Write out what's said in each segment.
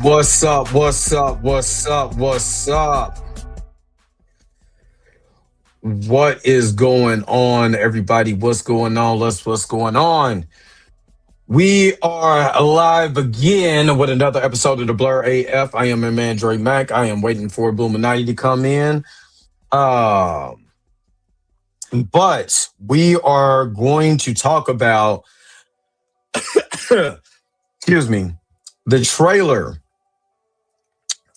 What's up? What's up? What's up? What's up? What is going on, everybody? What's going on? What's going on? We are alive again with another episode of the Blerd AF. I am your man, Dre Mac. I am waiting for Illuminati to come in. But we are going to talk about, excuse me, the trailer.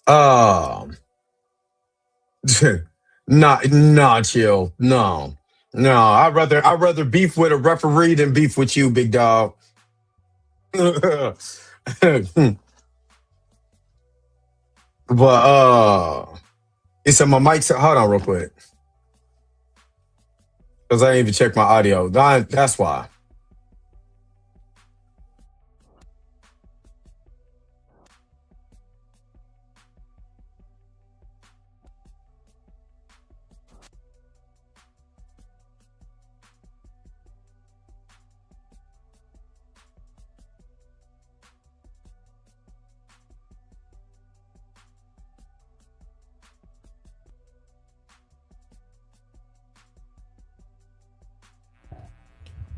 Nah, chill. No. I'd rather beef with a referee than beef with you, big dog. But it said my mic's hold on real quick. Because I didn't even check my audio. That's why.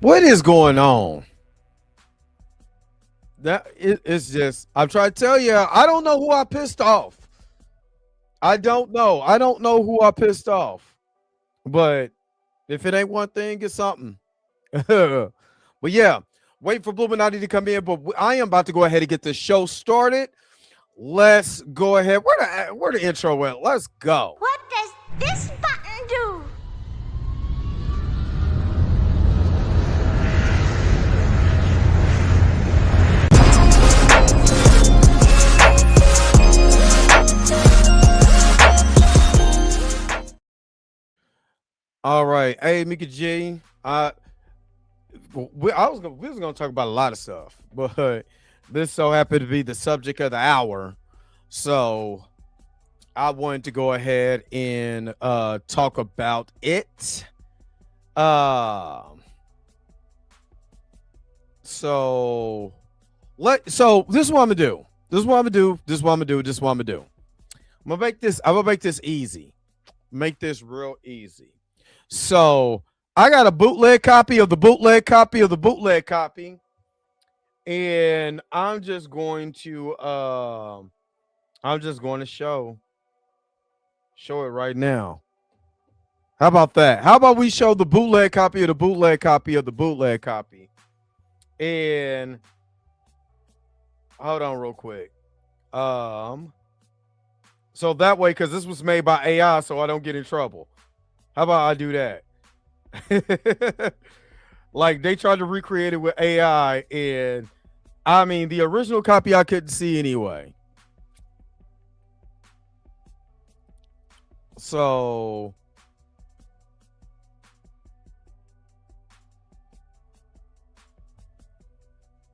What is going on? It's just I'm trying to tell you, I don't know who I pissed off. I don't know who I pissed off. But if it ain't one thing, it's something. But yeah, wait for Illuminati to come in. But I am about to go ahead and get the show started. Let's go ahead. Where the intro went? Let's go. What does this button do? All right, hey Mika G. We was gonna talk about a lot of stuff, but this so happened to be the subject of the hour, so I wanted to go ahead and talk about it. So this is what I'm gonna do. I'm gonna make this easy. Make this real easy. So I got a bootleg copy of the bootleg copy of the bootleg copy, and I'm just going to show it right now. How about that? How about we show the bootleg copy of the bootleg copy of the bootleg copy? And hold on real quick. So that way, because this was made by AI, so I don't get in trouble. How about I do that? Like they tried to recreate it with AI, and I mean the original copy I couldn't see anyway. So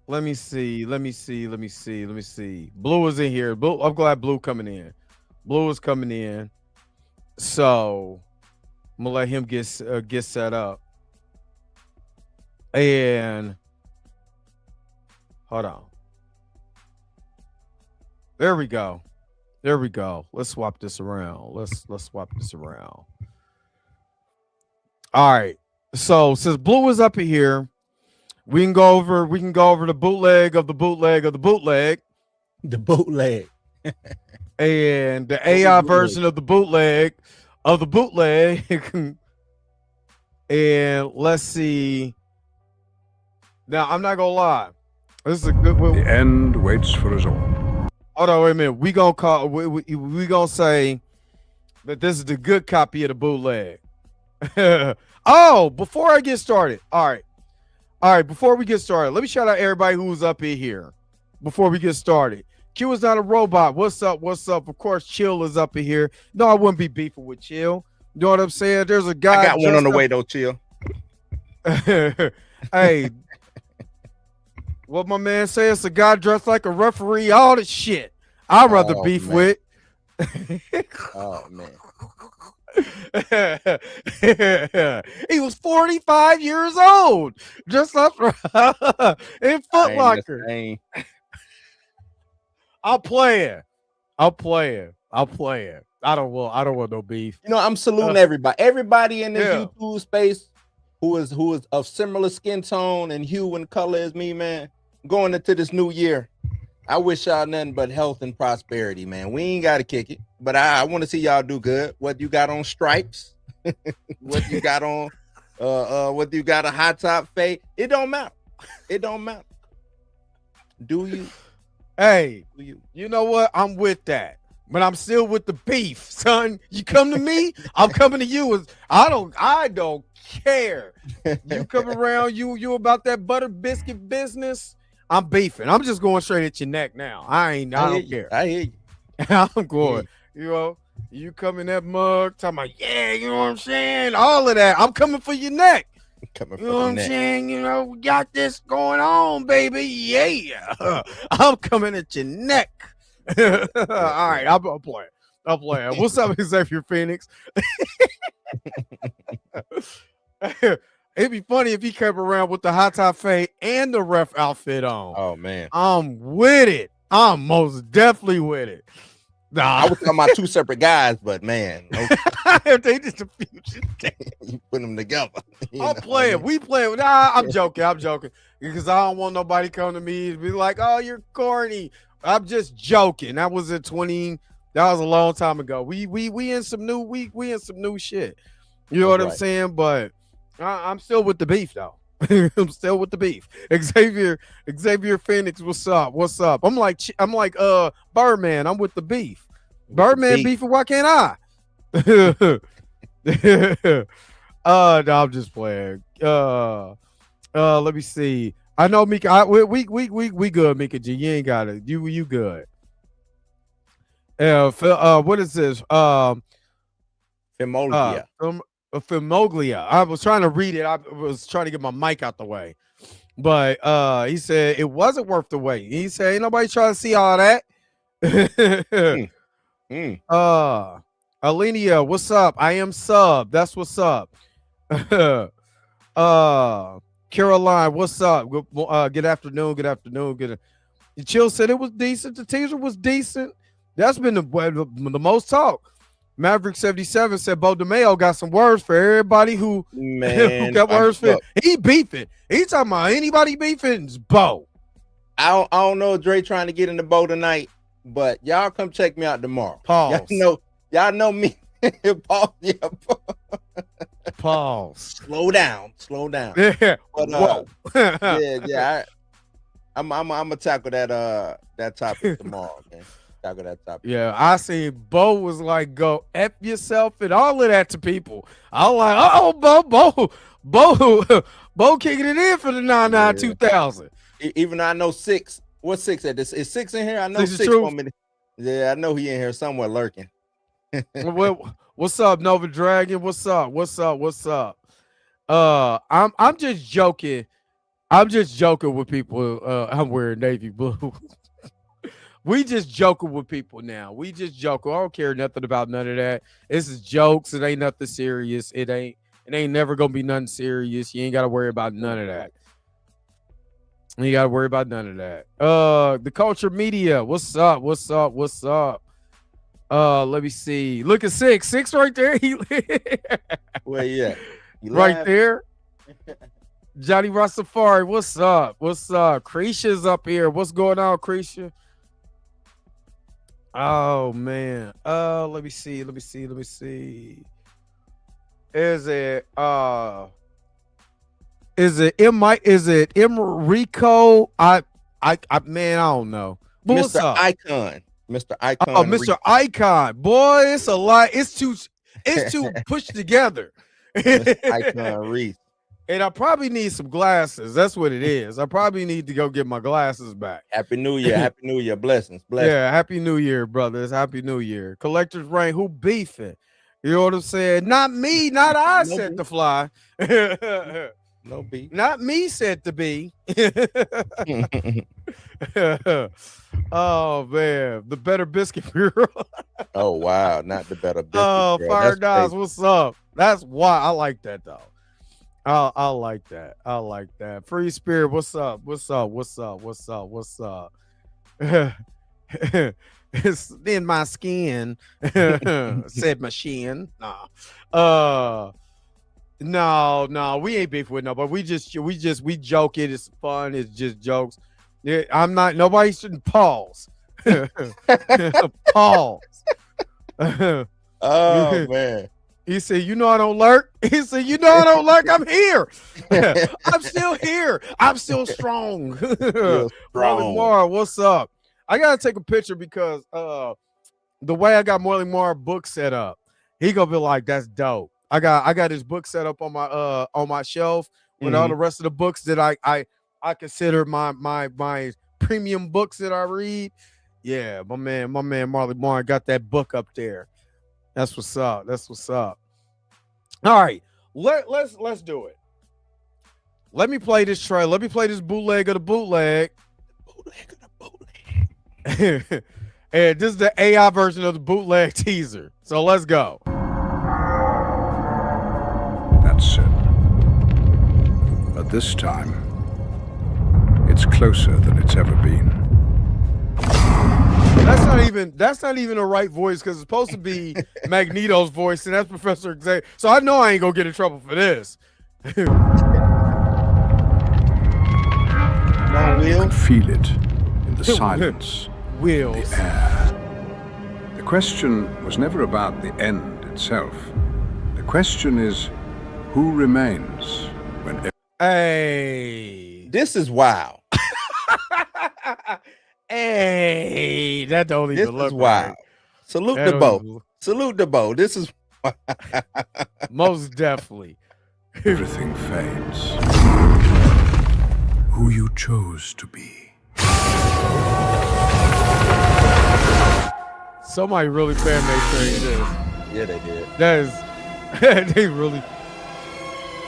let me see. Blue is in here. Blue, I'm glad Blue coming in. Blue is coming in. So I'm gonna let him get set up. And hold on. There we go. Let's swap this around. Let's swap this around. All right. So since Blue is up here, we can go over the bootleg of the bootleg of the bootleg. The bootleg. And the AI version of the bootleg. And let's see. Now I'm not gonna lie. This is a good one. The end waits for us all. Hold on, wait a minute. We gonna say that this is the good copy of the bootleg. Oh, before I get started. All right. Before we get started, let me shout out everybody who's up in here. Before we get started. Q is not a robot. What's up? Of course, Chill is up in here. No, I wouldn't be beefing with Chill. You know what I'm saying? There's a guy. I got one on the way though, Chill. Hey, what my man says, it's a guy dressed like a referee, all the shit. I'd rather beef man. with. Oh man. He was 45 years old, just like in Foot Locker. I'm playing. I'm playing. I'm playing. I don't want no beef. You know, I'm saluting everybody. Everybody in this Yeah. YouTube space who is of similar skin tone and hue and color as me, man. Going into this new year, I wish y'all nothing but health and prosperity, man. We ain't got to kick it, but I want to see y'all do good. Whether you got on stripes, whether you got on, whether you got a high top fade, it don't matter. It don't matter. Do you? Hey, you know what? I'm with that, but I'm still with the beef, son. You come to me, I'm coming to you. I don't care. You come around, you about that butter biscuit business. I'm beefing. I'm just going straight at your neck now. I don't care. I hear you. I'm going. You know, you come in that mug, talking about, yeah, you know what I'm saying? All of that. I'm coming for your neck. Coming you know what I'm saying? You know, we got this going on, baby. Yeah. I'm coming at your neck. All right, I'm playing. I'm playing. What's up, Xavier Phoenix? It'd be funny if he came around with the high top fade and the ref outfit on. Oh, man. I'm with it. I'm most definitely with it. Nah. I was talking about two separate guys, but man, they just a fusion. You put them together. I'm playing. We playing. Nah, I'm joking. I'm joking because I don't want nobody come to me and be like, "Oh, you're corny." I'm just joking. That was a a long time ago. We in some new we in some new shit. You know what I'm saying? But I'm still with the beef though. I'm still with the beef. Xavier Phoenix, what's up? What's up? I'm like Birdman. I'm with the beef. Birdman beefing. Why can't I? No, I'm just playing. Let me see. I know Mika. We good, Mika G. You ain't got it. You good. What is this? Fimoglia. Fimoglia. I was trying to read it. I was trying to get my mic out the way, but he said it wasn't worth the wait. He said ain't nobody trying to see all that. Alenia, what's up? I am sub. That's what's up. Caroline, what's up? Good afternoon. Good afternoon. Chill said it was decent. The teaser was decent. That's been the most talk. Maverick 77 said Bo DeMayo got some words for everybody who got words for. He beefing. He talking about anybody beefing. It's Bo. I don't know if Dre trying to get in the Bo tonight, but y'all come check me out tomorrow. Pause. Y'all know me. Pause. Yeah. Pause. Slow down. Yeah. But, whoa. yeah. I'm gonna tackle that topic tomorrow, man. Tackle that topic. Yeah, I see Bo was like, go F yourself and all of that to people. I'm like, oh, Bo kicking it in for the 2000. Even though I know 6. What's 6 at this? Is 6 in here? I know 6 for me. Yeah, I know he in here somewhere lurking. What's up, Nova Dragon? What's up? I'm just joking. I'm just joking with people. I'm wearing navy blue. We just joking with people now. We just joking. I don't care nothing about none of that. This is jokes. It ain't nothing serious. It ain't never gonna be nothing serious. You ain't gotta worry about none of that. You gotta worry about none of that. The culture media. What's up? Let me see. Look at six right there. Where you at? Right there. Johnny Rastafari. What's up? Creisha's up here. What's going on, Creisha? Oh man. Let me see. Is it Enrico? I man, I don't know. But Mr. Icon. Mr. Icon. Oh, Mr. Icon. Boy, it's a lot. It's too pushed together. Mr. Icon Reese. And I probably need some glasses. That's what it is. I probably need to go get my glasses back. Happy New Year. Happy New Year. Blessings. Yeah, Happy New Year, brothers. Happy New Year. Collector's Reign. Who beefing? You know what I'm saying? Not me. Not I set to fly. No beef. Not me said to be. Oh man, the Better Biscuit Bureau. Oh wow, not the Better Biscuit. Oh, Fire Dies, what's up? That's why I like that though. I like that. Free Spirit, what's up? It's in my skin, said machine. Nah. No, we ain't beef with nobody. We joke it. It's fun. It's just jokes. Yeah, I'm not. Nobody shouldn't pause. Pause. Oh man. He said, "You know I don't lurk." He said, "You know I don't lurk. I'm here. I'm still here. I'm still strong." Still Marley strong. Marr, what's up? I gotta take a picture because the way I got Marley Marr book set up, he gonna be like, "That's dope." I got his book set up on my shelf with all the rest of the books that I consider my premium books that I read. Yeah, my man Marley Marr got that book up there. That's what's up. That's what's up. All right, let's do it. Let me play this trailer. Let me play this bootleg of the bootleg. Bootleg of the bootleg. And this is the AI version of the bootleg teaser. So let's go. That's certain. But this time, it's closer than it's ever been. That's not even a right voice because it's supposed to be Magneto's voice, and that's Professor Xavier. So I know I ain't gonna get in trouble for this. You can feel it in the silence, Wheels. the air. The question was never about the end itself. The question is, who remains when? Hey, This is wild. hey, that don't even This look is wild. right. Salute That the don't bow. even- Salute the bow. This is Most definitely. Everything fades. Who you chose to be. Somebody really fan made this. yeah, they did. That is they really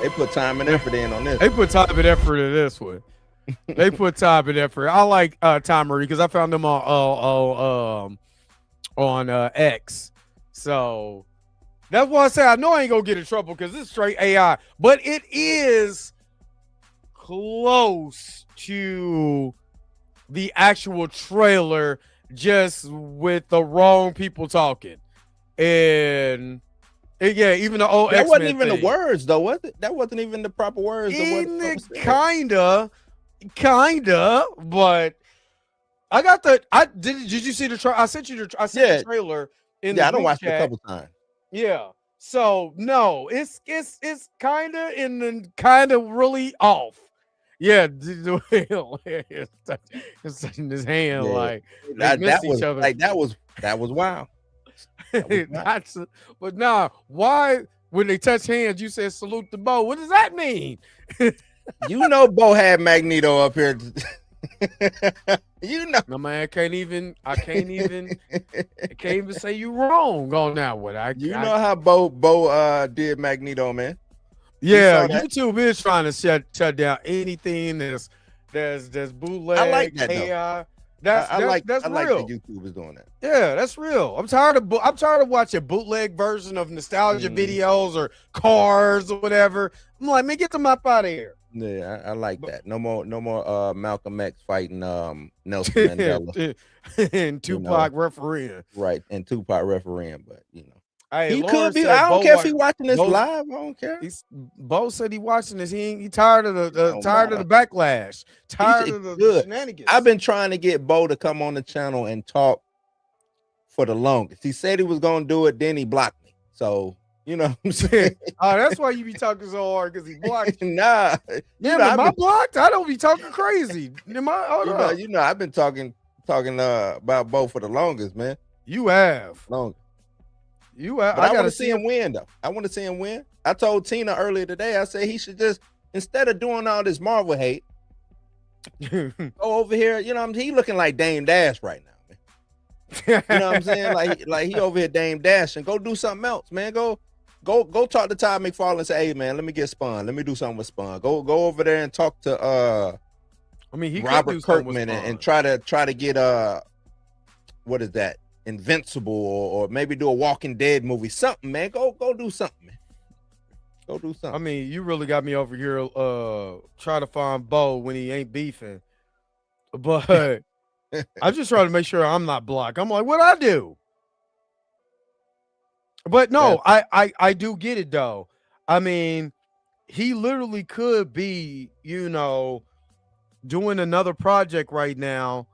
They put time and effort in on this. they put time and effort in this one. They put time and effort. I like Tom Murray because I found them on X. So that's why I say I know I ain't gonna get in trouble because it's straight AI, but it is close to the actual trailer, just with the wrong people talking. And yeah, even the old That X-Men wasn't even thing. the words, though, was it? That wasn't even the proper words. Of what it said. Kinda, but I got the. Did you see the trailer? I sent you the. I sent the trailer in the I don't group watch it a chat. couple times. Yeah. So no, it's kinda and then kinda really off. Yeah, it's touching his hand Yeah. like they That miss was each other. like that was wild. But nah, why when they touch hands, you said salute the bow? What does that mean? You know, Bo had Magneto up here. You know, No man, I can't even say you wrong on that one. you know how Bo did Magneto, man. Yeah, saw that? YouTube is trying to shut down anything that's bootleg. I like that, though. AI. I like real. that YouTube is doing that. Yeah, that's real. I'm tired of watching bootleg version of nostalgia videos or cars or whatever. I'm like, man, get them up out of here. Yeah, I like that. No more Malcolm X fighting Nelson Mandela. And Tupac refereeing. Right, and Tupac refereeing, but you know. Hey, He Lauren could be. said I don't Bo care if he watching this Bo- live. I don't care. Bo said he watching this. He tired of the Don't tired of the backlash. Tired of the good. shenanigans. I've been trying to get Bo to come on the channel and talk for the longest. He said he was gonna do it, then he blocked me. So you know what I'm saying? Oh, that's why you be talking so hard because he blocked you. Nah. Yeah, but am I blocked? I don't be talking crazy. Am I? Hold up. You know, I've been talking about Bo for the longest, man. You have. Long. You have. But I want to see him win, though. I want to see him win. I told Tina earlier today, I said he should just, instead of doing all this Marvel hate, go over here. You know, he looking like Dame Dash right now, man. You know what I'm saying? Like he over here Dame Dash, and go do something else, man. Go talk to Todd McFarlane and say, hey man, let me get Spawn. Let me do something with Spawn. Go over there and talk to he Robert Kirkman and try to get what is that? Invincible or maybe do a Walking Dead movie. Something, man. Go do something, man. Go do something. I mean, you really got me over here trying to find Bo when he ain't beefing. But I'm just trying to make sure I'm not blocked. I'm like, what I do? But no, I do get it though. I mean, he literally could be, doing another project right now.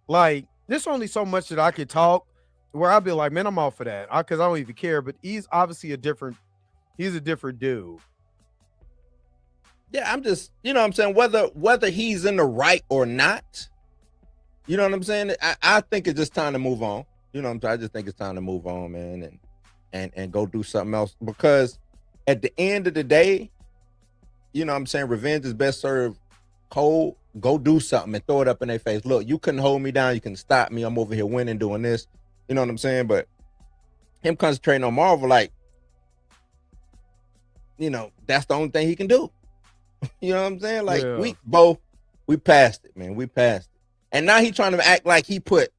Like, there's only so much that I could talk where I'd be like, man, I'm off of that. Because I don't even care. But he's obviously he's a different dude. Yeah, I'm just, what I'm saying, whether he's in the right or not, you know what I'm saying? I think it's just time to move on. You know what I'm saying? I just think it's time to move on, man, and go do something else. Because at the end of the day, you know what I'm saying, revenge is best served cold. Go do something and throw it up in their face. Look, you couldn't hold me down. You can stop me. I'm over here winning, doing this. You know what I'm saying? But him concentrating on Marvel, like, that's the only thing he can do. You know what I'm saying? Like, we passed it, man. We passed it. And now he trying to act like he put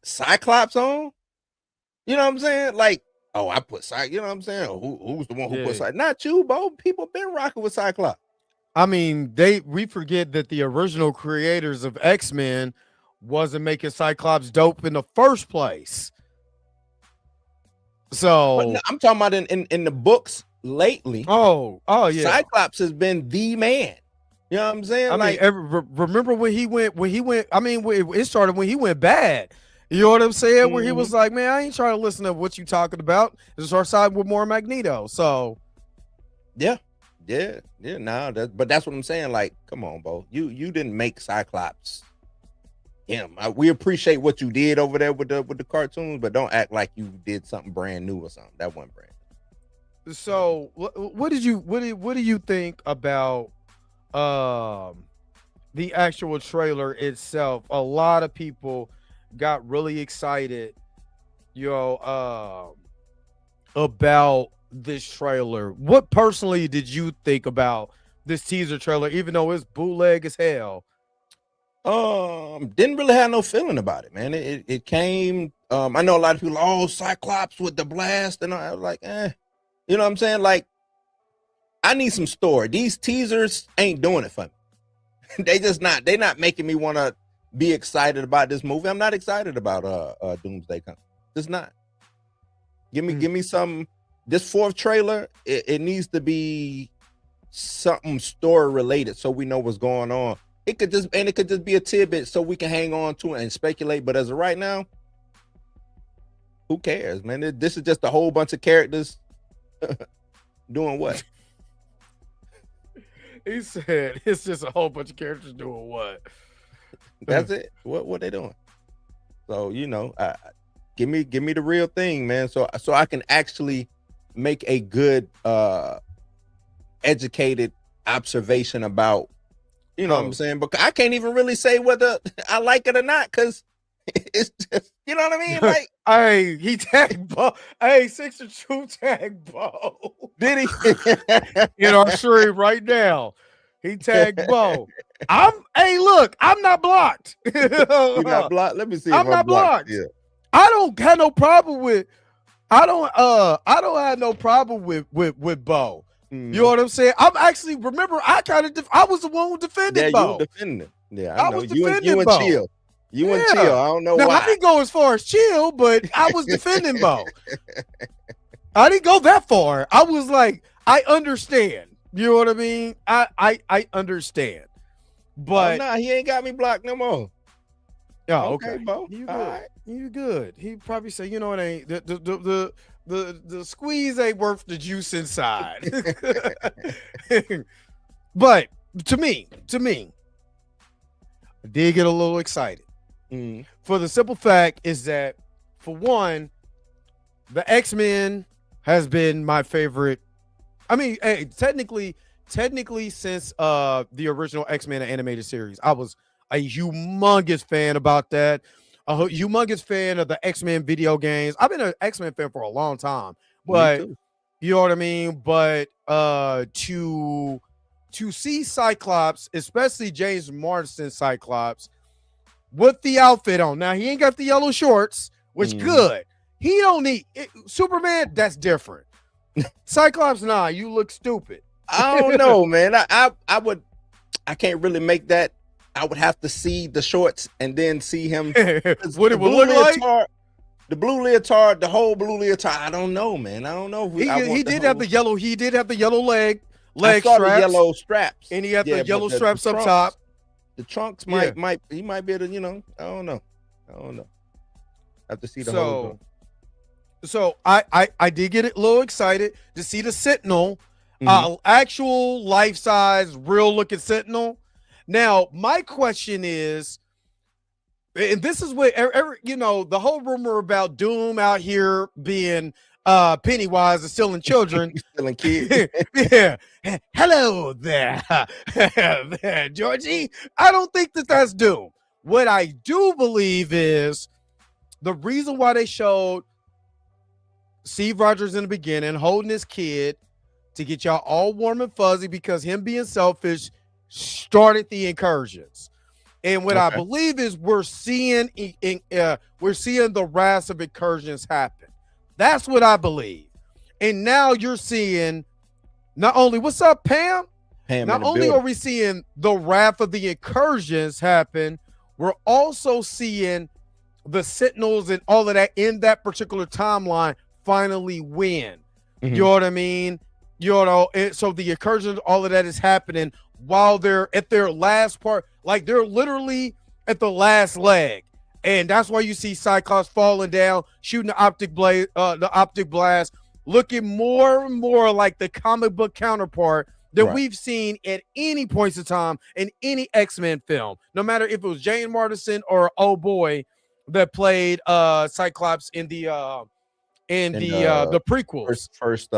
Cyclops on. You know what I'm saying? Like, oh, I put Cyclops. You know what I'm saying? Who's the one who put Cyclops? Not you, Bo. People been rocking with Cyclops. I mean, we forget that the original creators of X-Men wasn't making Cyclops dope in the first place. So I'm talking about in the books lately. Oh yeah. Cyclops has been the man. You know what I'm saying? Remember when he went, I mean, it started when he went bad. You know what I'm saying? Mm-hmm. Where he was like, man, I ain't trying to listen to what you talking about. This is our side with more Magneto. So yeah. Nah, but that's what I'm saying. Like, come on, Bo. You didn't make Cyclops him. We appreciate what you did over there with the cartoons, but don't act like you did something brand new or something. That wasn't brand new. So what do you think about the actual trailer itself? A lot of people got really excited, about this trailer. What personally did you think about this teaser trailer, even though it's bootleg as hell? Didn't really have no feeling about it, man. It came. I know a lot of people, Cyclops with the blast, and I was like, you know what I'm saying? Like, I need some story. These teasers ain't doing it for me. They're not making me want to be excited about this movie. I'm not excited about Doomsday. Just not. Give me some. This fourth trailer, it needs to be something story related, so we know what's going on. It could just be a tidbit, so we can hang on to it and speculate. But as of right now, who cares, man? This is just a whole bunch of characters doing what? He said it's just a whole bunch of characters doing what? That's it. What they doing? So give me the real thing, man. So I can actually make a good educated observation about, what I'm saying, but I can't even really say whether I like it or not, because it's just, you know what I mean? Like, hey, he tagged Bo. Hey, 6-2 tagged Bo. Did he? In our stream right now. He tagged Bo. Look, I'm not blocked. You're not blocked? Let me see if I'm not blocked. Yeah. I don't have no problem with I don't have no problem with Bo. You know what I'm saying? I'm actually, remember, I was the one who defended Bo. Yeah, you were defending him. Yeah, I know. Was defending you Bo. And Chill. You and Chill. I don't know why. I didn't go as far as Chill, but I was defending Bo. I didn't go that far. I was like, I understand. You know what I mean? I understand. But he ain't got me blocked no more. Oh, okay. Bo. You good. Right. You good. He probably say, it ain't the squeeze ain't worth the juice inside. But to me, I did get a little excited. For the simple fact is that, for one, the X-Men has been my favorite. I mean, hey, technically since the original X-Men animated series, I was a humongous fan about that. A humongous fan of the X-Men video games. I've been an X-Men fan for a long time, but you know what I mean? But to see Cyclops, especially James Marsden Cyclops, with the outfit on. Now, he ain't got the yellow shorts, which good. He don't need it. Superman, that's different. Cyclops, nah, you look stupid. I don't know, man. I can't really make that I would have to see the shorts and then see him. What it would look like. The blue leotard, the whole blue leotard. I don't know, man. I don't know. He did have the yellow. He did have the yellow leg I saw straps, the yellow straps, and he had the yellow but straps up trunks, top. The trunks might he might be able to, I don't know. I have to see the whole. So I did get a little excited to see the Sentinel, actual life size, real looking Sentinel. Now my question is, and this is what the whole rumor about Doom out here being Pennywise and stealing children, stealing kids. yeah. Hello there, Georgie. I don't think that's Doom. What I do believe is the reason why they showed Steve Rogers in the beginning holding his kid to get y'all all warm and fuzzy, because him being selfish started the incursions. And what I believe is we're seeing the wrath of incursions happen. That's what I believe. And now you're seeing not only, what's up, Pam? Not only are we seeing the wrath of the incursions happen, we're also seeing the Sentinels and all of that in that particular timeline finally win. You know what I mean? So the incursions, all of that is happening while they're at their last part. Like, they're literally at the last leg. And that's why you see Cyclops falling down, shooting the optic blast, looking more and more like the comic book counterpart that we've seen at any points in time in any X-Men film. No matter if it was Jane Martison or boy that played Cyclops in the prequels. First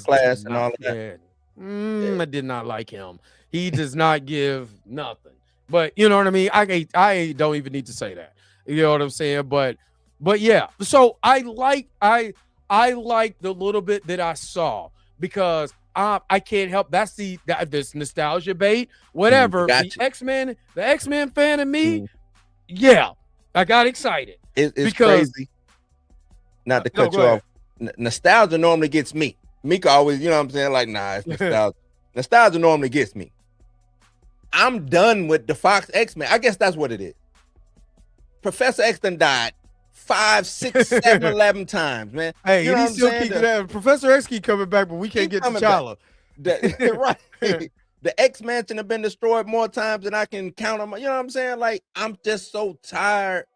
class and all of that. I did not like him. He does not give nothing. But you know what I mean? I don't even need to say that. You know what I'm saying? But yeah. So I like the little bit that I saw, because I can't help. That's this nostalgia bait. Whatever. The X-Men fan in me. Yeah. I got excited. It's crazy. Not to cut you off. Nostalgia normally gets me. Mika always, you know what I'm saying? Like, nah, it's nostalgia. Nostalgia normally gets me. I'm done with the Fox X-Men. I guess that's what it is. Professor X done died 5, 6, 7, 11 times, man. Hey, you know what I'm saying? Professor X keep coming back, but we can't get T'Challa. Right. The X-Mansion have been destroyed more times than I can count on. You know what I'm saying? Like, I'm just so tired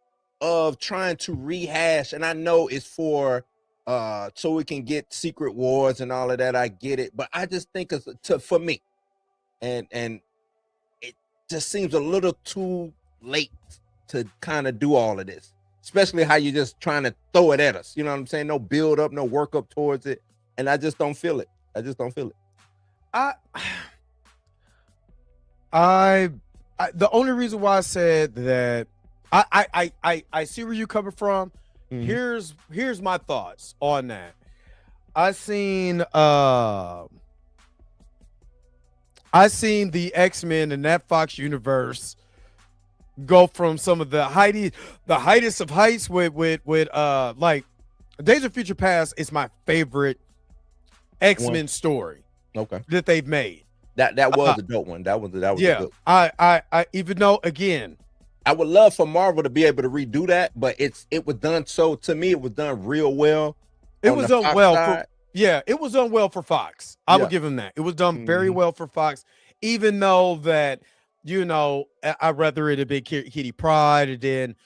of trying to rehash, and I know it's for so we can get Secret Wars and all of that. I get it, but I just think for me, and it just seems a little too late to kind of do all of this, especially how you're just trying to throw it at us. You know what I'm saying? No build up, no work up towards it, and I just don't feel it. The only reason why I said that I see where you're coming from. Here's my thoughts on that. I seen the X-Men in that Fox universe go from some of the highest of heights with like Days of Future Past is my favorite X-Men story that they've made. That was a dope one. That was yeah. good. I even though, again, I would love for Marvel to be able to redo that, but it was done, so to me it was done real well. It was done well it was done well for Fox. I would give him that. It was done very well for Fox, even though that, I'd rather it had been Kitty Pryde, and then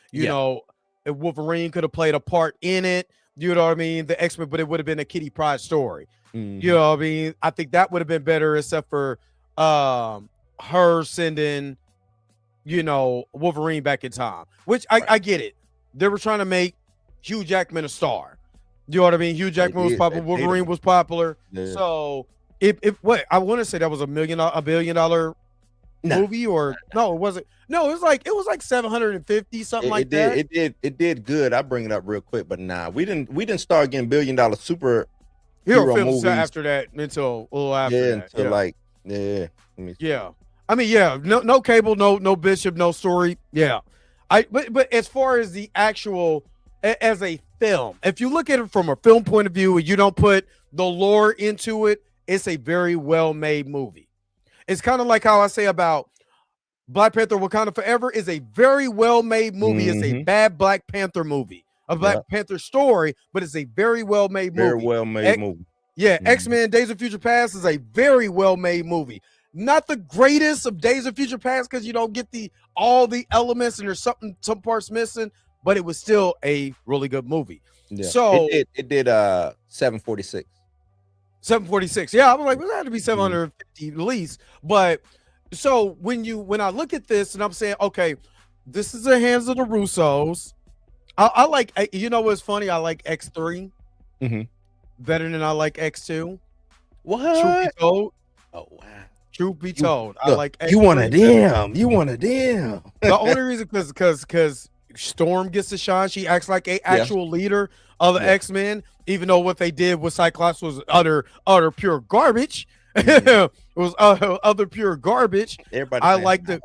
Wolverine could have played a part in it. You know what I mean? The X-Men, but it would have been a Kitty Pryde story. You know what I mean? I think that would have been better, except for her sending, Wolverine back in time, which I get it. They were trying to make Hugh Jackman a star. You know what I mean? Hugh Jackman was popular. Wolverine was popular. Yeah. So what I want to say, that was a $1 billion movie, or no, it wasn't. No, it was like 750 something like that. It did good. I bring it up real quick, but we didn't start getting $1 billion super hero films after that until a little after that. Yeah. I mean, no Cable, no Bishop, no Story. Yeah. But as far as the actual, as a film, if you look at it from a film point of view and you don't put the lore into it, it's a very well-made movie. It's kind of like how I say about Black Panther Wakanda Forever is a very well-made movie. It's a bad Black Panther movie, a Black Panther story, but it's a very well-made movie. Very well-made movie. Yeah, X-Men Days of Future Past is a very well-made movie. Not the greatest of Days of Future Past because you don't get all the elements and there's some parts missing, but it was still a really good movie. Yeah. So it did 746. 746. Yeah, I was like, well, that had to be 750 at least. But so when I look at this and I'm saying, okay, this is the hands of the Russos. I like, you know what's funny? I like X3 better than I like X2. What? Truth be told. Oh wow. Truth be told, I like X3. You want a damn. You want a damn. The only reason because Storm gets to shine. She acts like a actual leader of the X-Men, even though what they did with Cyclops was utter pure garbage. It was other pure garbage. Everybody I like the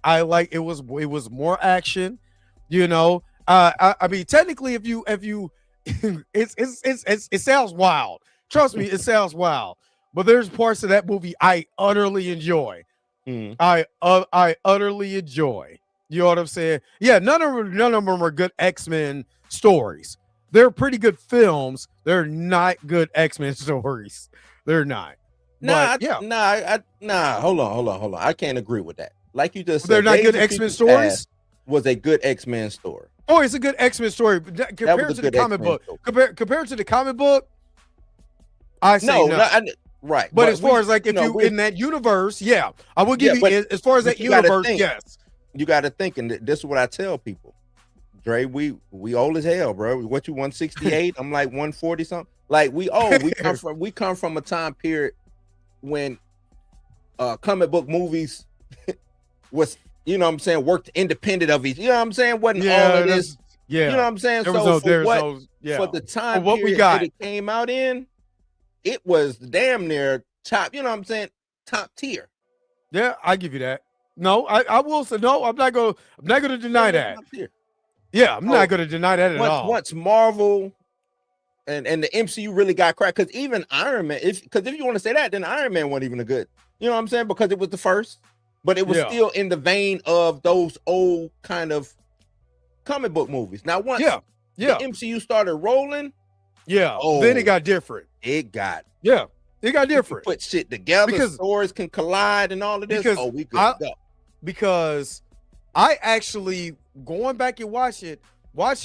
I like it was more action, you know. I mean, technically, if you it sounds wild. Trust me, it sounds wild. But there's parts of that movie I utterly enjoy. I utterly enjoy. You know what I'm saying? Yeah, none of them are good X-Men stories. They're pretty good films. They're not good X-Men stories. They're not. Nah, hold on. I can't agree with that. Like you just said, they're not good X-Men stories. Was a good X-Men story. Oh, it's a good X-Men story. Compared to the comic book, compared to the comic book, I say no. Right. But as far as like if you in that universe, yeah, I will give you as far as that universe, yes. You got to think, and this is what I tell people. Dre, we old as hell, bro. What you 168? I'm like 140 something. Like we old. We come from a time period when comic book movies was, you know what I'm saying, worked independent of each. You know what I'm saying? Wasn't all of this. Yeah. You know what I'm saying? For the time what we got, that it came out in, it was damn near top. You know what I'm saying? Top tier. Yeah, I give you that. No, I will say no. I'm not gonna deny that. Yeah, I'm not gonna deny that at all. Once Marvel and the MCU really got cracked, because even Iron Man, if you want to say that, then Iron Man wasn't even a good. You know what I'm saying? Because it was the first, but it was still in the vein of those old kind of comic book movies. Now once the MCU started rolling, then it got different. It got different. Put shit together because stories can collide and all of this. We could go. Because I actually going back and watching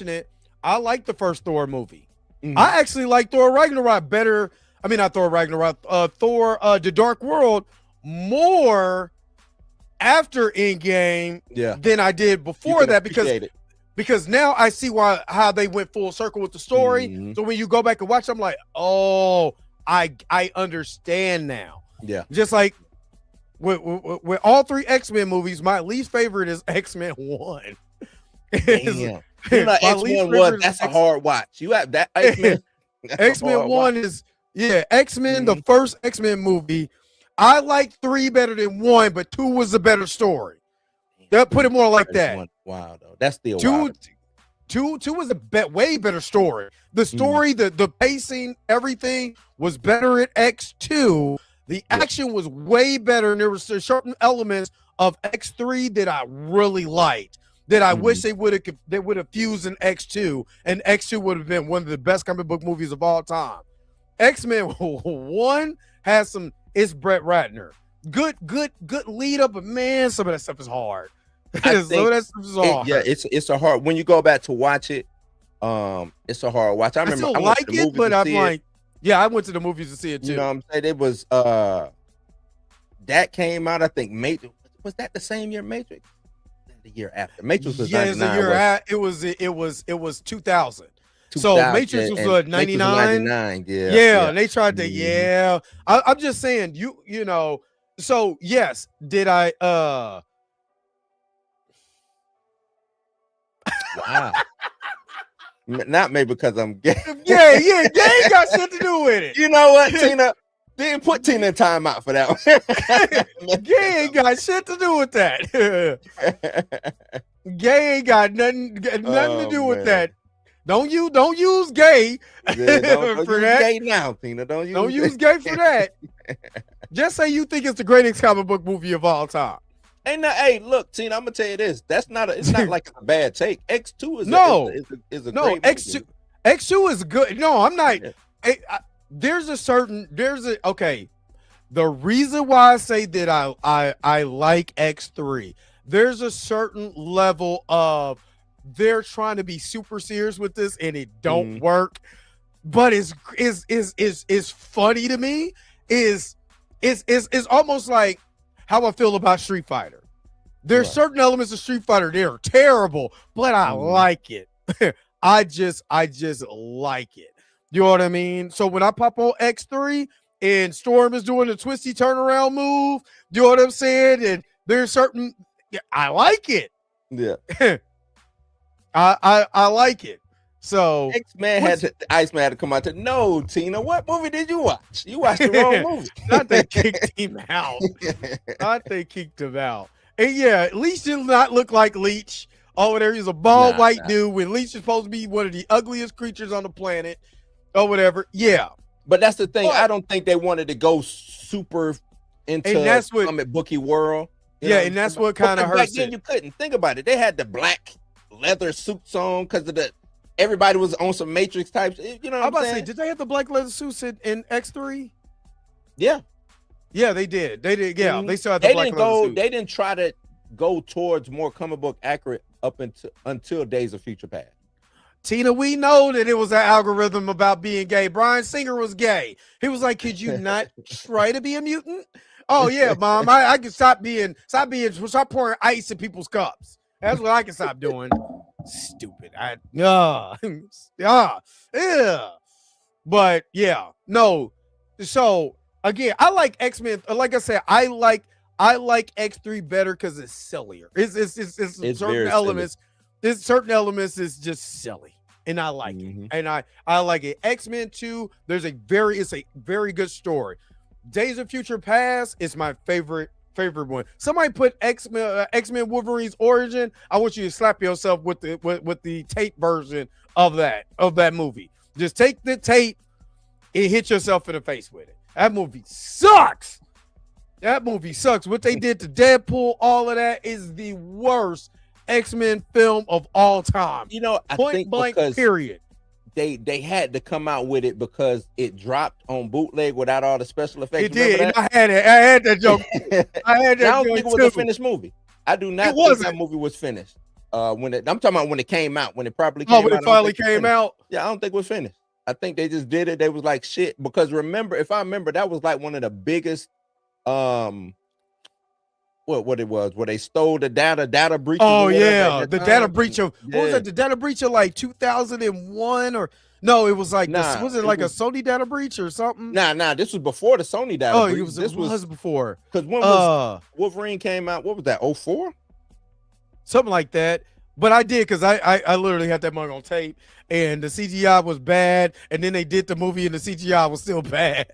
it, I like the first Thor movie. I actually like Thor Ragnarok better. I mean, not Thor Ragnarok, Thor The Dark World more after Endgame than I did before that because now I see how they went full circle with the story. So when you go back and watch, I'm like, oh, I understand now. Yeah, just like with all three X-Men movies, my least favorite is X-Men 1. Damn. You know, X-Men 1, that's a hard watch. You have that X-Men. X-Men 1 is X-Men, the first X-Men movie. I like 3 better than 1, but 2 was a better story. They'll put it more like that. Wow, though. That's still 2 was a way better story. The story, the pacing, everything was better at X2. The action was way better, and there was certain elements of X3 that I really liked. That I wish they would have fused in X2, and X2 would have been one of the best comic book movies of all time. X-Men 1 has some. It's Brett Ratner. Good lead up, but man, some of that stuff is hard. It's a hard. When you go back to watch it, it's a hard watch. I remember I like it, but I'm like. Yeah, I went to the movies to see it too. You know what I'm saying? It was that came out, I think Matrix. Was that the same year Matrix? The year after. Matrix was 99. It was 2000. So Matrix was 99. 99, yeah. And they tried to I'm just saying you know, so yes, did I wow. Not maybe because I'm gay. Gay ain't got shit to do with it. You know what, Tina? Didn't put Tina in timeout for that one. Gay ain't got shit to do with that. Gay ain't got nothing to do with that. Don't use gay Yeah, don't for use that. gay now, Tina. Don't use gay for that. Just say you think it's the greatest comic book movie of all time. And now, hey, look, Tina, I'm gonna tell you this. It's not like it's a bad take. X2 is a great movie. X2 is good. No, I'm not. Yeah. Okay. The reason why I say that I like X3, there's a certain level of they're trying to be super serious with this and it don't work, but is funny to me. Is almost like how I feel about Street Fighter. There's certain elements of Street Fighter that are terrible, but I like it. I just like it. You know what I mean? So when I pop on X3 and Storm is doing the twisty turnaround move, you know what I'm saying? And there's certain, I like it. Yeah. I like it. So Iceman had to come out to, no, Tina, what movie did you watch? You watched the wrong movie. Not they kicked him out. Not they kicked him out. And yeah, Leech did not look like Leech. Over there, he's a bald white dude when Leech is supposed to be one of the ugliest creatures on the planet or whatever. Yeah. But that's the thing. I don't think they wanted to go super into comic booky world. And that's what kind of hurts. Back then you couldn't think about it. They had the black leather suits on because of everybody was on some Matrix types. You know what I'm about saying? To say, did they have the black leather suits in X3? Yeah. Yeah, they did. They did. Yeah, they still had the black leather suits. They didn't try to go towards more comic book accurate up until Days of Future Past. Tina, we know that it was an algorithm about being gay. Bryan Singer was gay. He was like, could you not try to be a mutant? Oh yeah, Mom, I can stop pouring ice in people's cups. That's what I can stop doing. Stupid. But yeah, no. So again, I like X-Men. Like I said, I like X3 better because it's sillier. It's certain elements. There's certain elements is just silly, and I like it. And I like it. X-Men 2, it's a very good story. Days of Future Past is my favorite one. Somebody put X-Men Wolverine's origin. I want you to slap yourself with the tape version of that movie. Just take the tape and hit yourself in the face with it. That movie sucks. What they did to Deadpool, all of that is the worst X-Men film of all time. You know, I think blank, because period. They had to come out with it because it dropped on bootleg without all the special effects. It did. And I had that joke. I don't think it was a finished movie. I do not think that movie was finished. I'm talking about when it came out, when it properly came out. When it finally came out. Yeah, I don't think it was finished. I think they just did it. They was like shit because if I remember, that was like one of the biggest what it was, where they stole the data breach. Oh yeah, the data breach of what was it? The data breach of like 2001 or no? It was like was it like a Sony data breach or something? Nah. This was before the Sony data breach. It was before. Because when was Wolverine came out? What was that? 04? Something like that. But I did because I literally had that mug on tape, and the CGI was bad, and then they did the movie, and the CGI was still bad.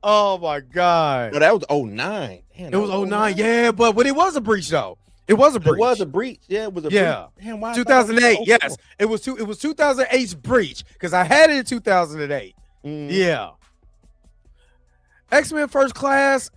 Oh my god! No, that was 09. Damn, it was 09. Yeah, but it was a breach though. It was a breach. It was a breach. Yeah, it was a breach. Damn, 2008. Yes, it was 2008's breach because I had it in 2008. Yeah. X-Men First Class.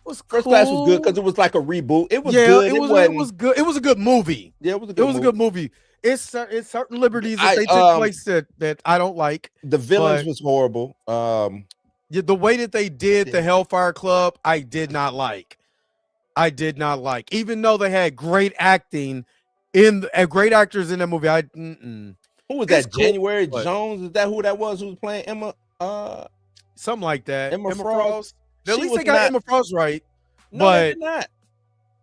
First Class was good because it was like a reboot. It was good. It was good. It was a good movie. Yeah, it was a good movie. It's certain liberties that they took place that I don't like. The villains was horrible. The way that they did the Hellfire Club, I did not like. Even though they had great acting great actors in that movie. Who was that? January Jones? Is that who that was? Who was playing Emma? Something like that. Emma Frost. At least they got Emma Frost right. No, they did not.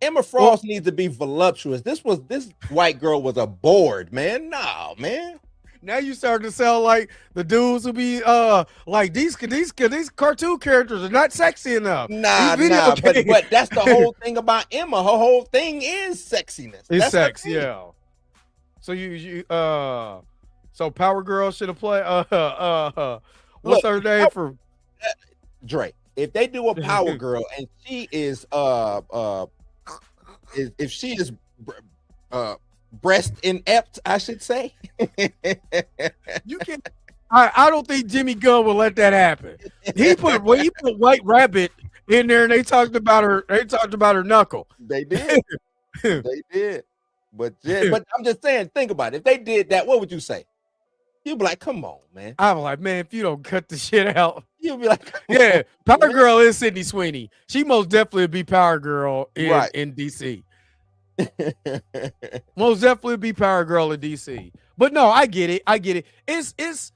Emma Frost needs to be voluptuous. This white girl was a bored, man. No, man. Now you starting to sound like the dudes who be like these cartoon characters are not sexy enough. Nah. But that's the whole thing about Emma. Her whole thing is sexiness. It's sex, yeah. So you so Power Girl should have played what's her name for Drake. If they do a Power Girl and she is if she is breast inept, I should say. You can't. I don't think Jimmy Gunn will let that happen. He put White Rabbit in there, and they talked about her. They talked about her knuckle. They did. They did. But I'm just saying, think about it. If they did that, what would you say? You'd be like, come on, man. I'm like, man, if you don't cut the shit out. You'd be like, yeah, Power Girl is Sydney Sweeney. She most definitely would be Power Girl in DC. Most definitely be Power Girl in DC. But no, I get it. It's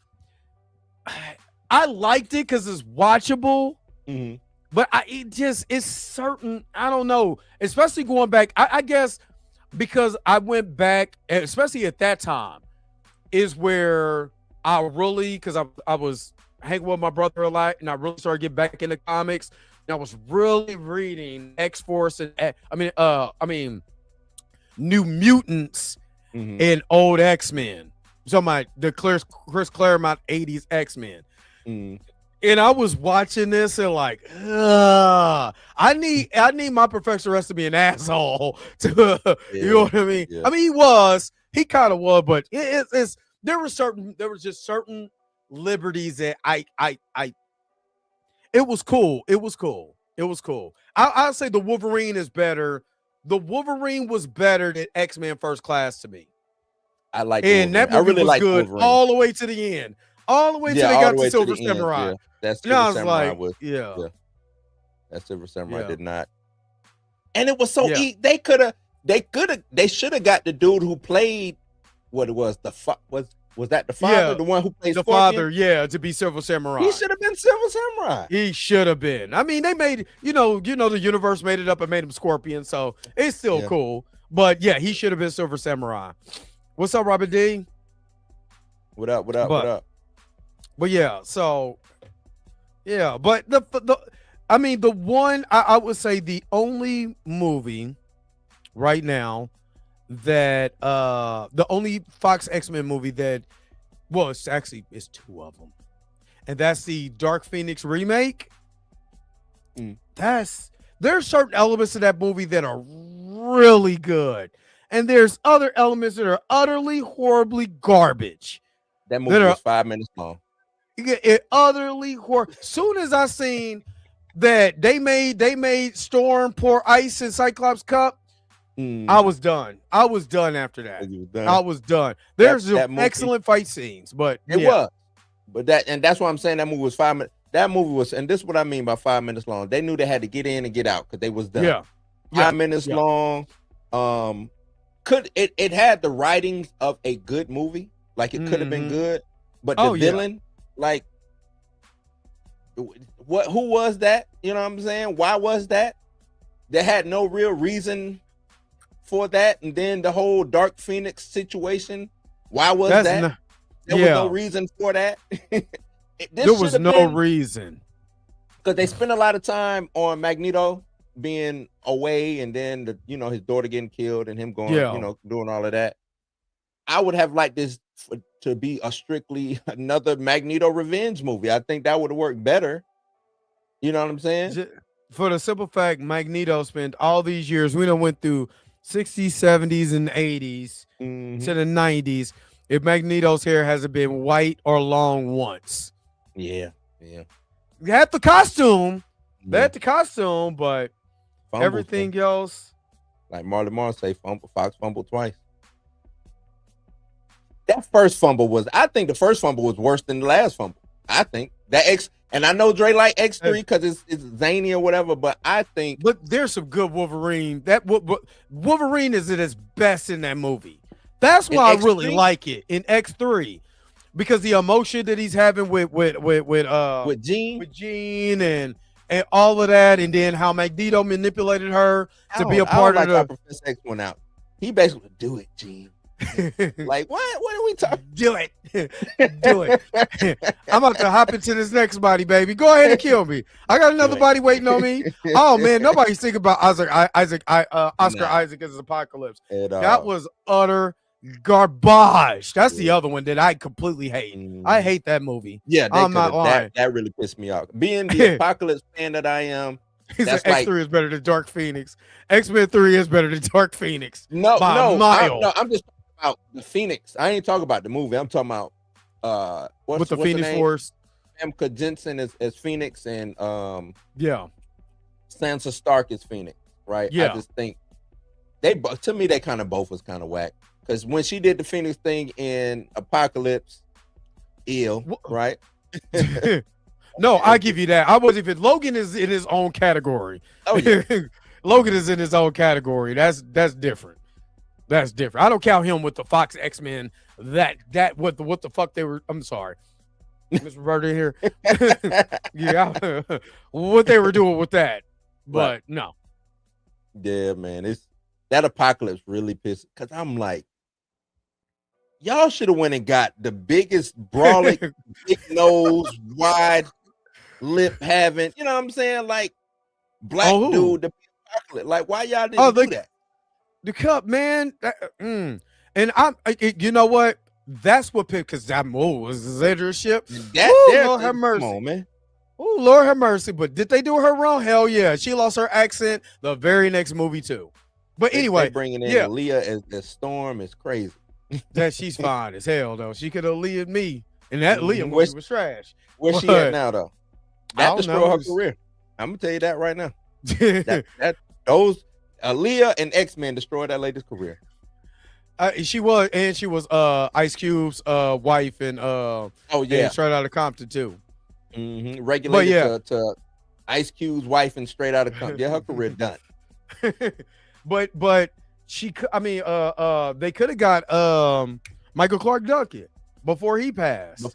I liked it because it's watchable. Mm-hmm. But it's certain. I don't know, especially going back. I guess because I went back, especially at that time, is where I really, because I was hanging with my brother a lot, and I really started getting back into comics. And I was really reading X-Force and New Mutants and old X-Men. So the Chris Claremont 80s X-Men. And I was watching this and like, I need my Professor X to be an asshole to you know what I mean? Yeah. I mean he kind of was, but there was just certain liberties that it was cool. I'll say the Wolverine is better. The Wolverine was better than X-Men First Class to me. I like, and that movie I really was good Wolverine. All the way to the end, all the way till they got to Silver Samurai. Yeah. That Silver Samurai was that Silver Samurai did not, and it was so they should have got the dude who played what it was was that the father, the one who played the Scorpion? Father, to be Silver Samurai. He should have been Silver Samurai. He should have been. I mean, they made the universe made it up and made him Scorpion, so it's still cool. But yeah, he should have been Silver Samurai. What's up, Robert D? What up? What up? But yeah, so yeah, but the one I would say the only movie right now that the only Fox X-Men movie that it's two of them, and that's the Dark Phoenix remake. There's certain elements of that movie that are really good, and there's other elements that are utterly horribly garbage. That movie was 5 minutes long. It utterly horrible. Soon as I seen that they made Storm pour ice in Cyclops cup, I was done. I was done after that. I was done. There's some excellent fight scenes, but it was. But that's why I'm saying that movie was 5 minutes. That movie was, and this is what I mean by 5 minutes long. They knew they had to get in and get out because they was done. Yeah. 5 minutes long. It had the writings of a good movie. Like it could have been good, but the villain, like who was that? You know what I'm saying? Why was that? They had no real reason for that. And then the whole Dark Phoenix situation. Why was that? There was no reason for that. There was no reason. Because they spent a lot of time on Magneto being away, and then his daughter getting killed and him going, doing all of that. I would have liked this to be a strictly another Magneto revenge movie. I think that would have worked better. You know what I'm saying? For the simple fact, Magneto spent all these years. We done went through 60s, 70s, and 80s to the 90s. If Magneto's hair hasn't been white or long once. Yeah. You had the costume. They had the costume, but everything else. Like Marlon Moore say, Fox fumbled twice. That first fumble I think the first fumble was worse than the last fumble. I think and I know Dre like X3 because it's zany or whatever, but I think. But there's some good Wolverine. Wolverine is at his best in that movie. That's why I really like it in X3, because the emotion that he's having with Jean and all of that, and then how Magneto manipulated her to be a part of the Professor X went out. He basically do it, Jean. Like what are we talking? Do it. I'm about to hop into this next body, baby. Go ahead and kill me. I got another body waiting on me. Oh man, nobody's thinking about Oscar Isaac as Apocalypse. That was utter garbage. That's the other one that I completely hate. I hate that movie. Yeah, I'm not lying. That really pissed me off. Being the Apocalypse fan that I am, He said That's like X3 is better than Dark Phoenix. X-Men 3 is better than Dark Phoenix. no, by no. a mile. I'm just talking about the Phoenix. I ain't talking about the movie. I'm talking about With the what's Phoenix her name? Force. Famke Jensen as Phoenix and Yeah. Sansa Stark is Phoenix, right? Yeah. I just think to me they kind of both was kind of whack because when she did the Phoenix thing in Apocalypse, right? No, I give you that. I was even Logan is in his own category. Oh yeah. Logan is in his own category. That's different. That's different. I don't count him with the Fox X-Men. What the fuck they were. I'm sorry, Mr. Roberta here. Yeah, what they were doing with that, but Right. no. Yeah, man, it's that Apocalypse really pissed because I'm like, y'all should have went and got the biggest brolic, big nose, wide lip having, you know what I'm saying? Like black dude, the Apocalypse. Like, why y'all didn't do that? The cup, man. And you know what? That's what because that move was leadership. Lord have mercy. Come on, man. Oh, Lord have mercy. But did they do her wrong? Hell yeah. She lost her accent the very next movie too. But anyway, they bringing in Leah as Storm is crazy. That she's fine as hell though. She could have Leah me, and that Leah movie was trash. Where's she at now though? That destroyed her career. I'm gonna tell you that right now. Those Leah and X-Men destroyed that lady's career. She was Ice Cube's wife and and Straight Outta Compton too. Mm-hmm. Regulated to Ice Cube's wife and Straight Outta Compton. Yeah, her career done. but they could have got Michael Clark Duncan before he passed.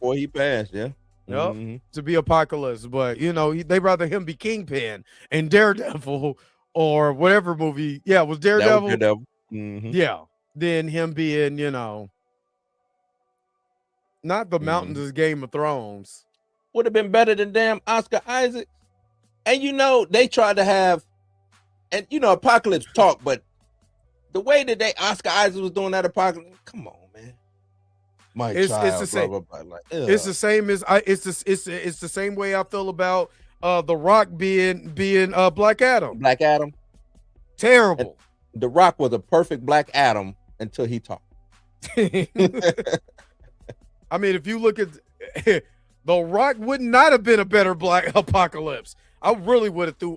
Yeah. Yep, to be Apocalypse, but they rather him be Kingpin and Daredevil or whatever movie. Yeah, it was Daredevil. Mm-hmm. Yeah, than him being, not the Mountains is Game of Thrones. Would have been better than damn Oscar Isaac. And they tried to have, and Apocalypse talk, but the way that Oscar Isaac was doing that Apocalypse, come on, man. It's the same. It's the same as it's the same way I feel about The Rock being Black Adam. Black Adam, terrible. And The Rock was a perfect Black Adam until he talked. I mean, if you look at The Rock, would not have been a better Black Apocalypse. I really would have threw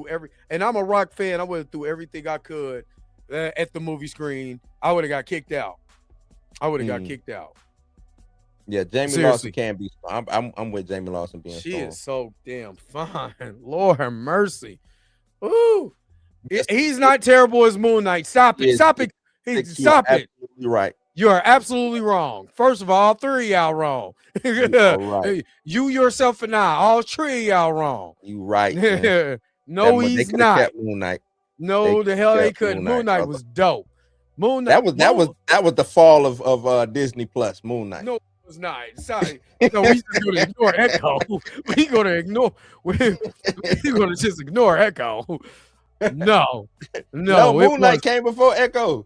every, and I'm a Rock fan. I would have threw everything I could at the movie screen. I would have got kicked out. Yeah, Jamie Lawson can be. I'm with Jamie Lawson being. She is so damn fine. Lord have mercy. Ooh, he's not terrible as Moon Knight. Stop it. Stop it. Stop it. You're right. You are absolutely wrong. First of all 3 of y'all wrong. Right. You yourself and all 3 of y'all wrong. You right. No, he's not. Moon Knight. No, the hell they couldn't. Moon Knight was dope. Moon Knight. That was the fall of Disney Plus. Moon Knight. No, it was not. Sorry. We just going to ignore Echo. We're going to just ignore Echo. No. Moon Knight came before Echo.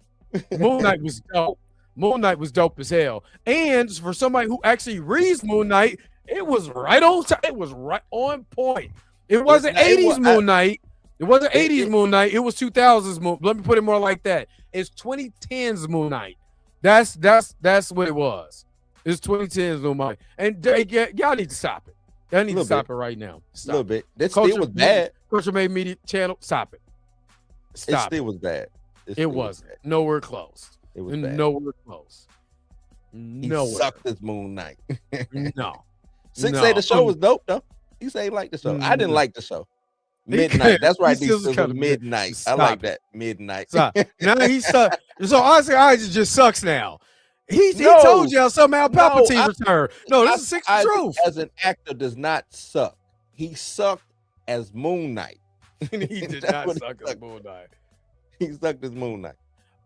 Moon Knight was dope. Moon Knight was dope as hell. And for somebody who actually reads Moon Knight, it was right on time. It was right on point. It wasn't 80s Moon Knight. It wasn't 80s Moon Knight. It was 2000s Moon. Let me put it more like that. It's 2010s Moon Knight. That's what it was. It's 2010s Moon Knight. And y'all need to stop it. Y'all need to stop it right now. Stop. A little bit. That still was bad. Culture Made Media Channel. Stop it. Stop. It still was bad. It wasn't. Nowhere close. It was bad. Nowhere close. Nowhere. He sucked as Moon Knight. No. Six say the show was dope though. He say he liked the show. I didn't like the show. Midnight. That's right. These was midnight. Stop. I like that. Midnight. Now he sucks. So Oscar Isaac just sucks now. He told y'all somehow Palpatine returned. No, this is Six Truth. As an actor does not suck. He sucked as Moon Knight. He did not suck as Moon Knight. He sucked as Moon Knight.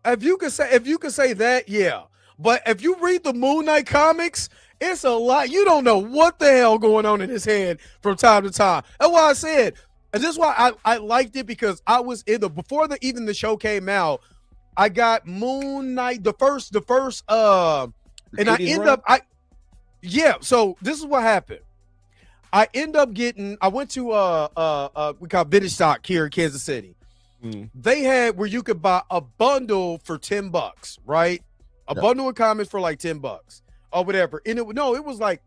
If you could say that, yeah. But if you read the Moon Knight comics, it's a lot. You don't know what the hell going on in his head from time to time. That's why I said, and this is why I liked it, because I was before even the show came out, I got Moon Knight the first and I end up so this is what happened. I end up getting. I went to we call vintage stock here in Kansas City. They had where you could buy a bundle for $10, right? A bundle of comics for like $10 or whatever. And it was like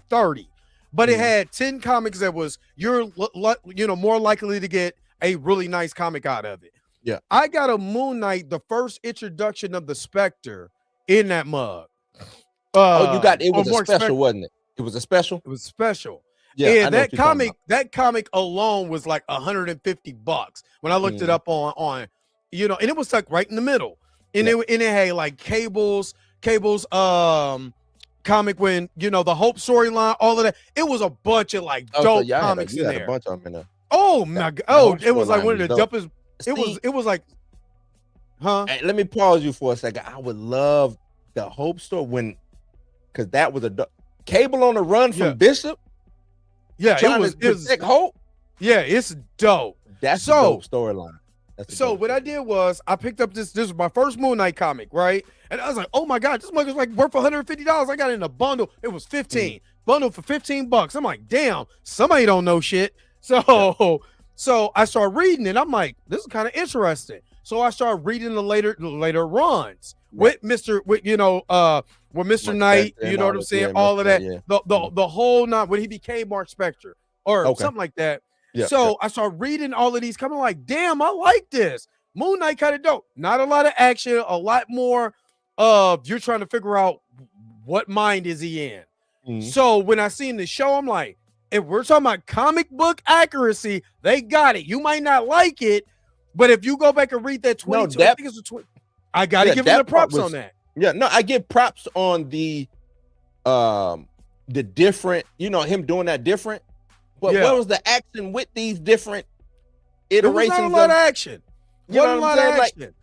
30, but it had 10 comics that was you're more likely to get a really nice comic out of it. Yeah, I got a Moon Knight, the first introduction of the Spectre in that mug. you got it was a special, wasn't it? It was a special. It was special. Yeah, and that comic alone was like $150 when I looked it up on, and it was like right in the middle, and it had like Cable's comic when the Hope storyline, all of that. It was a bunch of like dope comics in there. A bunch of them in there. Oh my god! Oh, it was like one of the dopest. It was like, huh? Hey, let me pause you for a second. I would love the Hope story because that was Cable on the run from Bishop. Yeah, it was Hope. Yeah, it's dope. That's a dope storyline. So what I did was I picked up this was my first Moon Knight comic, right? And I was like, oh my god, this mug is like worth $150. I got it in a bundle. It was 15. Bundle for $15. I'm like, damn, somebody don't know shit. So I started reading it. I'm like, this is kind of interesting. So I started reading the later runs with Mr. Knight, you know what I'm saying? All of that. The whole night when he became Mark Spector or something like that. Yeah, so I started reading all of these coming like, damn, I like this. Moon Knight kind of dope. Not a lot of action, a lot more of you're trying to figure out what mind is he in. So when I seen the show, I'm like, if we're talking about comic book accuracy, they got it. You might not like it, but if you go back and read that 22, I think it's a 20. I got to give him the props on that. Yeah, no, I give props on the different, him doing that different. But what was the action with these different iterations? There was not a lot of action. You know what I'm saying? Like,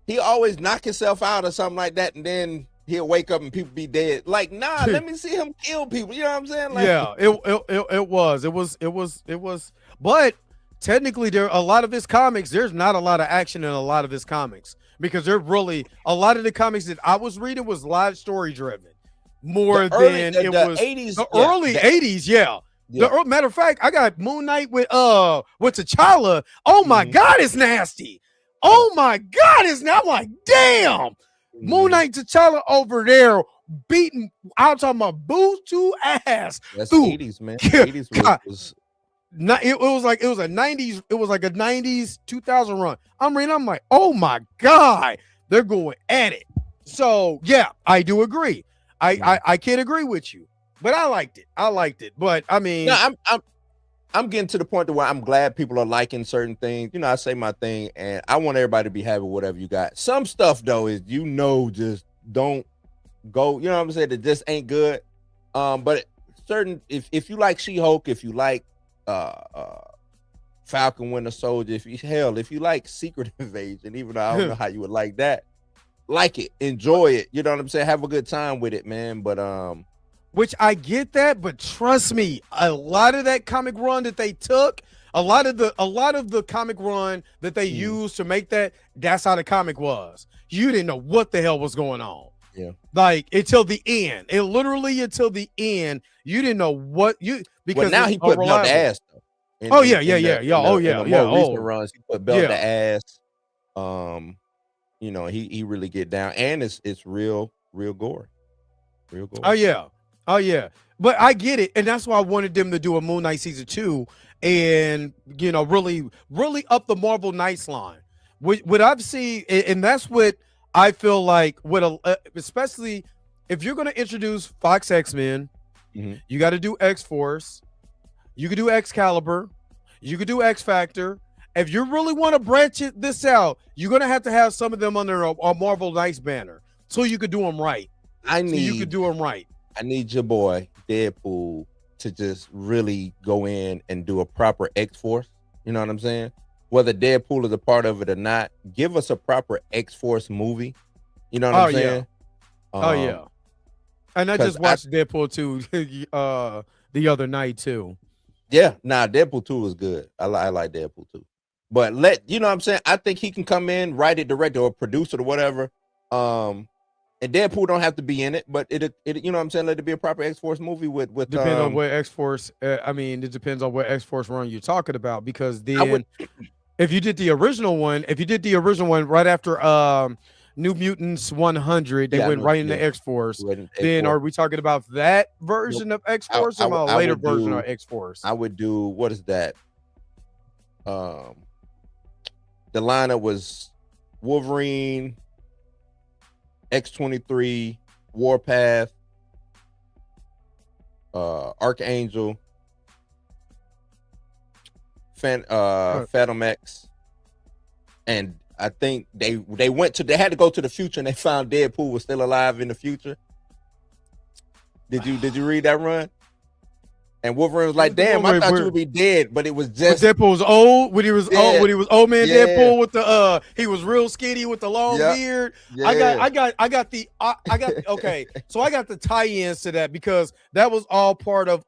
he always knock himself out or something like that, and then he'll wake up and people be dead. Like, nah, let me see him kill people. You know what I'm saying? Like, yeah, it was. But technically, there a lot of his comics. There's not a lot of action in a lot of his comics because they're really a lot of the comics that I was reading was live story driven more than it was 80s, the early 80s. Yeah. Matter of fact, I got Moon Knight with T'Challa. Oh my God, it's nasty. Oh my God, it's not. I'm like, damn. Moon Knight T'Challa over there beating. I'm talking about boots to ass. That's 80s, man. 80s was it was like a 90s. It was like a 90s 2000 run. I'm reading. I'm like, oh my God, they're going at it. So yeah, I do agree. I can't agree with you, but I liked it. But I mean, no, I'm getting to the point where I'm glad people are liking certain things. I say my thing, and I want everybody to be happy with whatever you got. Some stuff though is just don't go. You know what I'm saying? That just ain't good. But certain if you like She-Hulk, if you like Falcon Winter Soldier, if you like Secret Invasion, even though I don't know how you would like that. Like it, enjoy it. You know what I'm saying? Have a good time with it, man. But which I get that, but trust me, a lot of that comic run that they took, a lot of the comic run that they used to make that's how the comic was. You didn't know what the hell was going on. Yeah. Like until the end. It literally until the end, you didn't know what because now he put belt to ass though. Recent runs, he put belt to ass. He really get down, and it's real gory. Real gory. Oh yeah. But I get it, and that's why I wanted them to do a Moon Knight season 2 and really up the Marvel Knights line. What I've seen, and that's what I feel like especially if you're going to introduce Fox X-Men, you got to do X-Force, you could do Excalibur, you could do X-Factor. If you really want to branch this out, you're going to have some of them under a Marvel Knights banner so you could do them right. I need your boy Deadpool to just really go in and do a proper X-Force. You know what I'm saying? Whether Deadpool is a part of it or not, give us a proper X-Force movie. You know what I'm saying? Yeah. And I just watched Deadpool 2 the other night too. Yeah, Deadpool 2 is good. I like Deadpool 2. But you know what I'm saying? I think he can come in, write it, direct it, or produce it or whatever. And And Deadpool don't have to be in it, but it you know what I'm saying, let it be a proper X-Force movie with Depend on what X-Force. I mean, it depends on what X-Force run you're talking about, because then if you did the original one, right after New Mutants 100, they went right into X-Force. Then are we talking about that version of X-Force or a later version of X-Force? I would do, what is that? The lineup was Wolverine, X-23, Warpath, Archangel, Phantom X, and I think they had to go to the future, and they found Deadpool was still alive in the future. Did you read that run? And Wolverine was like, "Damn, I thought you would be dead," but it was just Deadpool was old when he was old. When he was old man Deadpool with the he was real skinny with the long beard. Yeah. I got the okay. So I got the tie-ins to that, because that was all part of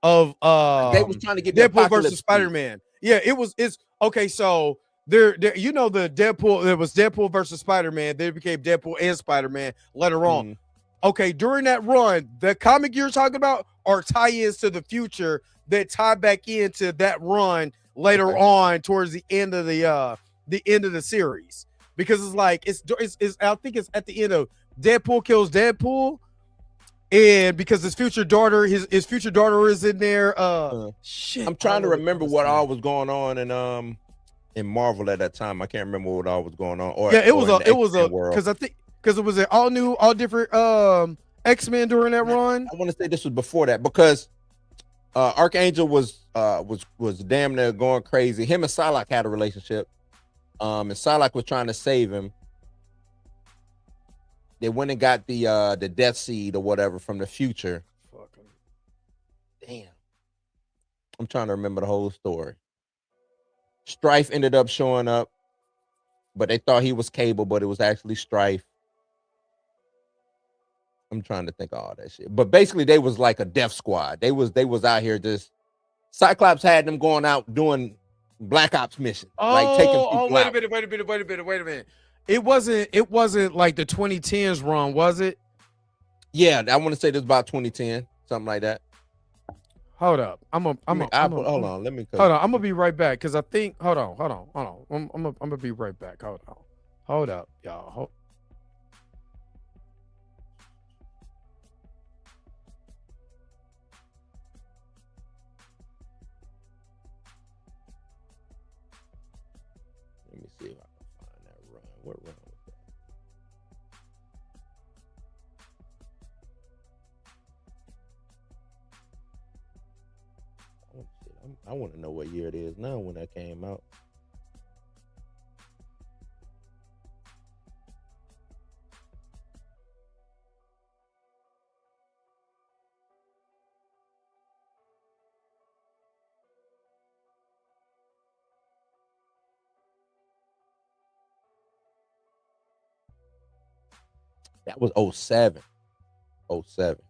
they was trying to get Deadpool versus Spider-Man. Yeah, it's okay. So there you know, the Deadpool, there was Deadpool versus Spider-Man. Then it became Deadpool and Spider-Man later on. Okay, during that run, the comic you're talking about are tie-ins to the future that tie back into that run later on towards the end of the series, because it's like it's I think it's at the end of Deadpool kills Deadpool, and because his future daughter is in there. Shit, I'm trying to remember what all was going on in Marvel at that time. I can't remember what all was going on. It was because I think. Because it was all different X-Men during that run. I want to say this was before that, because Archangel was damn near going crazy. Him and Psylocke had a relationship. And Psylocke was trying to save him. They went and got the Death Seed or whatever from the future. Damn. I'm trying to remember the whole story. Strife ended up showing up, but they thought he was Cable, but it was actually Strife. I'm trying to think of all that shit. But basically, they was like a death squad. They was out here just. Cyclops had them going out doing Black Ops missions, like taking people wait out. a minute. It wasn't like the 2010s run, was it? Yeah, I want to say this about 2010, something like that. Hold up, hold on. Let me. Hold on, I'm gonna be right back, because I think. Hold on. I'm gonna be right back. Hold up, y'all. Let me see if I can find that run. What run was that? I want to know what year it is now when that came out. That was 07. 07.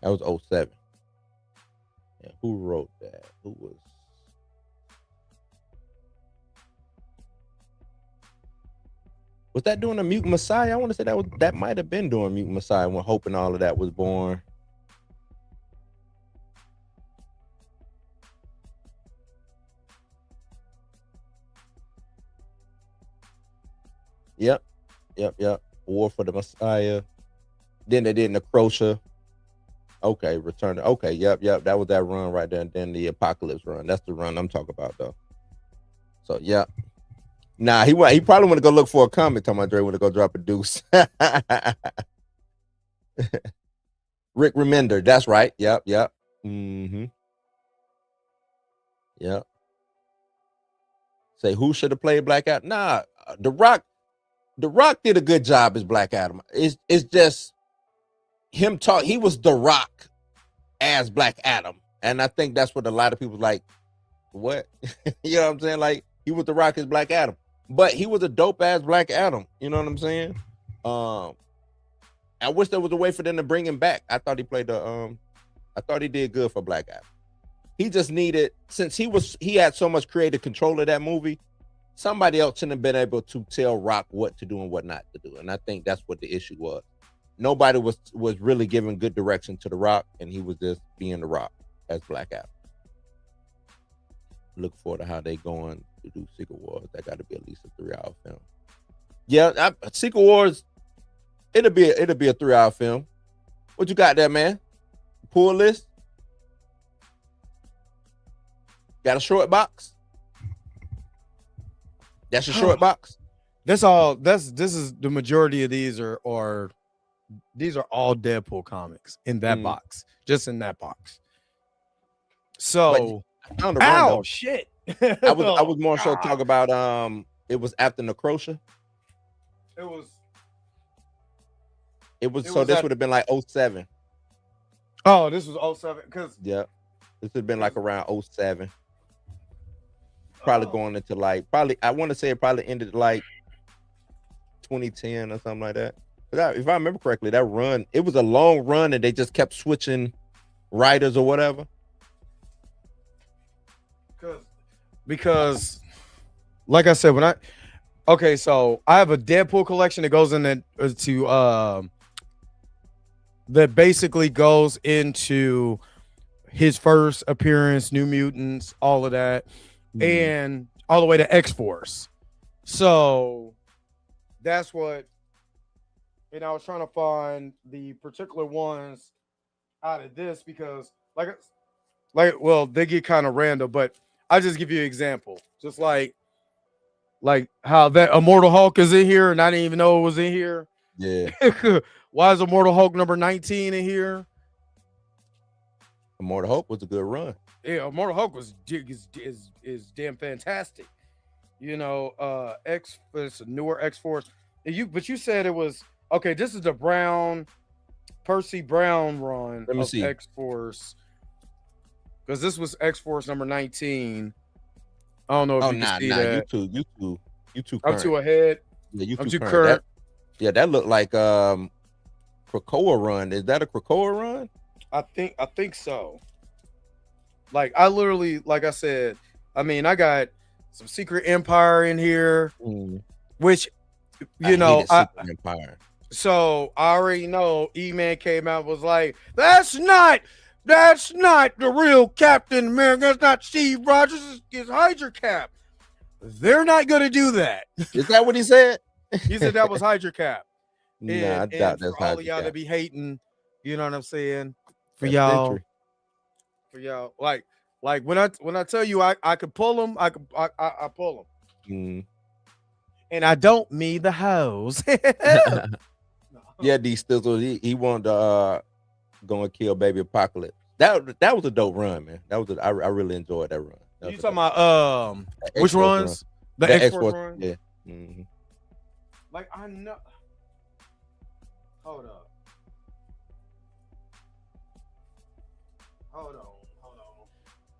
That was 07. And who wrote that? Who was that doing the Mutant Messiah? I want to say that might have been doing Mutant Messiah when Hope and all of that was born. Yep. War for the Messiah. Then they did Necrosha. Okay, Return. Okay, yep. That was that run right there. And then the Apocalypse run. That's the run I'm talking about, though. So, yeah. Nah, he probably want to go look for a comic. Talking about Dre want to go drop a deuce. Rick Remender. That's right. Yep. Mm-hmm. Yep. Say, who should have played Black Adam? Nah, The Rock did a good job as Black Adam. It's just him talk. He was The Rock as Black Adam, and I think that's what a lot of people like. What you know what I'm saying? Like, he was The Rock as Black Adam, but he was a dope ass Black Adam. You know what I'm saying? I wish there was a way for them to bring him back. I thought he played I thought he did good for Black Adam. He just needed, since he had so much creative control of that movie. somebody else shouldn't have been able to tell Rock what to do and what not to do. And I think that's what the issue was. Nobody was really giving good direction to the Rock, and he was just being the Rock as Black Adam. Look forward to how they going to do Secret Wars. That got to be at least a 3-hour film. Yeah, Secret Wars. It'll be a 3-hour film. What you got there, man? Pull list. Got a short box. That's your short box. That's all. This is the majority of these are all Deadpool comics in that box, just in that box. So, I found a run, though. Shit! I was more so talking about it was after Necrosha. It was so this would have been like 07. Oh, this was 07 because yeah, this would have been like around 07. Probably going into like I want to say it probably ended like 2010 or something like that. But if I remember correctly, that run, it was a long run and they just kept switching writers or whatever. Because like I said, so I have a Deadpool collection that goes in that basically goes into his first appearance, New Mutants, all of that. And all the way to X-Force. So that's what, and I was trying to find the particular ones out of this because well, they get kind of random, but I'll just give you an example. Just like how that Immortal Hulk is in here and I didn't even know it was in here. Yeah. Why is Immortal Hulk number 19 in here? Immortal Hulk was a good run. Yeah, Immortal Hulk is damn fantastic. You know, it's a newer X-Force. But you said it was okay. This is the Percy Brown run of X-Force. Because this was X-Force number 19. I don't know if you can see that. You too. I'm too ahead. Yeah, I'm too current. That looked like Krakoa run. Is that a Krakoa run? I think so. Like I literally, like I said, I mean, I got some Secret Empire in here, which Empire. So I already know E-Man came out was like, that's not the real Captain America. That's not Steve Rogers. It's Hydra Cap. They're not gonna do that. Is that what he said? He said that was Hydra Cap. I doubt that's for all of y'all to be hating, you know what I'm saying? For y'all, like when I tell you I could pull them, I pull them. And I don't mean the hose. Yeah, D Stizzle, he wanted to go and kill Baby Apocalypse. That was a dope run, man. I really enjoyed that run. You talking about which runs? Run. The X-Force run? Yeah. Like I know. Hold up. Hold on.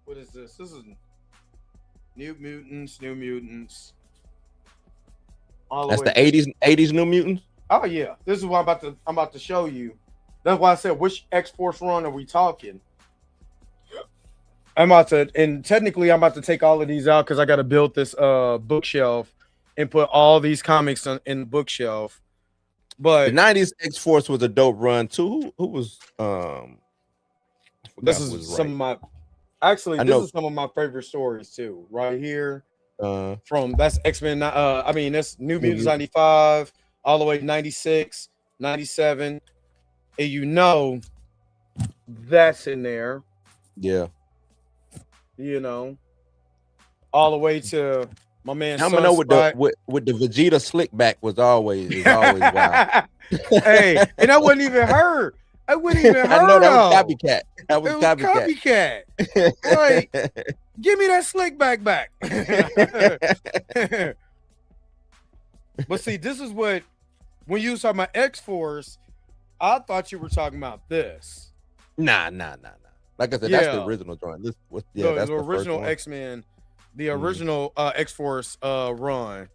What is this? This is New Mutants. That's the 80s New Mutants? Oh yeah. This is what I'm about to show you. That's why I said which X-Force run are we talking? I'm about to take all of these out because I gotta build this bookshelf and put all these comics in the bookshelf. But the 90s X-Force was a dope run too. Who was this is some of my favorite stories too, right here. From that's X-Men, that's New Mutants 95 all the way to 96, 97. And that's in there. Yeah. All the way to my man. I'm gonna know with the Vegeta slick back was always wild. Hey, and I wouldn't even heard. I know that was copycat. That was copycat. Like, give me that slick back. But see, this is what when you was talking about X-Force, I thought you were talking about this. Nah. Like I said, that's the original drawing. That's the original X-Men, the original X-Force run.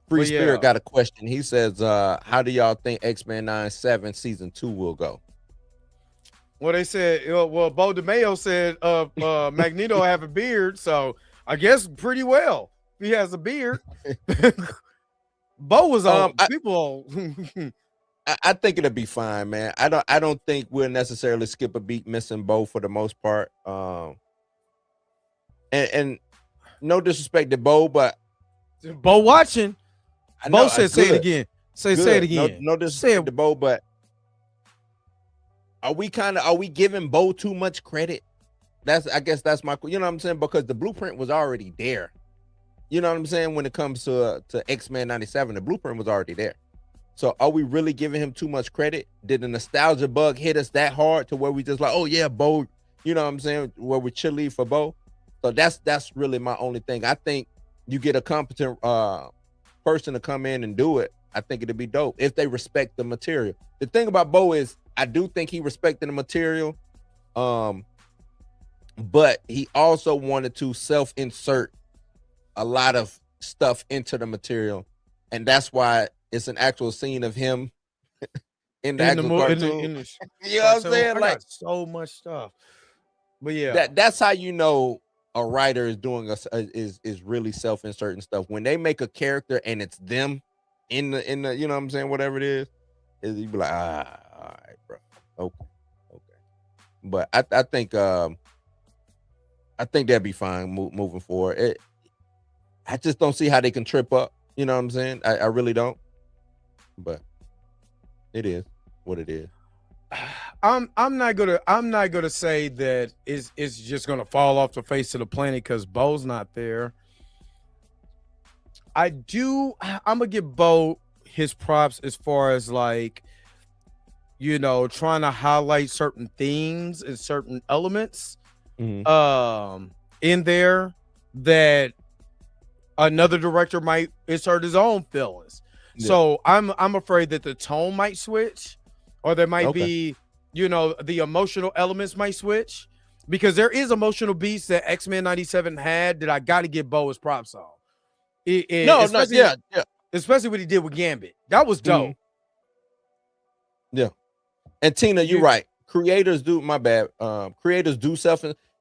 Free Spirit got a question. He says, how do y'all think X-Men 97 season 2 will go? Well, they said, well, Bo DeMayo said Magneto have a beard, so I guess pretty well. He has a beard. Bo was on people. I think it'll be fine, man. I don't think we'll necessarily skip a beat missing Bo for the most part. And no disrespect to Bo, but Bo watching. I know, Bo said, "Say it again. Say it again." No disrespect to Bo, but are we giving Bo too much credit? I guess that's my, you know what I'm saying? Because the blueprint was already there. You know what I'm saying? When it comes to X-Men 97, the blueprint was already there. So are we really giving him too much credit? Did the nostalgia bug hit us that hard to where we just like, oh yeah, Bo, you know what I'm saying? Where we chilly for Bo. So that's really my only thing. I think you get a competent person to come in and do it. I think it'd be dope if they respect the material. The thing about Bo is I do think he respected the material. But he also wanted to self-insert a lot of stuff into the material. And that's why it's an actual scene of him in the actual cartoon. You know what I'm saying? Like so much stuff. But yeah. That's how you know a writer is doing is really self-inserting stuff. When they make a character and it's them in the you know what I'm saying, whatever it is you be like, all right, bro. Okay. But I think that'd be fine moving forward. I just don't see how they can trip up. You know what I'm saying? I really don't. But it is what it is. I'm not gonna say that it's just gonna fall off the face of the planet because Bo's not there. I'm gonna give Bo his props as far as like, you know, trying to highlight certain themes and certain elements in there that another director might insert his own feelings. Yeah. So I'm afraid that the tone might switch, or there might be, you know, the emotional elements might switch, because there is emotional beats that X-Men 97 had that I got to give Bo his props on. Especially what he did with Gambit. That was dope. Yeah. And Tina, you're right. Creators do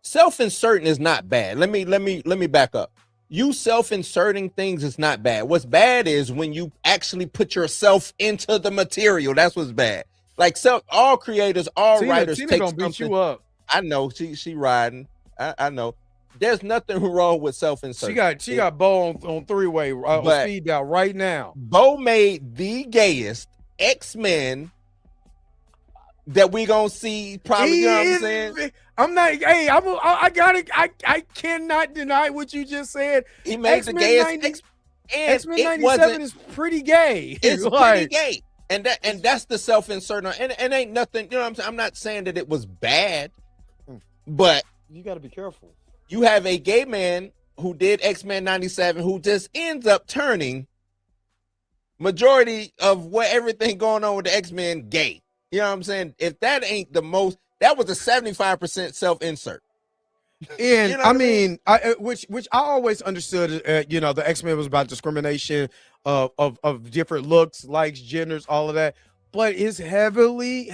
self-inserting is not bad. Let me back up. You self-inserting things is not bad. What's bad is when you actually put yourself into the material. That's what's bad. Like all creators, all writers Tina take gonna beat you up. I know she riding. I know. There's nothing wrong with self-inserting. She got Bo on three-way on speed dial right now. Bo made the gayest X-Men that we gonna see probably. You know what I'm saying? I'm not. Hey, I got it. I cannot deny what you just said. He made the gayest. X-Men 97 is pretty gay. It's pretty gay, and that's the self-insert. And ain't nothing. You know what I'm saying? I'm not saying that it was bad, but you got to be careful. You have a gay man who did X-Men 97 who just ends up turning majority of everything going on with the X-Men gay. You know what I'm saying? If that ain't the most, that was a 75% self-insert. And you know I mean, which I always understood, you know, the X-Men was about discrimination of different looks, likes, genders, all of that. But it's heavily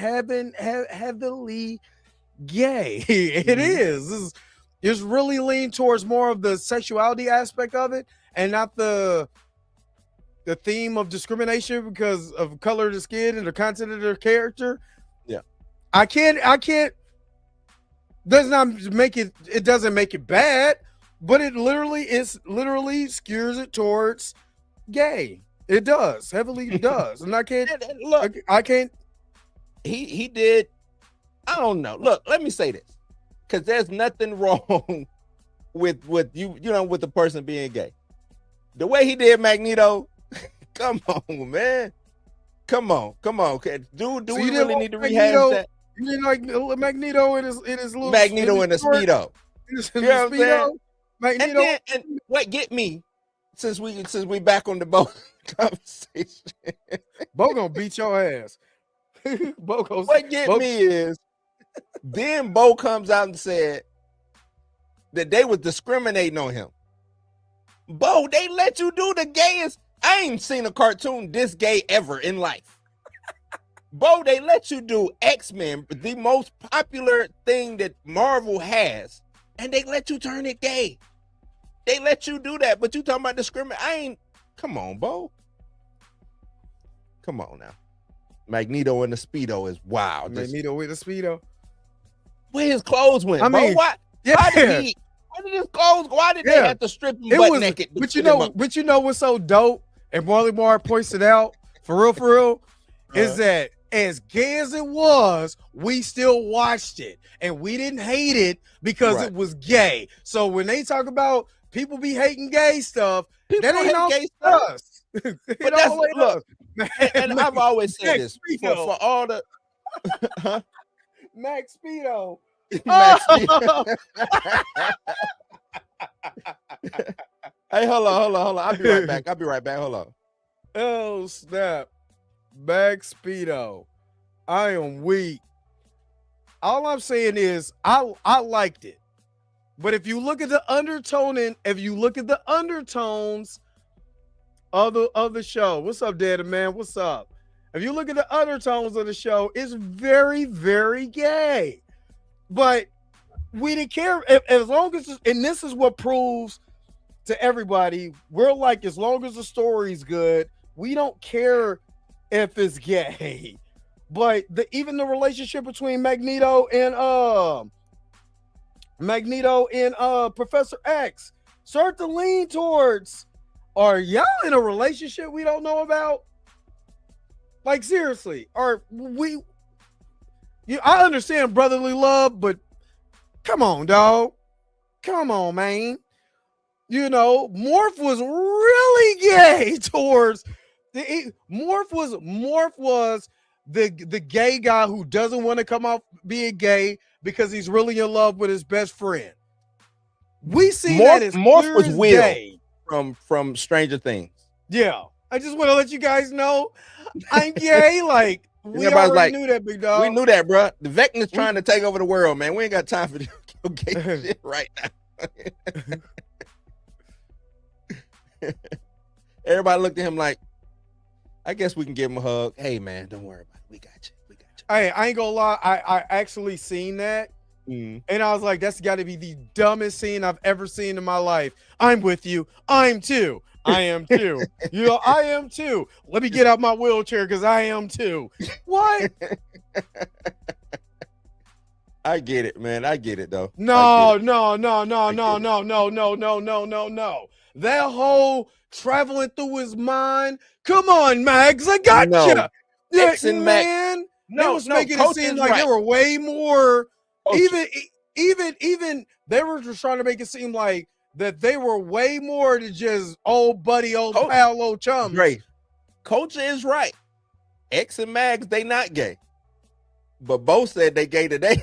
gay. It is. It's really leaned towards more of the sexuality aspect of it, and not the theme of discrimination because of color of the skin and the content of their character. Yeah, I can't. Does not make it. It doesn't make it bad, but it literally skews it towards gay. It does heavily does, and I can't look. I can't. He did. I don't know. Look, let me say this. Because there's nothing wrong with you know, with the person being gay. The way he did Magneto, come on, man. Come on. Okay. Do we really need to rehash that? You didn't like Magneto in his little Magneto in a Speedo. You know what I'm Magneto. And what get me, since we back on the Bo conversation. Bo gonna beat your ass. What get me is, then Bo comes out and said that they was discriminating on him. Bo, they let you do the gayest. I ain't seen a cartoon this gay ever in life. Bo, they let you do X-Men, the most popular thing that Marvel has, and they let you turn it gay. they let you do that, but you talking about discriminate? I ain't. Come on, Bo. Come on now. Magneto in the Speedo is wild. Magneto with the Speedo. Where his clothes went, I mean, Bo? Why did his clothes? Why did they have to strip him butt naked? But you know what's so dope? And Marley Marr points it out for real, is that as gay as it was, we still watched it and we didn't hate it because it was gay. So when they talk about people be hating gay stuff, that ain't all gay stuff. But that's look. And I've always said this for all the Max Speedo. Max Speedo. Hey, hold on. I'll be right back. Hold on. Oh, snap. Max Speedo. I am weak. All I'm saying is I liked it. But if you look at the undertones of the show, what's up, Daddy Man? What's up? If you look at the undertones of the show, it's very, very gay. But we didn't care as long as, and this is what proves to everybody, we're like, as long as the story's good, we don't care if it's gay. But even the relationship between Magneto and Professor X start to lean towards, are y'all in a relationship we don't know about? Like, seriously, I understand brotherly love, but come on, dog. Come on, man. You know, Morph was really gay towards Morph was the gay guy who doesn't want to come off being gay because he's really in love with his best friend. We see that as Morph was Will gay. from Stranger Things. Yeah, I just want to let you guys know I'm gay. Like, we already knew that, big dog. We knew that, bro. The Vecna's trying to take over the world, man. We ain't got time for this gay shit right now. Everybody looked at him like, I guess we can give him a hug. Hey, man, don't worry about it. We got you. Hey, I ain't gonna lie. I actually seen that. And I was like, that's got to be the dumbest scene I've ever seen in my life. I'm with you. I'm too. I am too. You know, I am too. Let me get out my wheelchair because I am too. What? I get it, man. I get it, though. No. That whole traveling through his mind. Come on, Mags. I got you. X and man. They was making it seem like there were way more. Even they were just trying to make it seem like that they were way more than just old buddy, old pal, old chums. Great. Culture is right. X and Mags, they not gay. But both said they gay today.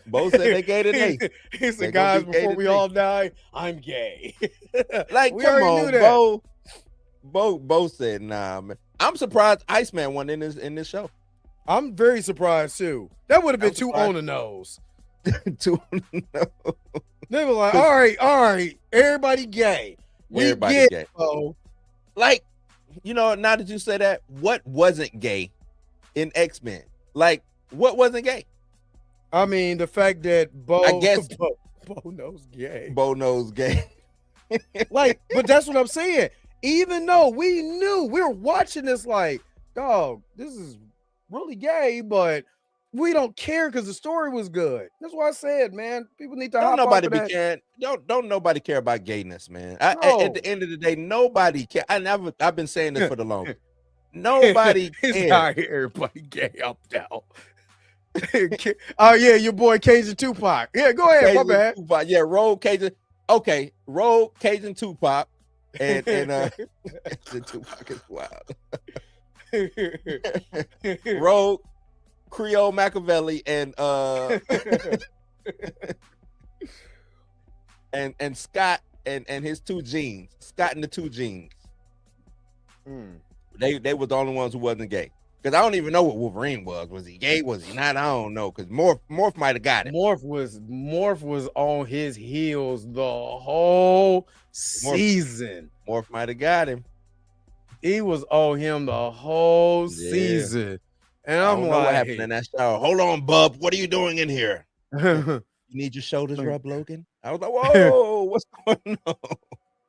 Both said they gay today. He said, guys, before we all die, I'm gay. Like, we come already on, knew that. Bo said, nah, man. I'm surprised Iceman won in this show. I'm very surprised too. That would have been too on the nose. Too on the nose. They were like, all right, everybody gay. Everybody gay. Like, you know, now that you say that, what wasn't gay in X-Men? Like, what wasn't gay? I mean, the fact that Bo knows gay. Bo knows gay. Like, but that's what I'm saying. Even though we knew, we were watching this like, dog, this is really gay, but we don't care because the story was good. That's why I said, man, people need to don't nobody be caring. Don't nobody care about gayness, man. At the end of the day, nobody care. I've been saying this for the longest. Nobody cares. It's not everybody gay up now. Oh yeah, your boy Cajun Tupac. Yeah, go ahead. My bad. Tupac. Yeah, Rogue Cajun. Okay, Rogue Cajun Tupac, and Tupac is wild. Rogue Creole Machiavelli and Scott and his two genes. Scott and the two genes. They were the only ones who wasn't gay. Because I don't even know what Wolverine was. Was he gay? Was he not? I don't know. Because Morph might have got it. Morph was on his heels the whole season. Morph might have got him. He was on him the whole season. And I I'm don't know what happened in like, that shower. Hold on, bub. What are you doing in here? You need your shoulders rubbed, Logan? I was like, whoa, what's going on?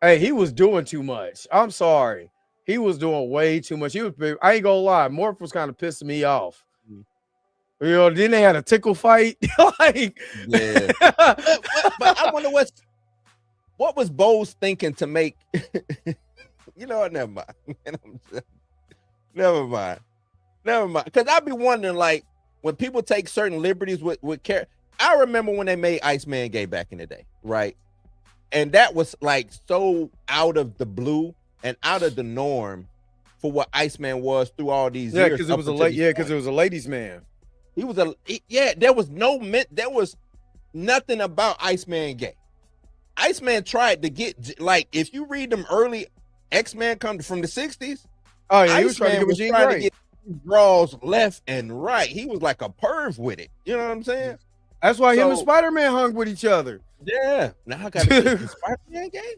hey, he was doing too much. I'm sorry. He was doing way too much. I ain't gonna lie, Morph was kind of pissing me off. You know, then they had a tickle fight. Like, yeah. But I wonder what was Bose thinking to make you know what? Never mind. Never mind. Because I'd be wondering, like, when people take certain liberties with character. I remember when they made Iceman gay back in the day, right? And that was like so out of the blue and out of the norm for what Iceman was through all these years. Because it was because it was a ladies' man. He was there was nothing about Iceman gay. Iceman tried to get, like, if you read them early X-Men come from the 60s. Oh yeah, he was trying to get with Jean Grey. To get draws left and right. He was like a perv with it. You know what I'm saying? That's why him and Spider-Man hung with each other. Yeah. Now I gotta get Spider-Man gay.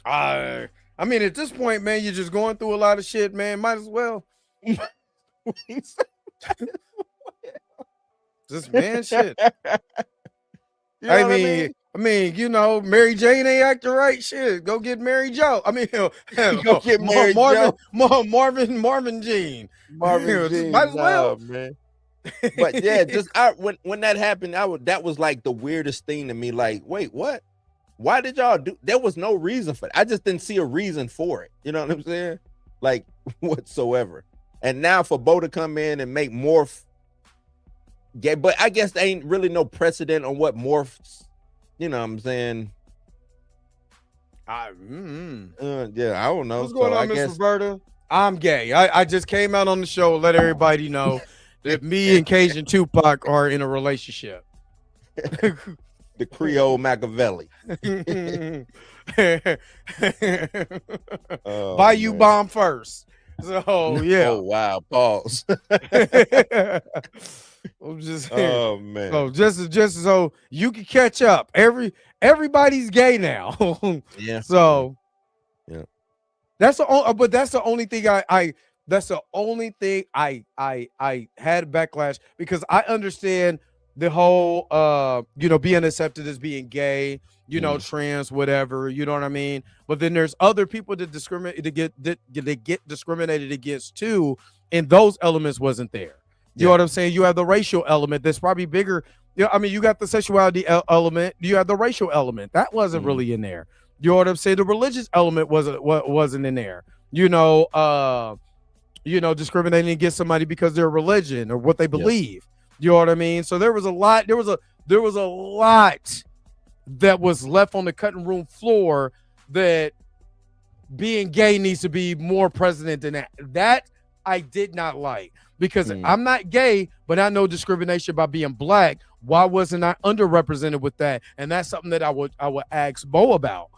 I mean, at this point, man, you're just going through a lot of shit, man. Might as well. Just man shit. You know I mean, you know, Mary Jane ain't acting right. Shit, go get Mary Jo. I mean, go get Mary Jo. Marvin Jean. Marvin Jean. Might as well, man. But yeah, just when that happened, that was like the weirdest thing to me. Like, wait, what? Why did y'all do? There was no reason for it. I just didn't see a reason for it. You know what I'm saying? Like, whatsoever. And now for Bo to come in and make Morph gay, but I guess there ain't really no precedent on what Morphs. You know what I'm saying? Yeah, I don't know. What's going on, Miss Roberta? I'm gay. I just came out on the show to let everybody know that me and Cajun Tupac are in a relationship. The Creole Machiavelli. Bayou bomb first. So yeah. Oh wow. Pause. I'm just oh man. So just so you can catch up. Everybody's gay now. Yeah. So yeah. That's the only thing I had backlash, because I understand the whole being accepted as being gay, trans, whatever, you know what I mean? But then there's other people that get discriminated against too, and those elements wasn't there. You know what I'm saying? You have the racial element that's probably bigger. You got the sexuality element, you have the racial element. That wasn't really in there. You know what I'm saying? The religious element wasn't in there. Discriminating against somebody because their religion or what they believe. You know what I mean? So there was a lot that was left on the cutting room floor that being gay needs to be more present than that. That I did not like, because I'm not gay, but I know discrimination by being black. Why wasn't I underrepresented with that? And that's something that I would ask Bo about.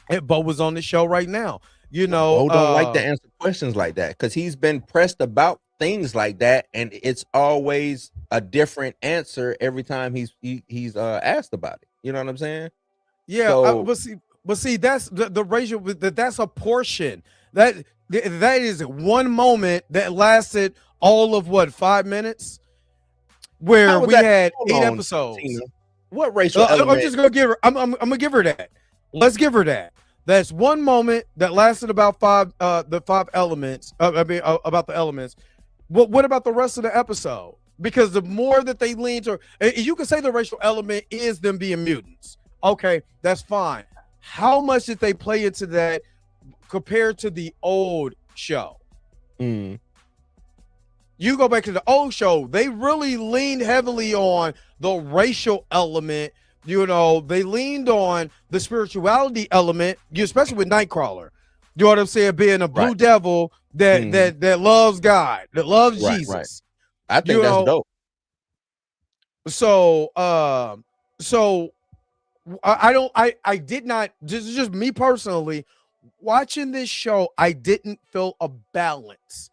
And Bo was on the show right now. Bo don't like to answer questions like that, because he's been pressed about things like that, and it's always a different answer every time he's asked about it. You know what I'm saying? Yeah, so, but see, that's the racial. That's a portion that is one moment that lasted all of 5 minutes, where we had 8 episodes. Tina, what racial element? I'm just gonna give her. I'm gonna give her that. Let's give her that. That's one moment that lasted about the 5 elements. About the elements. What about the rest of the episode? Because the more that they lean to, you can say the racial element is them being mutants. Okay, that's fine. How much did they play into that compared to the old show? You go back to the old show, they really leaned heavily on the racial element. They leaned on the spirituality element, especially with Nightcrawler. You know what I'm saying? Being a blue devil that loves God, that loves Jesus. Right. I think that's dope. So I did not, this is just me personally, watching this show, I didn't feel a balance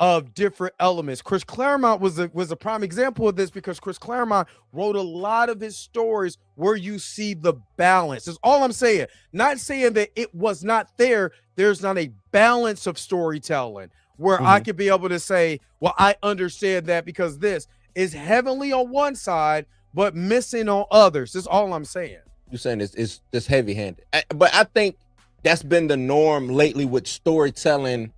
of different elements. Chris Claremont was a prime example of this, because Chris Claremont wrote a lot of his stories where you see the balance. That's all I'm saying. Not saying that it was not there. There's not a balance of storytelling where I could be able to say, well, I understand that because this is heavenly on one side, but missing on others. That's all I'm saying. You're saying it's just heavy-handed. But I think that's been the norm lately with storytelling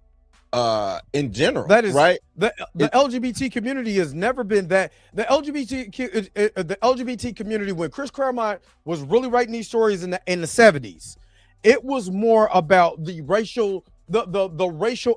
in general. That is right. The LGBT community has never been that. The LGBT community, when Chris Claremont was really writing these stories in the 70s, it was more about the racial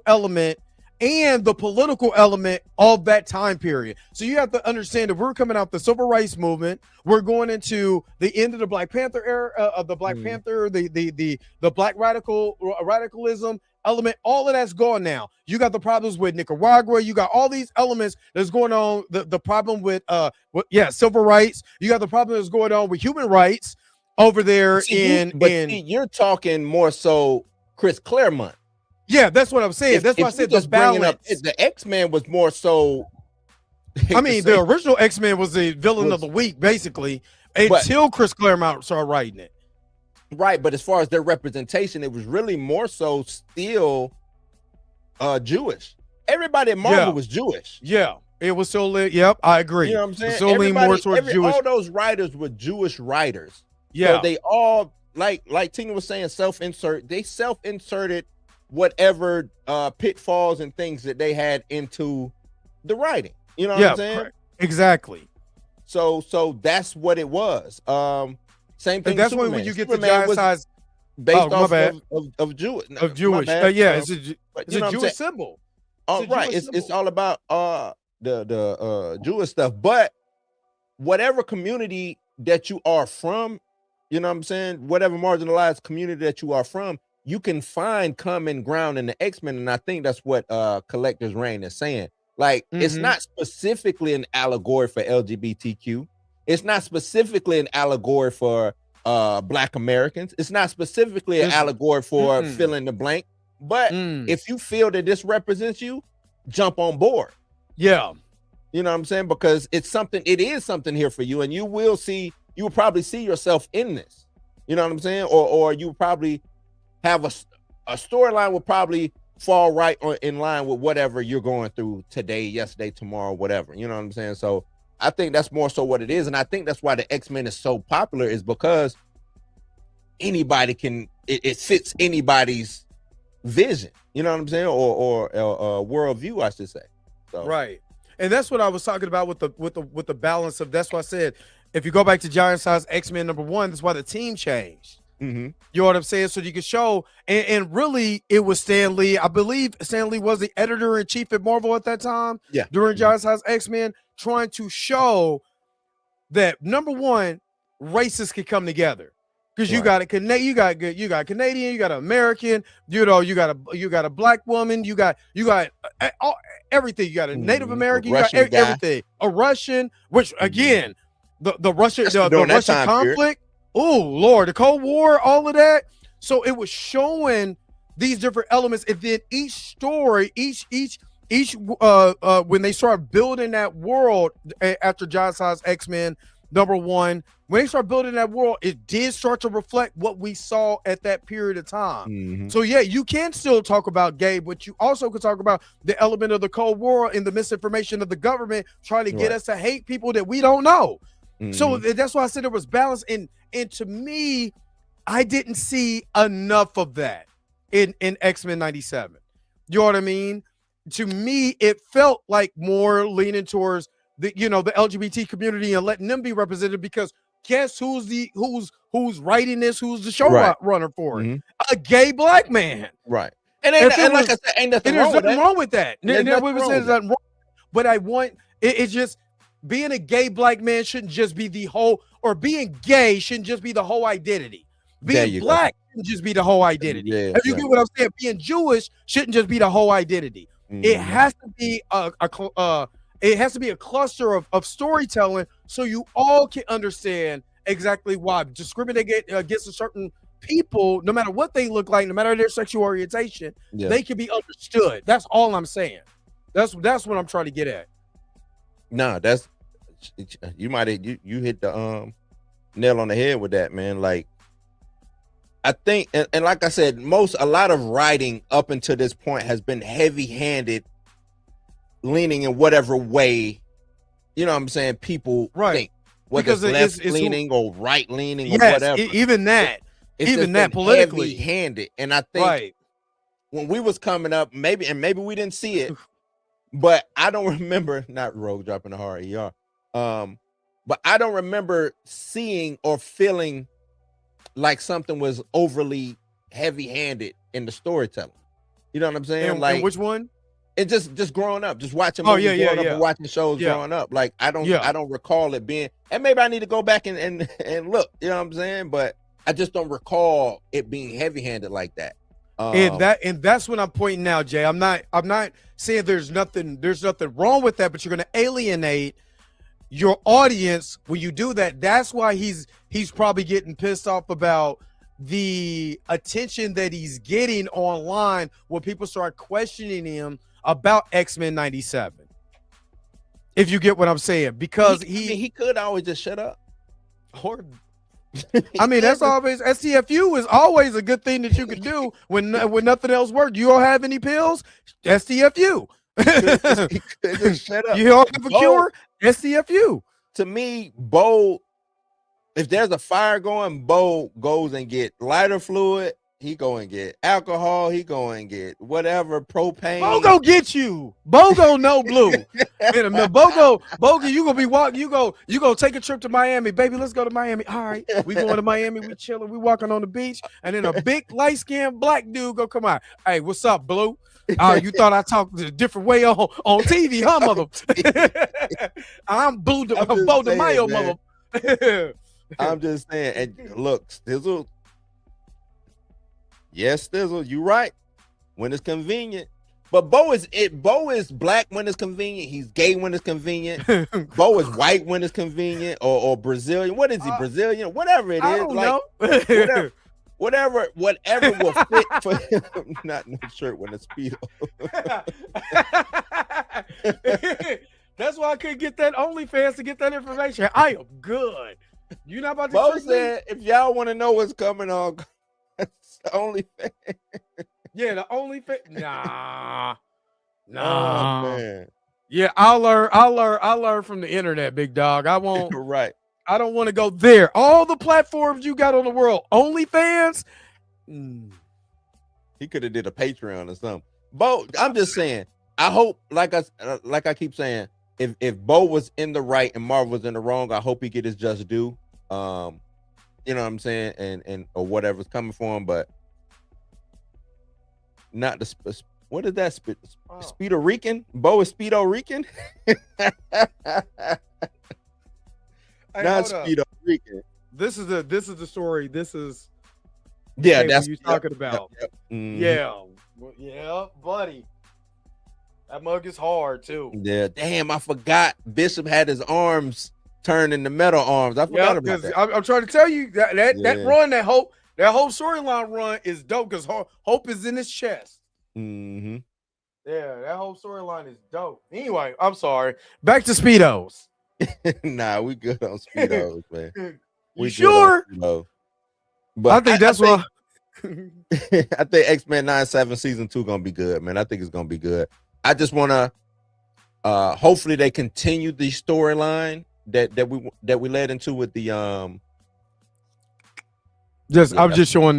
element and the political element of that time period. So you have to understand that we're coming out the civil rights movement. We're going into the end of the Black Panther era, of the Black Panther, the Black radicalism element. All of that's gone now. You got the problems with Nicaragua. You got all these elements that's going on. The problem with civil rights. You got the problem that's going on with human rights over there. You're talking more so Chris Claremont. Yeah, that's what I'm saying. That's why I said the balance. The X-Men was more so. I mean, the original X-Men was the villain of the week, basically, until Chris Claremont started writing it. Right, but as far as their representation, it was really more so still Jewish. Everybody at Marvel was Jewish. Yeah, it was still lit. Yep, I agree. You know what I'm saying? Still lean more towards Jewish. All those writers were Jewish writers. Yeah, so they all like Tina was saying, self-insert. They self-inserted whatever pitfalls and things that they had into the writing. You know what I'm saying? Correct. Exactly. So that's what it was. Same thing. And that's Superman. when you get Superman the giant size based off of Jewish. Of Jewish. It's a Jewish symbol. Oh, right. It's all about the Jewish stuff. But whatever community that you are from, you know what I'm saying? Whatever marginalized community that you are from, you can find common ground in the X-Men. And I think that's what Collector's Reign is saying. Like, it's not specifically an allegory for LGBTQ. It's not specifically an allegory for Black Americans. It's not specifically an allegory for fill in the blank. But if you feel that this represents you, jump on board. Yeah. You know what I'm saying? Because it is something here for you. And you will probably see yourself in this. You know what I'm saying? Or you probably have a storyline will probably fall right in line with whatever you're going through today, yesterday, tomorrow, whatever. You know what I'm saying? So I think that's more so what it is. And I think that's why the X-Men is so popular, is because anybody it fits anybody's vision. You know what I'm saying? Or worldview, I should say. So. Right. And that's what I was talking about with the balance of. That's why I said, if you go back to Giant Size X-Men #1, that's why the team changed. You know what I'm saying? So you can show, and really, it was Stan Lee. I believe Stan Lee was the editor-in-chief at Marvel at that time. Yeah. During Giant Size X-Men, trying to show that #1, races can come together. Because you got Canadian, you got an American, you got a Black woman, you got everything. You got a Native American, you got everything. A Russian, which again, the Russian conflict. Oh Lord, the Cold War, all of that. So it was showing these different elements, and then each story, each when they start building that world after Giant Size X-Men #1, when they start building that world, it did start to reflect what we saw at that period of time. So yeah, you can still talk about gay, but you also could talk about the element of the Cold War and the misinformation of the government trying to get us to hate people that we don't know. So that's why I said there was balance. And to me, I didn't see enough of that in X-Men '97. You know what I mean? To me, it felt like more leaning towards the LGBT community and letting them be represented, because guess who's writing this? Who's the showrunner for it? A gay Black man. Right. And like I said, ain't nothing wrong with that. There's nothing wrong. But I want it's just being a gay Black man shouldn't just be the whole, or being gay shouldn't just be the whole identity. Being Black shouldn't just be the whole identity. If you get what I'm saying, being Jewish shouldn't just be the whole identity. It has to be a cluster of storytelling, so you all can understand exactly why discriminate against a certain people, no matter what they look like, no matter their sexual orientation, they can be understood. That's all I'm saying. That's what I'm trying to get at. No, that's you hit the nail on the head with that, man. Like, I think, and like I said, a lot of writing up until this point has been heavy-handed, leaning in whatever way, you know what I'm saying, people think, whether Because it's it's left-leaning or right-leaning or yes, whatever. even that. It's even just that been politically. heavy-handed. And I think when we was coming up, maybe we didn't see it, but I don't remember, not Rogue dropping the hard ER, but I don't remember seeing or feeling like something was overly heavy-handed in the storytelling. You know what I'm saying? And which one? And just growing up, just watching movies growing up and watching shows growing up. Like I don't recall it being, and maybe I need to go back and look, you know what I'm saying? But I just don't recall it being heavy-handed like that. And that's what I'm pointing out, Jay. I'm not saying there's nothing wrong with that, but you're gonna alienate your audience when you do that. That's why he's probably getting pissed off about the attention that he's getting online when people start questioning him about X-Men 97. If you get what I'm saying, because he could always just shut up. Or I mean, that's always STFU is always a good thing that you can do when nothing else works. You don't have any pills, STFU. Shut up. You don't have a cure, STFU. To me, Bo, if there's a fire going, Bo goes and get lighter fluid. He go and get alcohol. He go and get whatever, propane. Bo go get you. Bo go no blue. Bo go, you gonna be walking. You go take a trip to Miami, baby. Let's go to Miami. All right, we going to Miami. We chilling. We walking on the beach, and then a big light skinned black dude go come out. Hey, what's up, Blue? You thought I talked a different way on TV, huh, mother? I'm Bo de Mayo, mother. I'm just saying. And look, Stizzle. Yes, Stizzle, you right. When it's convenient. But Bo is black when it's convenient. He's gay when it's convenient. Bo is white when it's convenient, or Brazilian. What is he? Brazilian? Whatever it is. I don't know. Whatever will fit for him. Not no shirt with a Speedo. That's why I couldn't get that OnlyFans to get that information. I am good. You not about to Bo said, if y'all want to know what's coming on, it's OnlyFans. Yeah, the OnlyFans. Nah. Oh, man. Yeah, I'll learn from the internet, big dog. I won't. Right. I don't want to go there. All the platforms you got on the world, OnlyFans. He could have did a Patreon or something. Bo, I'm just saying. I hope, like I keep saying, if Bo was in the right and Marv was in the wrong, I hope he get his just due. You know what I'm saying, and or whatever's coming for him, but not the what is that? Speedo Rican? Bo is Speedo Rican? Not Speedo Rican. This is the story. This is that's you're talking about. Yep. Mm-hmm. Yeah, buddy. That mug is hard too. Yeah, damn, I forgot Bishop had his arms turned into metal arms. I forgot about that. I'm trying to tell you that run, that whole storyline run is dope because Hope is in his chest. Mm-hmm. Yeah, that whole storyline is dope. Anyway, I'm sorry. Back to Speedos. Nah, we good on Speedos, man. You sure? But I think that's what I think X-Men 97 season 2 gonna be good, man. I think it's gonna be good. I just wanna hopefully they continue the storyline that we led into with the I'm just showing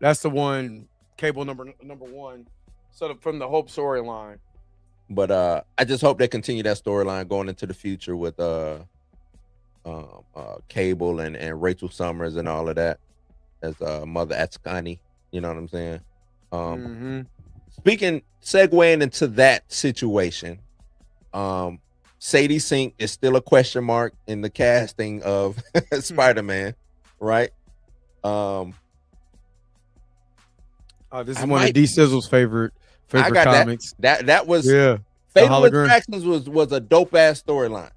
that's the one, Cable number 1. So from the Hope storyline. But I just hope they continue that storyline going into the future with Cable and Rachel Summers and all of that as Mother Atscani. You know what I'm saying? Segueing into that situation, Sadie Sink is still a question mark in the casting of Spider-Man, right? This is one of D Sizzle's favorite comics. That was Fatal Attractions was a dope ass storyline.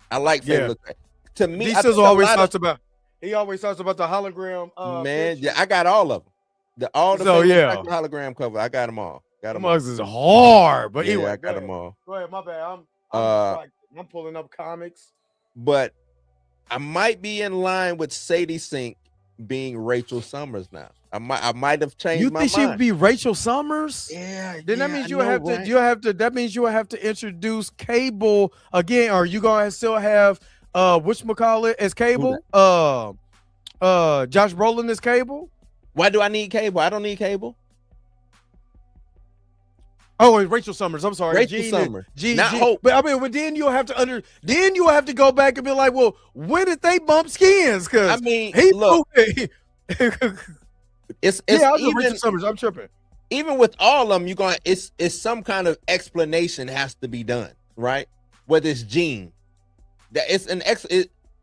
I like Fatal Attractions. To me, D Sizzle always talks about the hologram. Man, picture. yeah, I got all of them. All the hologram cover. I got them all. Got them. Mugs is hard, but anyway, I got them all. Go ahead, my bad. I'm pulling up comics, but I might be in line with Sadie Sink being Rachel Summers now. I might have changed You my think she would mind. be Rachel Summers? Yeah, Then that yeah, means I you know, have to. right? You have to. That means you have to introduce Cable again. Are you gonna still have whatchamacallit as Cable? Josh Brolin as Cable. Why do I need Cable? I don't need Cable. Oh, and Rachel Summers. I'm sorry, Rachel Summers. Not Gene. Hope. But I mean, then you'll have to Then you'll have to go back and be like, well, when did they bump skins? Because I mean, he look, it's yeah, Rachel Summers. I'm tripping. Even with all of them, you're going. It's some kind of explanation has to be done, right? Whether it's Gene, that it's an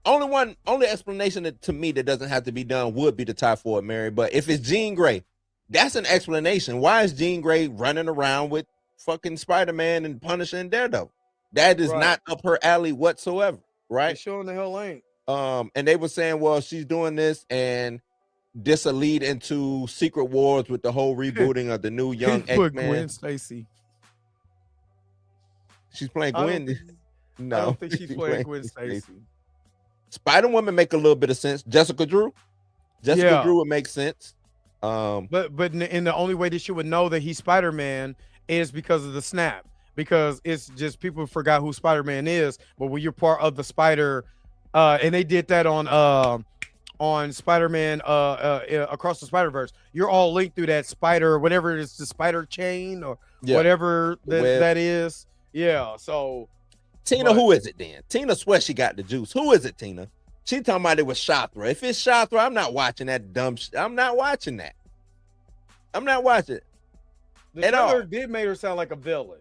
only explanation that, to me, that doesn't have to be done would be the typhoid Mary. But if it's Jean Grey, that's an explanation. Why is Jean Grey running around with fucking Spider-Man and Punisher and Daredevil? That is not up her alley whatsoever, right? Showing the hell ain't. And they were saying, well, she's doing this and this will lead into Secret Wars with the whole rebooting of the new young X-Men. Gwen Stacy. She's playing Gwen. No, I don't think she's playing Gwen Stacy. Spider-Woman make a little bit of sense. Jessica Drew would make sense. But in the only way that you would know that he's Spider-Man is because of the snap, because it's just people forgot who Spider-Man is. But when you're part of the Spider, and they did that on Spider-Man Across the Spider-Verse, you're all linked through that spider, whatever it is, the spider chain or whatever that is. Yeah. So Tina, who is it then? Tina swears she got the juice. Who is it, Tina? She talking about it was Shatra. If it's Shatra, I'm not watching that dumb shit. I'm not watching that. I'm not watching it. The trailer did make her sound like a villain.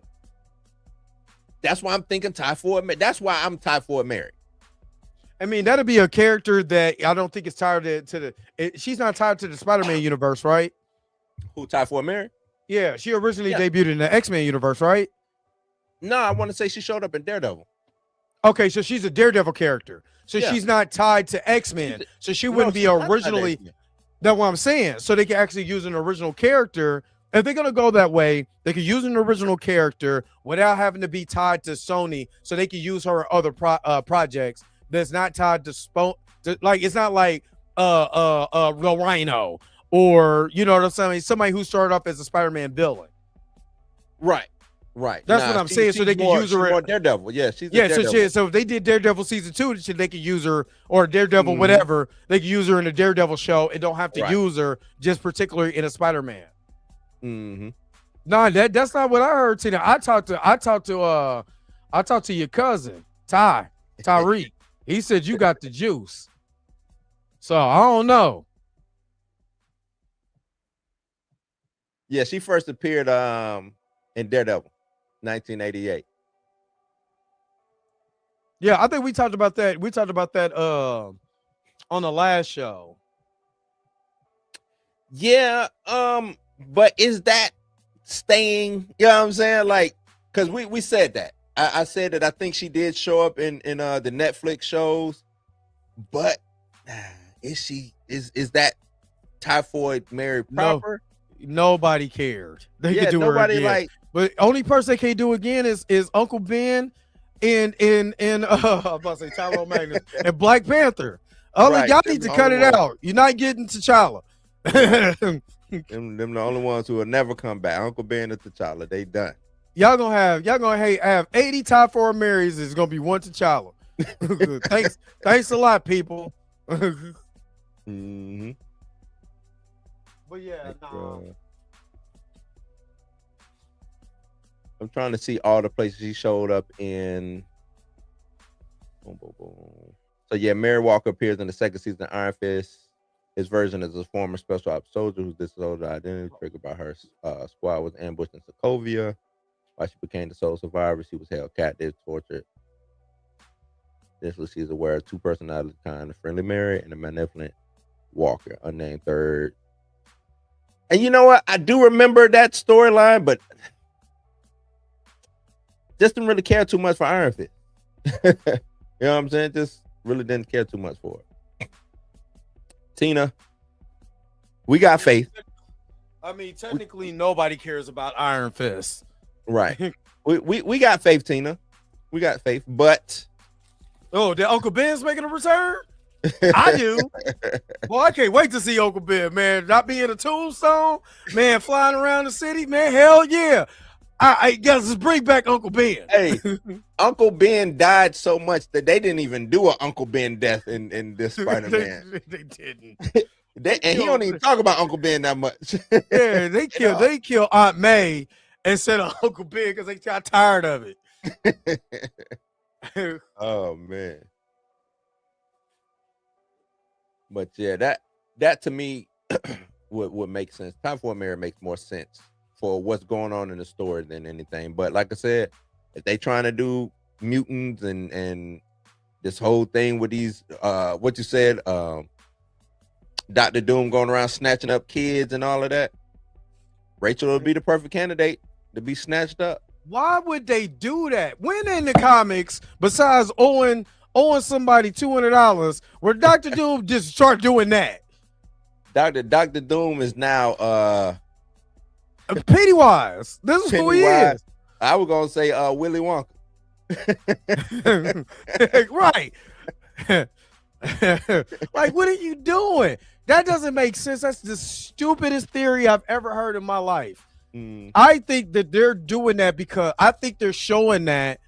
That's why I'm thinking Typhoid Mary. That's why I'm Typhoid Mary. I mean, that'd be a character that I don't think is tied she's not tied to the Spider-Man universe, right? Who, Typhoid Mary? Yeah, she originally debuted in the X-Men universe, right? No, I want to say she showed up in Daredevil. Okay, so she's a Daredevil character. So she's not tied to X-Men. So she wouldn't be originally. That's what I'm saying. So they can actually use an original character. If they're gonna go that way, they could use an original character without having to be tied to Sony. So they can use her other projects that's not tied to like it's not like the Rhino or you know what I'm saying, somebody who started off as a Spider-Man villain. Right. That's what I'm saying. So they can use her in Daredevil. Yeah, she's Daredevil. So if they did Daredevil season 2, they could use her, or Daredevil whatever. They could use her in a Daredevil show and don't have to use her just particularly in a Spider-Man. No, that's not what I heard, Tina. I talked to your cousin Tyreek. He said you got the juice. So I don't know. Yeah, she first appeared in Daredevil, 1988. Yeah, I think we talked about that. We talked about that on the last show. Yeah, but is that staying? You know what I'm saying? Like, because we said that. I said that I think she did show up in the Netflix shows, but is that Typhoid Mary proper? No, nobody cared. They could do nobody her again. But only person they can't do again is Uncle Ben and I'm about to say Tyrone Magnus and Black Panther. Y'all need to cut it out. You're not getting T'Challa. them the only ones who will never come back. Uncle Ben and T'Challa, they done. Y'all gonna have 80 Typhoid Marys. Is gonna be one T'Challa. Thanks a lot, people. But yeah, I'm trying to see all the places he showed up in. Boom, boom, boom. So yeah, Mary Walker appears in the second season of Iron Fist. His version is a former special ops soldier whose disclosed identity triggered by her squad was ambushed in Sokovia. While she became the sole survivor, she was held captive, tortured. Initially, she's aware of two personalities, kind of friendly Mary and a malevolent Walker, unnamed third. And you know what? I do remember that storyline, but just didn't really care too much for Iron Fist. You know what I'm saying? Just really didn't care too much for it. Tina, we got faith. I mean, technically, nobody cares about Iron Fist. Right. we got faith, Tina. We got faith, but did Uncle Ben's making a return? I do. Boy, I can't wait to see Uncle Ben, man. Not being a tombstone, man, flying around the city, man. Hell yeah. I guess let's bring back Uncle Ben. Hey, Uncle Ben died so much that they didn't even do an Uncle Ben death in this Spider-Man. they didn't. And he don't even talk about Uncle Ben that much. Yeah, they killed Aunt May instead of Uncle Ben because they got tired of it. Oh man. But yeah, that to me would make sense. Time for a Mirror makes more sense for what's going on in the story than anything. But like I said, if they trying to do mutants and this whole thing with these what you said, Dr. Doom going around snatching up kids and all of that, Rachel would be the perfect candidate to be snatched up. Why would they do that? When in the comics, besides owing somebody $200, where Dr. Doom just start doing that? Dr. Doom is now Pennywise. This is who he is. I was gonna say Willy Wonka. Right. Like, what are you doing? That doesn't make sense. That's the stupidest theory I've ever heard in my life. I think that they're doing that because I think they're showing that.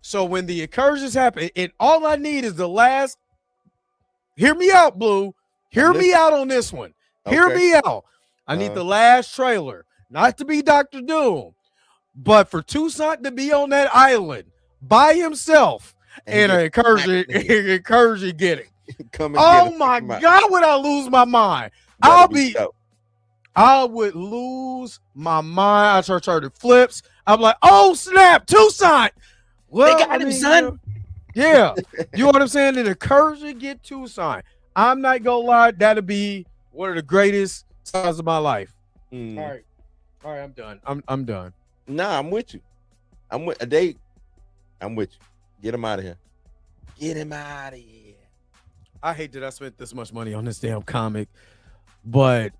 So when the incursions happen, and all I need is the last. Hear me out, Blue. Hear me out on this one. Okay. Hear me out. I need the last trailer, not to be Dr. Doom, but for Toussaint to be on that island by himself and an incursion getting. Oh my God, would I lose my mind? I would lose my mind. I start to flips. I'm like, oh snap, Toussaint. Well, they got him, son. Yeah. You know what I'm saying? The incursion get Toussaint. I'm not gonna lie, that'll be one of the greatest times of my life. All right, I'm done. I'm done. Nah, I'm with you. I'm with you. Get him out of here. Get him out of here. I hate that I spent this much money on this damn comic, but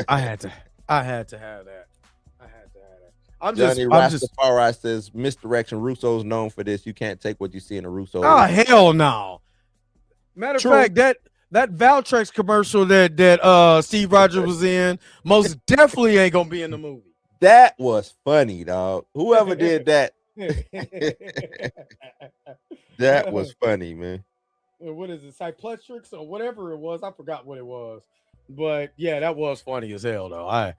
I had to have that. Johnny Rastafari says misdirection. Russo's known for this. You can't take what you see in a Russo. Oh hell no. Matter of fact, that Valtrex commercial that Steve Rogers was in most definitely ain't gonna be in the movie. That was funny, dog. Whoever did that. That was funny, man. What is it, Cyclops or whatever it was? I forgot what it was, but yeah, that was funny as hell though.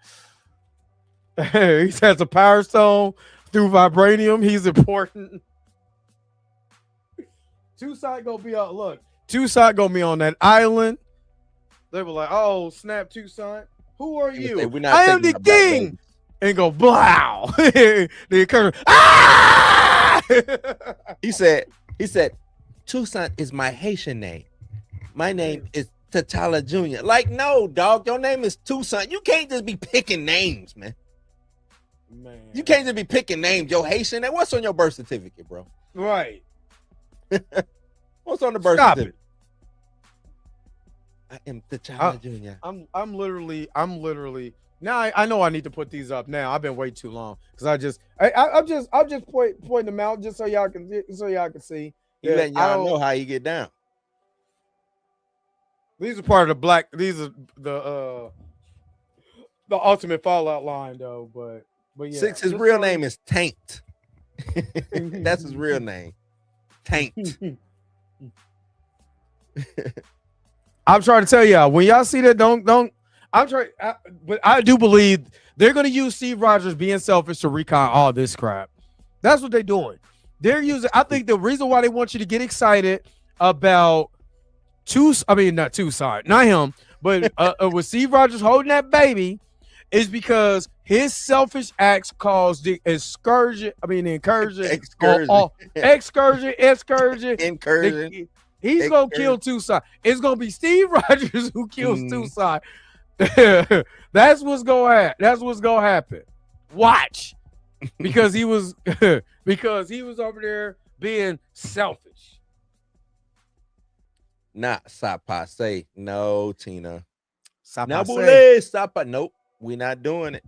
He has a power stone through vibranium. He's important. Toussaint gonna be on. Look, Toussaint gonna be on that island. They were like, "Oh snap, Toussaint, who are you? I am the king." And go blow. The incursion. Ah! He said, Toussaint is my Haitian name. My name is T'Challa Jr. Like, no, dog, your name is Toussaint. You can't just be picking names, man. You can't just be picking names. Your Haitian name. What's on your birth certificate, bro? Right. What's on the birth certificate? I am T'Challa Jr. I'm literally. Now I know I need to put these up now. I've been waiting too long because I'm just pointing them out just so y'all can see. He letting y'all know how you get down. These are part of the black. These are the ultimate Fallout line though. But yeah. His real name is Taint. That's his real name. Taint. I'm trying to tell y'all when y'all see that, don't. I'm trying, but I do believe they're going to use Steve Rogers being selfish to recon all this crap. That's what they're doing. They're using. I think the reason why they want you to get excited about not him, but with Steve Rogers holding that baby, is because his selfish acts caused the incursion. He's gonna kill Toussaint. It's gonna be Steve Rogers who kills Toussaint. That's what's gonna happen. Watch, because he was over there being selfish. Not Sapase. No, Tina. Sapase. Nope, we're not doing it.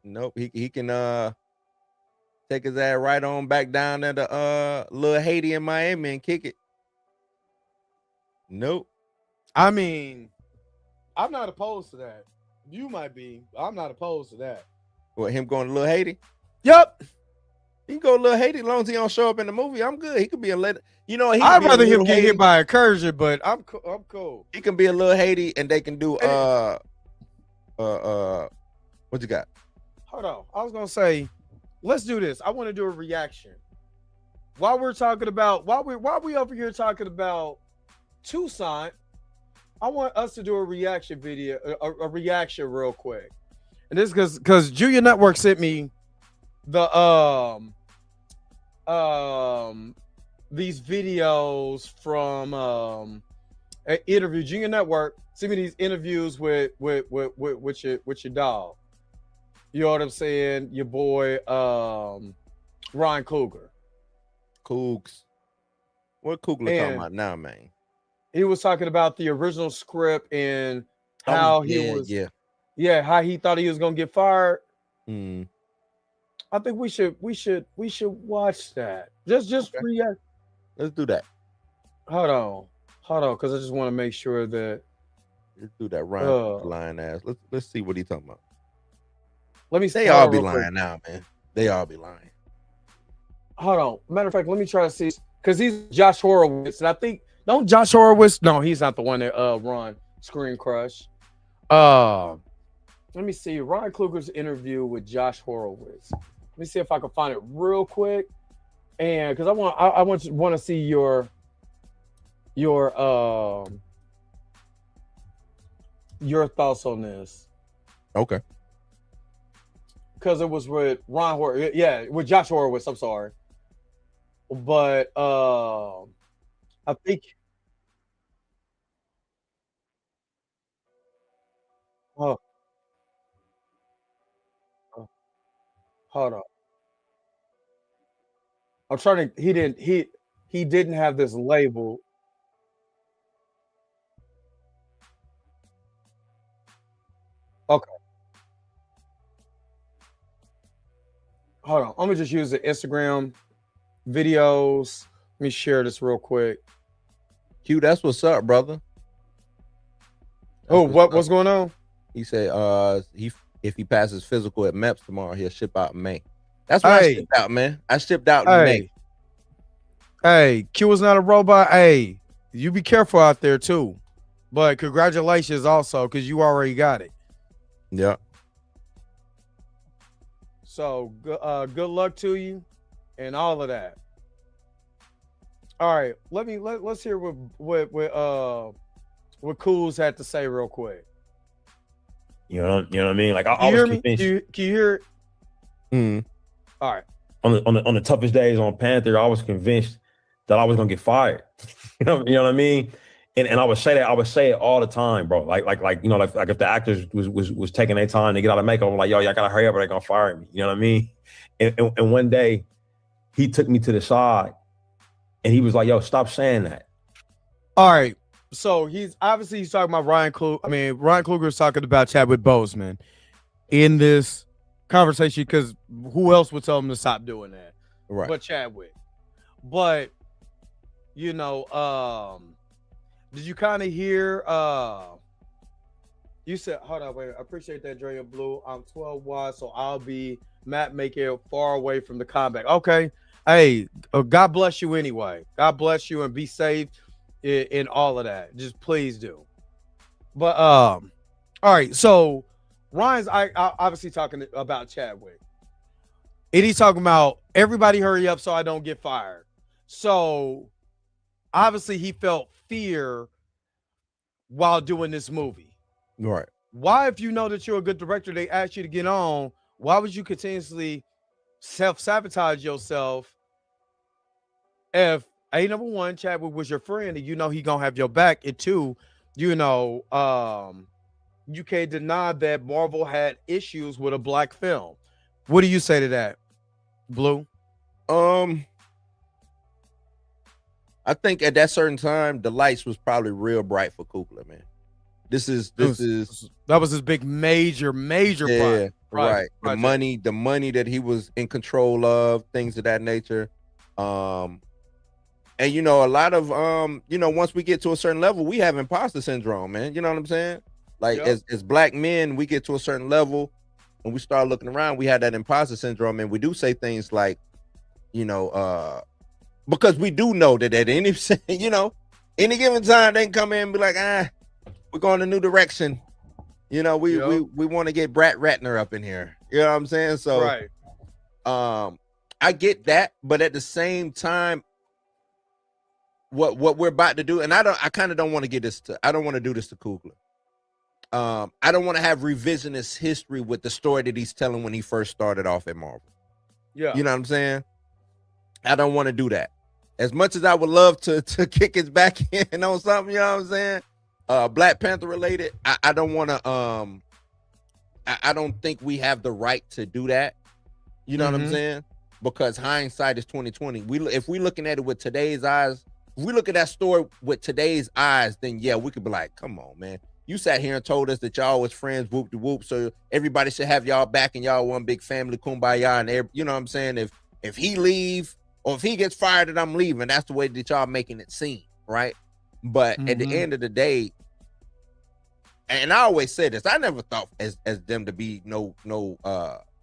Nope. He can take his ass right on back down to the little Haiti in Miami and kick it. Nope. I mean, I'm not opposed to that. You might be. I'm not opposed to that. What, him going to Little Haiti? Yep. He can go to Little Haiti as long as he don't show up in the movie. I'm good. He could be a little, he I'd could be rather a him Little get Haiti. hit by a incursion, but I'm cool. He can be a Little Haiti, and they can do what you got? Hold on. I was gonna say, let's do this. I want to do a reaction. While we over here talking about Toussaint, I want us to do a reaction video, a reaction real quick. And this because Junior Network sent me the these videos from an interview. Junior Network sent me these interviews with your dog. You know what I'm saying? Your boy Ryan Coogler. Cougs. What Coogler talking about now, man? He was talking about the original script and how how he thought he was gonna get fired. I think we should watch that. Just react. Let's do that. Hold on, because I just want to make sure that. Let's do that. Ryan lying ass. Let's see what he talking about. Let me. They all be lying now, man. They all be lying. Hold on. Matter of fact, let me try to see, because he's Josh Horowitz, and I think Josh Horowitz. No, he's not the one that run Screen Crush. Let me see Ryan Coogler's interview with Josh Horowitz. Let me see if I can find it real quick, and because I want to see your thoughts on this. Okay. Because it was with Ron Horowitz, with Josh Horowitz. I'm sorry, but I think. Oh, hold on. I'm trying to. He didn't have this label. Okay. Hold on. I'm gonna just use the Instagram videos. Let me share this real quick. Q, that's what's up, brother. What's going on? He said if he passes physical at MEPS tomorrow, he'll ship out in May. That's what I shipped out, man. I shipped out in May. Hey, Q is not a robot. Hey, you be careful out there too. But congratulations also, because you already got it. Yeah. So good luck to you and all of that. All right, let's hear what Coos had to say real quick. You know what I mean? Like I was convinced. Can you hear it? All right. On the toughest days on Panther, I was convinced that I was gonna get fired. you know what I mean? And I would say that, I would say it all the time, bro. Like if the actors was taking their time to get out of makeup, I'm like, yo, y'all gotta hurry up or they're gonna fire me. You know what I mean? And one day he took me to the side and he was like, yo, stop saying that. All right. So he's talking about Ryan Coogler. I mean, Ryan Coogler is talking about Chadwick Boseman in this conversation, because who else would tell him to stop doing that? Right. But Chadwick. But did you kind of hear you said, hold on, wait, I appreciate that, Dre Blue. I'm 12 wide, so I'll be Matt making it far away from the combat. Okay. Hey, God bless you anyway. God bless you and be safe in all of that. Just please do. But all right, so Ryan's obviously talking about Chadwick. And he's talking about everybody hurry up so I don't get fired. So obviously he felt fear while doing this movie. Right. Why, if you know that you're a good director, they ask you to get on, why would you continuously self-sabotage yourself if number one, Chadwick was your friend and you know he gonna have your back, and two, you can't deny that Marvel had issues with a black film. What do you say to that, Blue? I think at that certain time the lights was probably real bright for Coogler, man. That was his big major project. Right. The money that he was in control of, things of that nature. And you know, a lot of you know, once we get to a certain level, we have imposter syndrome, man. You know what I'm saying? Like as black men, we get to a certain level and we start looking around, we have that imposter syndrome, and we do say things like, you know, because we do know that at any you know, any given time they can come in and be like, we're going a new direction. You know, we want to get Brad Ratner up in here. You know what I'm saying? So Right. I get that, but at the same time, what we're about to do, and I kind of don't want to get this to, I don't want to do this to Coogler. I don't want to have revisionist history with the story that he's telling when he first started off at Marvel. Yeah. You know what I'm saying? I don't want to do that. As much as I would love to kick his back in on something, you know what I'm saying? Black Panther related, I don't want to I don't think we have the right to do that. You know what I'm saying? Because hindsight is 2020. If we looking at it with today's eyes, if we look at that story with today's eyes, then yeah, we could be like, come on, man. You sat here and told us that y'all was friends, whoop de whoop, so everybody should have y'all back and y'all one big family, kumbaya, and you know what I'm saying? If he leave or if he gets fired and I'm leaving, that's the way that y'all making it seem, right? But at the end of the day, and I always say this, I never thought as them to be no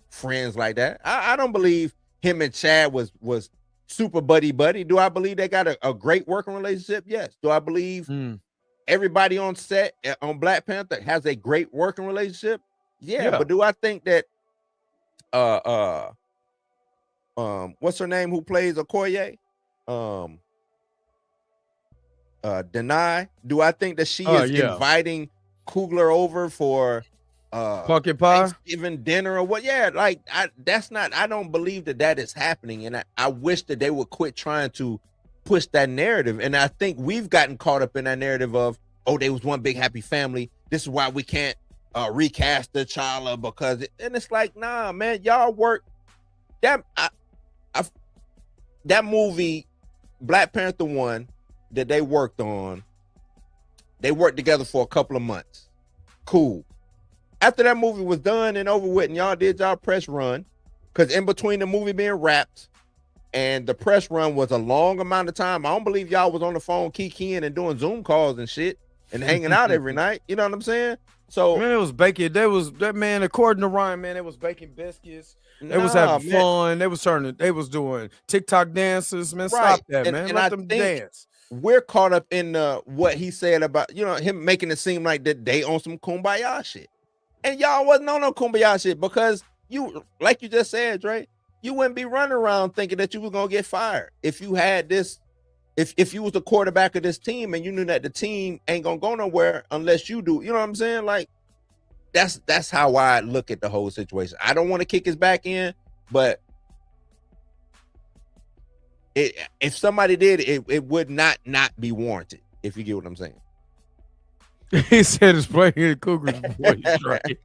friends like that. I don't believe him and Chad was super buddy. Do I believe they got a great working relationship? Yes. Do I believe everybody on set on Black Panther has a great working relationship? Yeah. But do I think that what's her name who plays Okoye? Denai. Do I think that she is inviting Coogler over for pumpkin pie, Thanksgiving dinner or what? Yeah, like that's not. I don't believe that is happening, and I wish that they would quit trying to push that narrative. And I think we've gotten caught up in that narrative of, oh, they was one big happy family. This is why we can't recast T'Challa because, and it's like, nah, man, y'all work that that movie, Black Panther 1 that they worked on. They worked together for a couple of months. Cool. After that movie was done and over with, and y'all did y'all press run, because in between the movie being wrapped and the press run was a long amount of time. I don't believe y'all was on the phone kikiing and doing Zoom calls and shit and hanging out every night. You know what I'm saying? So man, it was baking. They was that man. According to Ryan, man, it was baking biscuits. They was having fun. They was doing TikTok dances. Man, stop that, man. Let them dance. We're caught up in what he said about, you know, him making it seem like that they on some kumbaya shit. And y'all wasn't on no kumbaya shit because you, like you just said, Dre, you wouldn't be running around thinking that you were gonna get fired if you had this, if you was the quarterback of this team and you knew that the team ain't gonna go nowhere unless you do. You know what I'm saying? Like that's how I look at the whole situation. I don't want to kick his back in, but if somebody did, it would not be warranted, if you get what I'm saying. He said it's playing Cougars voice, right?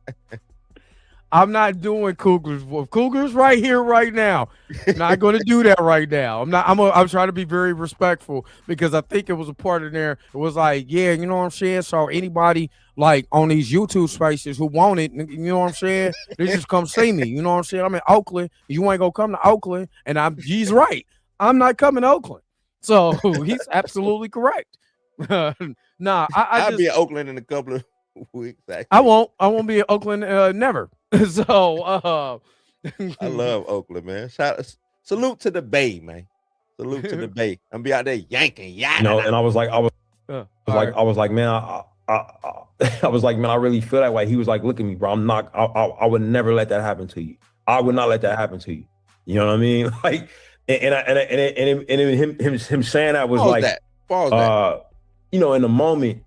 I'm not doing Cougars voice. Cougars right here, right now. I'm not going to do that right now. I'm trying to be very respectful because I think it was a part in there. It was like, yeah, you know what I'm saying? So anybody like on these YouTube spaces who want it, you know what I'm saying? They just come see me. You know what I'm saying? I'm in Oakland. You ain't going to come to Oakland. And he's right. I'm not coming to Oakland. So he's absolutely correct. Nah, I'll be in Oakland in a couple of weeks. Actually. I won't be in Oakland never. So I love Oakland, man. Salute to the Bay, man. Salute to the Bay. I'm be out there yanking, you know. And I was like, man, I was like, man, I really feel that way. He was like, look at me, bro. I would never let that happen to you. I would not let that happen to you. You know what I mean? Like, and him saying that was like, that. You know, in the moment.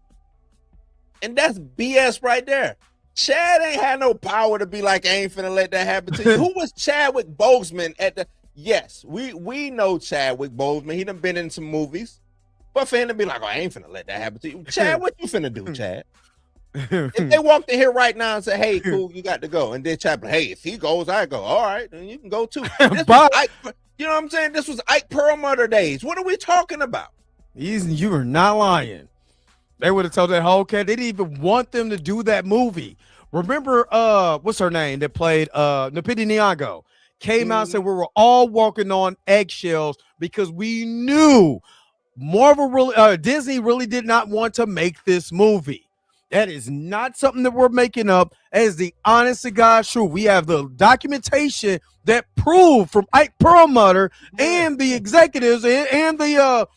And that's BS right there. Chad ain't had no power to be like, I ain't finna let that happen to you. Who was Chadwick Boseman at the? Yes, we know Chadwick Boseman. He done been in some movies. But for him to be like, oh, I ain't finna let that happen to you. Chad, what you finna do, Chad? If they walked in here right now and say, hey, cool, you got to go. And then Chad, hey, if he goes, I go. All right, then you can go too. You know what I'm saying? This was Ike Perlmutter days. What are we talking about? You are not lying. They would have told that whole cat. They didn't even want them to do that movie. Remember, what's her name that played Lupita Nyong'o? Came out and said we were all walking on eggshells because we knew Disney really did not want to make this movie. That is not something that we're making up. As the honest to God truth, we have the documentation that proved from Ike Perlmutter and the executives and the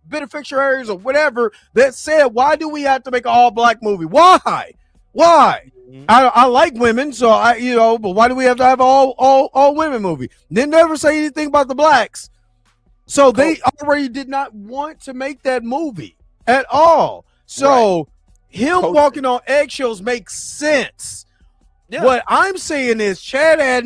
beneficiaries or whatever that said, why do we have to make an all black movie? Why? I like women, so but why do we have to have an all women movie? They never say anything about the blacks. So they already did not want to make that movie at all. So him walking on eggshells makes sense. Yeah. What I'm saying is Chad Chad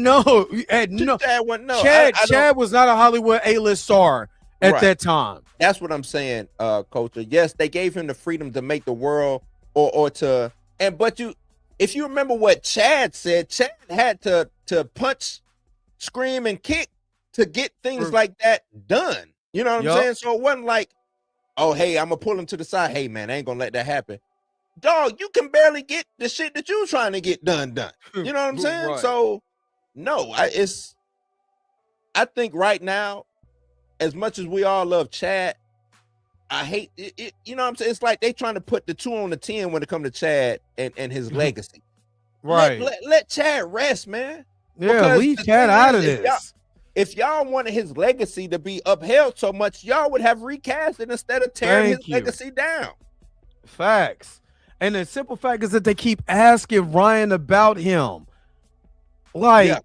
was not a Hollywood A-list star at that time. That's what I'm saying, Culture. Yes, they gave him the freedom to make the world if you remember what Chad said, Chad had to punch, scream, and kick to get things like that done. You know what I'm saying? So it wasn't like, oh, hey, I'm gonna pull him to the side. Hey, man, I ain't gonna let that happen. Dog, you can barely get the shit that you're trying to get done. You know what I'm saying? Right. So, no, I think right now, as much as we all love Chad, I hate it. You know what I'm saying? It's like they trying to put the 2 on the 10 when it comes to Chad and his legacy. Right. Let Chad rest, man. Yeah, leave Chad out of this. If y'all wanted his legacy to be upheld so much, y'all would have recast it instead of tearing his legacy down. Facts. And the simple fact is that they keep asking Ryan about him. Like,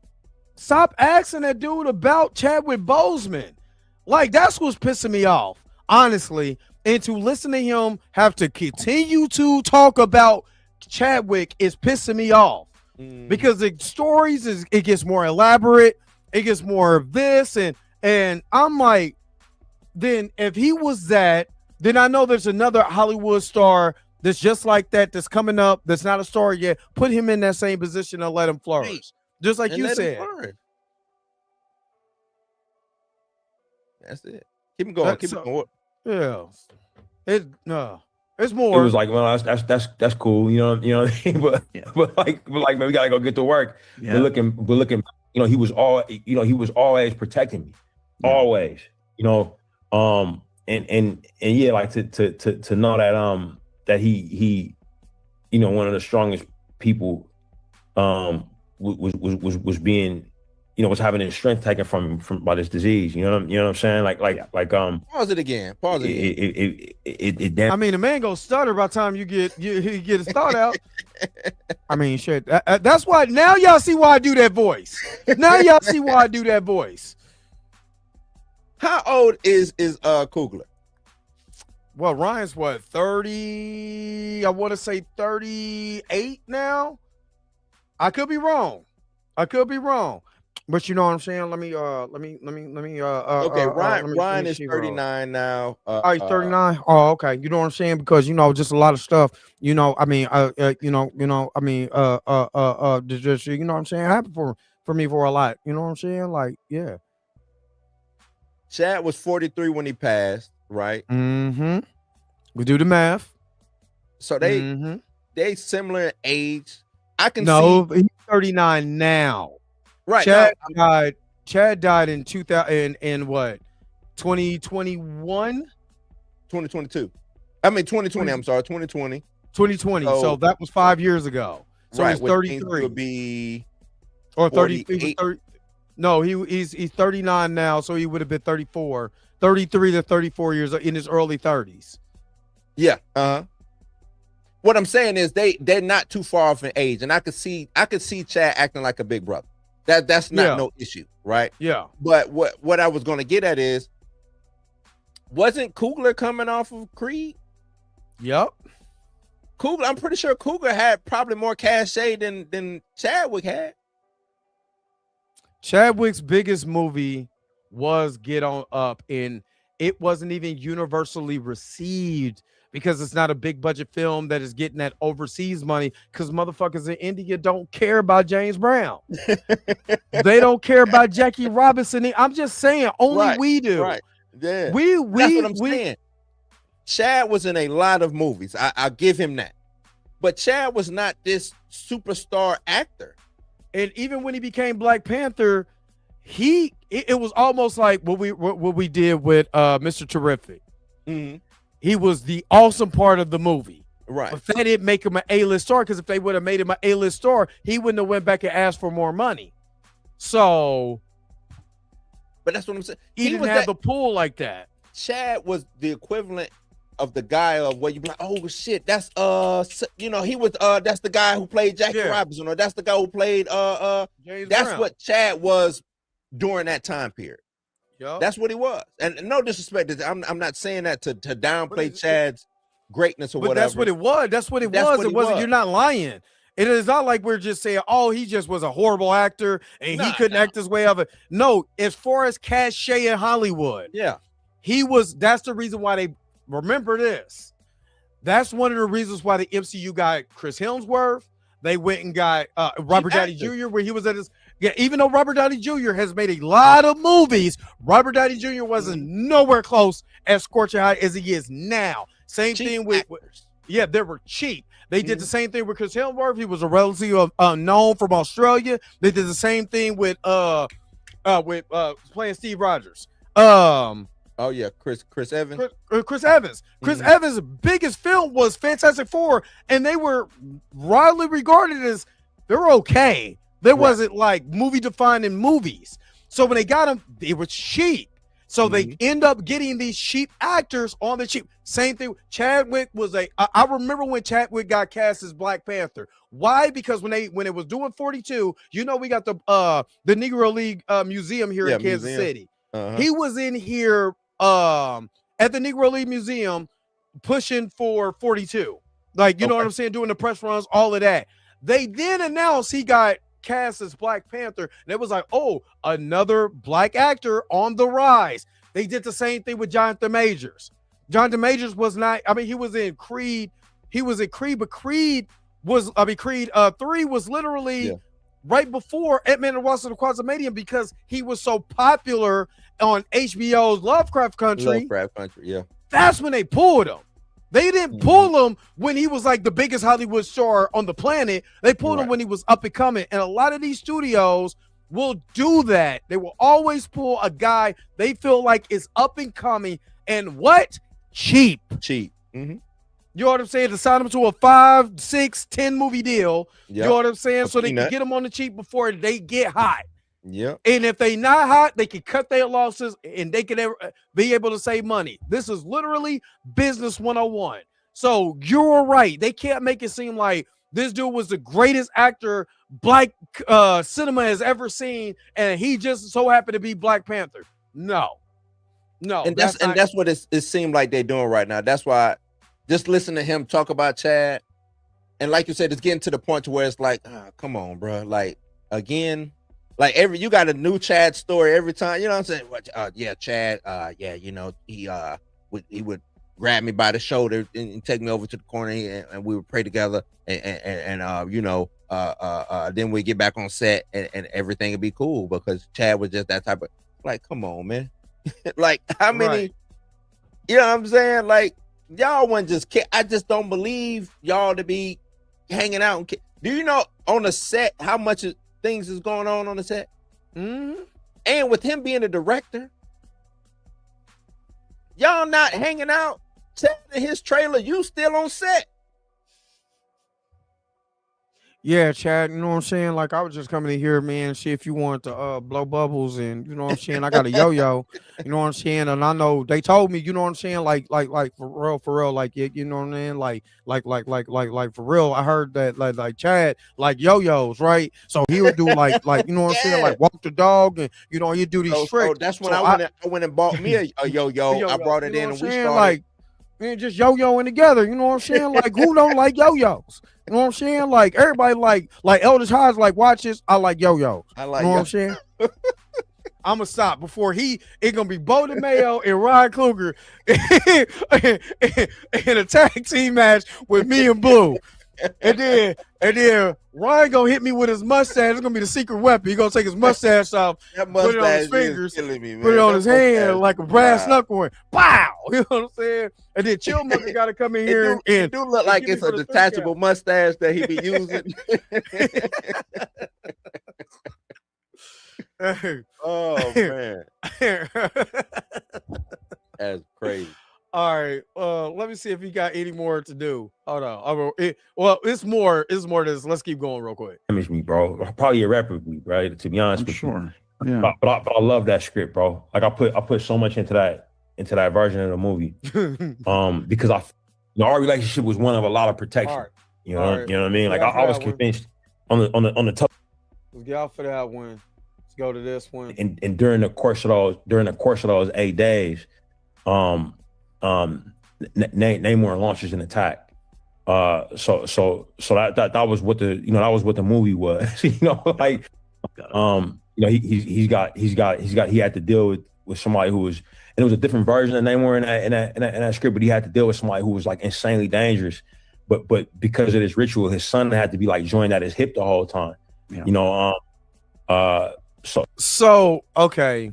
stop asking that dude about Chadwick Boseman. Like, that's what's pissing me off, honestly. And to listen to him have to continue to talk about Chadwick is pissing me off. Because the stories it gets more elaborate. It gets more of this, and I'm like, then if he was that, then I know there's another Hollywood star that's just like that that's coming up that's not a star yet. Put him in that same position and let him flourish, just like you said. That's it. Keep him going. Keep it going. Yeah, it's more. It was like, well, that's cool, you know what I mean? But like, man, we gotta go get to work. Yeah. We're looking. You know, he was always protecting me, always. You know, and yeah, like to know that that he, you know, one of the strongest people was being, you know, was having his strength taken from by this disease. You know what I'm saying? Like pause it again. It damn. I mean, the man goes stutter by the time he get his thought out. I mean, shit. That's why now y'all see why I do that voice. Now y'all see why I do that voice. How old is Coogler? Well, Ryan's what, 30? I want to say 38 now. I could be wrong. But you know what I'm saying? Let me okay, Ryan is 39 now. Oh, he's 39. Oh, okay. You know what I'm saying? Because, you know, just a lot of stuff, you know, I mean, just, you know what I'm saying? Happened for me for a lot. You know what I'm saying? Like, yeah. Chad was 43 when he passed, right? Mm-hmm. We do the math. So they similar age. I can see he's 39 now. Right. Chad died in 2000 in what? 2021? 2022. I mean 2020, I'm sorry, 2020. 2020. So that was 5 years ago. So he's 33. Would be or 30, 30. No, he's 39 now, so he would have been 34. 33 to 34 years in his early 30s. Yeah. What I'm saying is they're not too far off in age, and I could see Chad acting like a big brother. That's not no issue, right? Yeah. But what I was going to get at is, wasn't Coogler coming off of Creed? Yep. Coogler, I'm pretty sure Coogler had probably more cachet than Chadwick had. Chadwick's biggest movie was Get On Up, and it wasn't even universally received because it's not a big budget film that is getting that overseas money, because motherfuckers in India don't care about James Brown. They don't care about Jackie Robinson. I'm just saying, only we do. Right. Yeah. That's what I'm saying. Chad was in a lot of movies. I'll give him that. But Chad was not this superstar actor. And even when he became Black Panther, it was almost like what we did with Mr. Terrific. Mhm. He was the awesome part of the movie. Right. But they didn't make him an A-list star, because if they would have made him an A-list star, he wouldn't have went back and asked for more money. So, But that's what I'm saying. he didn't have the pull like that. Chad was the equivalent of the guy of where you be like, oh shit, that's he was that's the guy who played Jackie Robinson, or that's the guy who played James that's Brown. what Chad was during that time period. Yep. That's what he was. And no disrespect, I'm not saying that to downplay Chad's greatness or but whatever. that's what it was. That's what it was. It wasn't. You're not lying. It is not like we're just saying, oh, he just was a horrible actor and he couldn't act his way out of it. No, as far as cachet in Hollywood, he was. That's the reason why they remember this. That's one of the reasons why the MCU got Chris Hemsworth. They went and got Robert Downey Jr. where he was at his. Yeah, even though Robert Downey Jr. has made a lot of movies, Robert Downey Jr. wasn't nowhere close as scorching hot as he is now. Same thing with they were cheap. They did the same thing with Chris Hemsworth. He was a relatively unknown from Australia. They did the same thing with playing Steve Rogers. Chris Evans. Chris Evans. Chris Evans' biggest film was Fantastic Four, and they were widely regarded as they were okay. There wasn't like movie defining movies. So when they got them, they were cheap. So they end up getting these cheap actors on the cheap. Same thing. Chadwick was I remember when Chadwick got cast as Black Panther. Why? Because when it was doing 42, we got the Negro League Museum here in Kansas City. He was in here at the Negro League Museum pushing for 42. Like, you know what I'm saying? Doing the press runs, all of that. They then announced he got cast as Black Panther, and it was like, oh, another black actor on the rise. They did the same thing with Jonathan Majors. Jonathan Majors was not, he was in Creed. He was in Creed, but Creed 3 was literally right before Ant-Man and the Wasp of the Quantumanium, because he was so popular on HBO's Lovecraft Country. That's when they pulled him. They didn't pull him when he was like the biggest Hollywood star on the planet. They pulled him when he was up and coming. And a lot of these studios will do that. They will always pull a guy they feel like is up and coming. And what? Cheap. You know what I'm saying? To sign him to a 5, 6, 10 movie deal. You know what I'm saying? So they can get him on the cheap before they get hot. And if they not hot, they can cut their losses and they can be able to save money. This is literally business 101. So you're right. They can't make it seem like this dude was the greatest actor black cinema has ever seen, and he just so happened to be Black Panther. No. And that's what it seemed like they're doing right now. That's why just listen to him talk about Chad, and like you said, it's getting to the point to where it's like, come on, bro. Like again. Like you got a new Chad story every time, you know what I'm saying? Chad, he would grab me by the shoulder and take me over to the corner, and we would pray together, and then we get back on set and everything would be cool, because Chad was just that type of, like, come on, man. Like, how many, you know what I'm saying? Like, y'all wouldn't just I just don't believe y'all to be hanging out. Do you know on the set how much things is going on the set? And with him being a director, y'all not hanging out, telling his trailer, you still on set. Yeah, Chad, you know what I'm saying? Like, I was just coming in here, man, see if you want to blow bubbles, and you know what I'm saying? I got a yo-yo, you know what I'm saying? And I know they told me, you know what I'm saying? Like for real, like, you know what I'm saying? Like for real, I heard that like Chad like yo-yos, right? So he would do like you know what I'm saying? Like walk the dog, and you know, you do these tricks. So that's when I went and bought me a yo-yo. I brought it in, and we started like, man, just yo-yoing together, you know what I'm saying? Like, who don't like yo-yos? You know what I'm saying? Like, everybody like Eldridge Hodge like watches. I like yo-yos. I like, you know what I'm saying? I'm gonna stop before it's gonna be Bo DeMayo and Ryan Kluger in a tag team match with me and Blue. And then Ryan gonna hit me with his mustache. It's gonna be the secret weapon. He gonna take his mustache off, put it on his fingers, put it on his hand like a brass knuckle, and pow! You know what I'm saying? And then Chillmonger gotta come in here it do look like it's a detachable mustache that he be using. Oh man, that's crazy. All right. Let me see if you got any more to do. Hold on. It's more. It's more to this. Let's keep going real quick. Damage me, bro. Probably irreparably, right? To be honest I'm with sure. you. Yeah. But I love that script, bro. Like I put so much into that version of the movie. Because our relationship was one of a lot of protection. All right. You know what I mean? Like Yeah, I was convinced on the top. Let's get out for that one. Let's go to this one. And during the course of those 8 days, Namor launches an attack. So that was what the movie was. He had to deal with somebody who was, and it was a different version of Namor in that script, but he had to deal with somebody who was like insanely dangerous. But because of this ritual, his son had to be like joined at his hip the whole time. Yeah. So okay.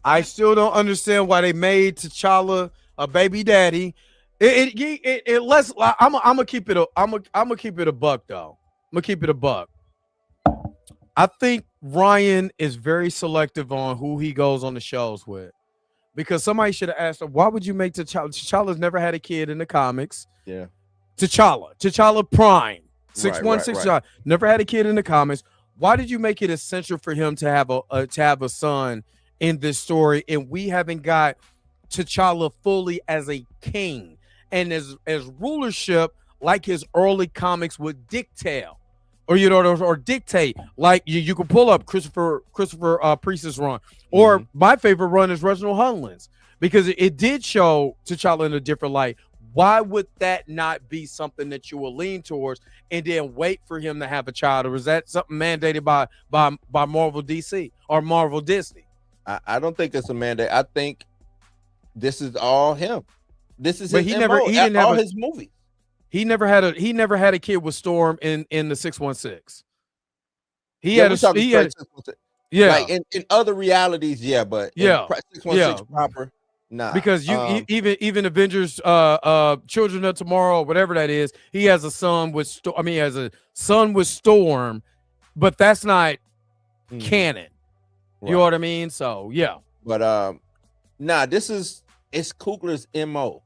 I still don't understand why they made T'Challa a baby daddy. I'm gonna keep it a buck though. I'm gonna keep it a buck. I think Ryan is very selective on who he goes on the shows with, because somebody should have asked him, why would you make T'Challa? T'Challa's never had a kid in the comics. Yeah. T'Challa Prime 616 right. never had a kid in the comics. Why did you make it essential for him to have a son in this story? And we haven't got T'Challa fully as a king and as rulership like his early comics would dictate, or dictate. Like you can pull up Christopher Priest's run, or my favorite run is Reginald Hudlin's, because it did show T'Challa in a different light. Why would that not be something that you will lean towards and then wait for him to have a child? Or is that something mandated by Marvel DC or Marvel Disney? I don't think it's a mandate. I think this is all him. This is his his movies. He never had a kid with Storm in the 616. Yeah. Like in other realities, yeah, but yeah, 616 proper. Nah, because even Avengers, Children of Tomorrow, whatever that is, he has a son with Storm, but that's not canon. You know what I mean? So yeah. But it's Coogler's MO.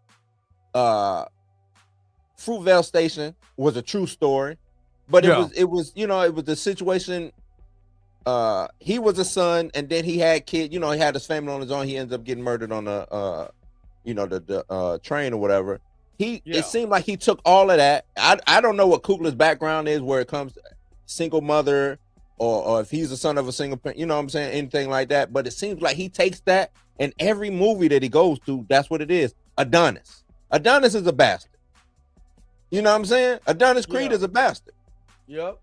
Fruitvale Station was a true story, but it was the situation. He was a son, and then he had kids. He had his family on his own. He ends up getting murdered on the train or whatever. It seemed like he took all of that. I don't know what Coogler's background is, where it comes to single mother, or if he's the son of a single parent, anything like that. But it seems like he takes that, and every movie that he goes to, that's what it is. Adonis is a bastard. You know what I'm saying? Adonis Creed is a bastard. Yep.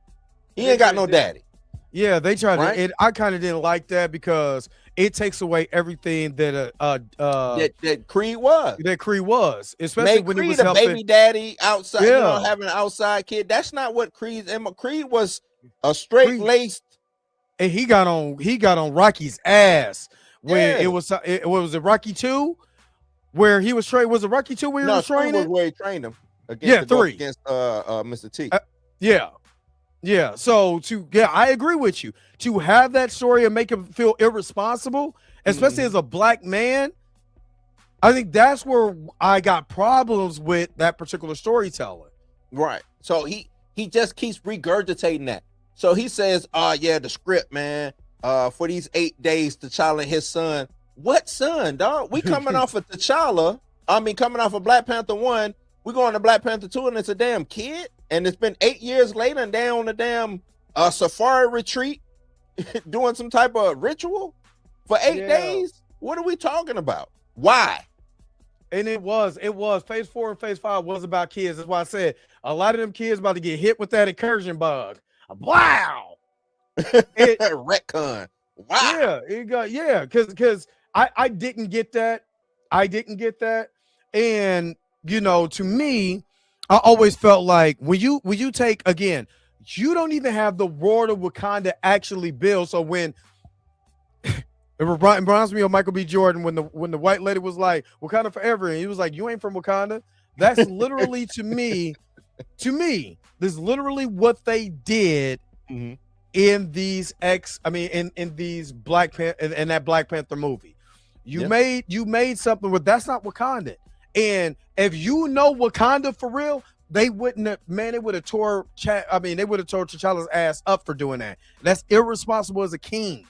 He ain't got no daddy. Yeah, they tried to. I kind of didn't like that, because it takes away everything that that Creed was. That Creed was, especially when Creed he was a helping baby daddy outside, having an outside kid. That's not what Creed was. A straight laced, and he got on Rocky's ass when it was Rocky 2 where he was trained. Was it Rocky 2 where he was training? Was where he trained him against 3 against Mr. T. Yeah. So I agree with you. To have that story and make him feel irresponsible, especially as a black man, I think that's where I got problems with that particular storytelling. Right. So he just keeps regurgitating that. So he says, the script, man, for these 8 days, T'Challa and his son. What son, dog? We coming off of T'Challa. Coming off of Black Panther 1. We going to Black Panther 2, and it's a damn kid. And it's been 8 years later, and they're on a damn safari retreat doing some type of ritual for 8 days. What are we talking about? Why? And it was phase 4 and phase 5 was about kids. That's why I said a lot of them kids about to get hit with that incursion bug. Wow. Retcon. Wow. Because I didn't get that. And to me, I always felt like when you take, again, you don't even have the world of Wakanda actually built. So when it reminds me of Michael B. Jordan when the white lady was like, Wakanda forever, and he was like, you ain't from Wakanda. That's literally to me, this is literally what they did in these in these in that Black Panther movie. You made something where that's not Wakanda. And if you know Wakanda for real, they wouldn't have, man, they would have tore T'Challa's ass up for doing that. That's irresponsible as a king.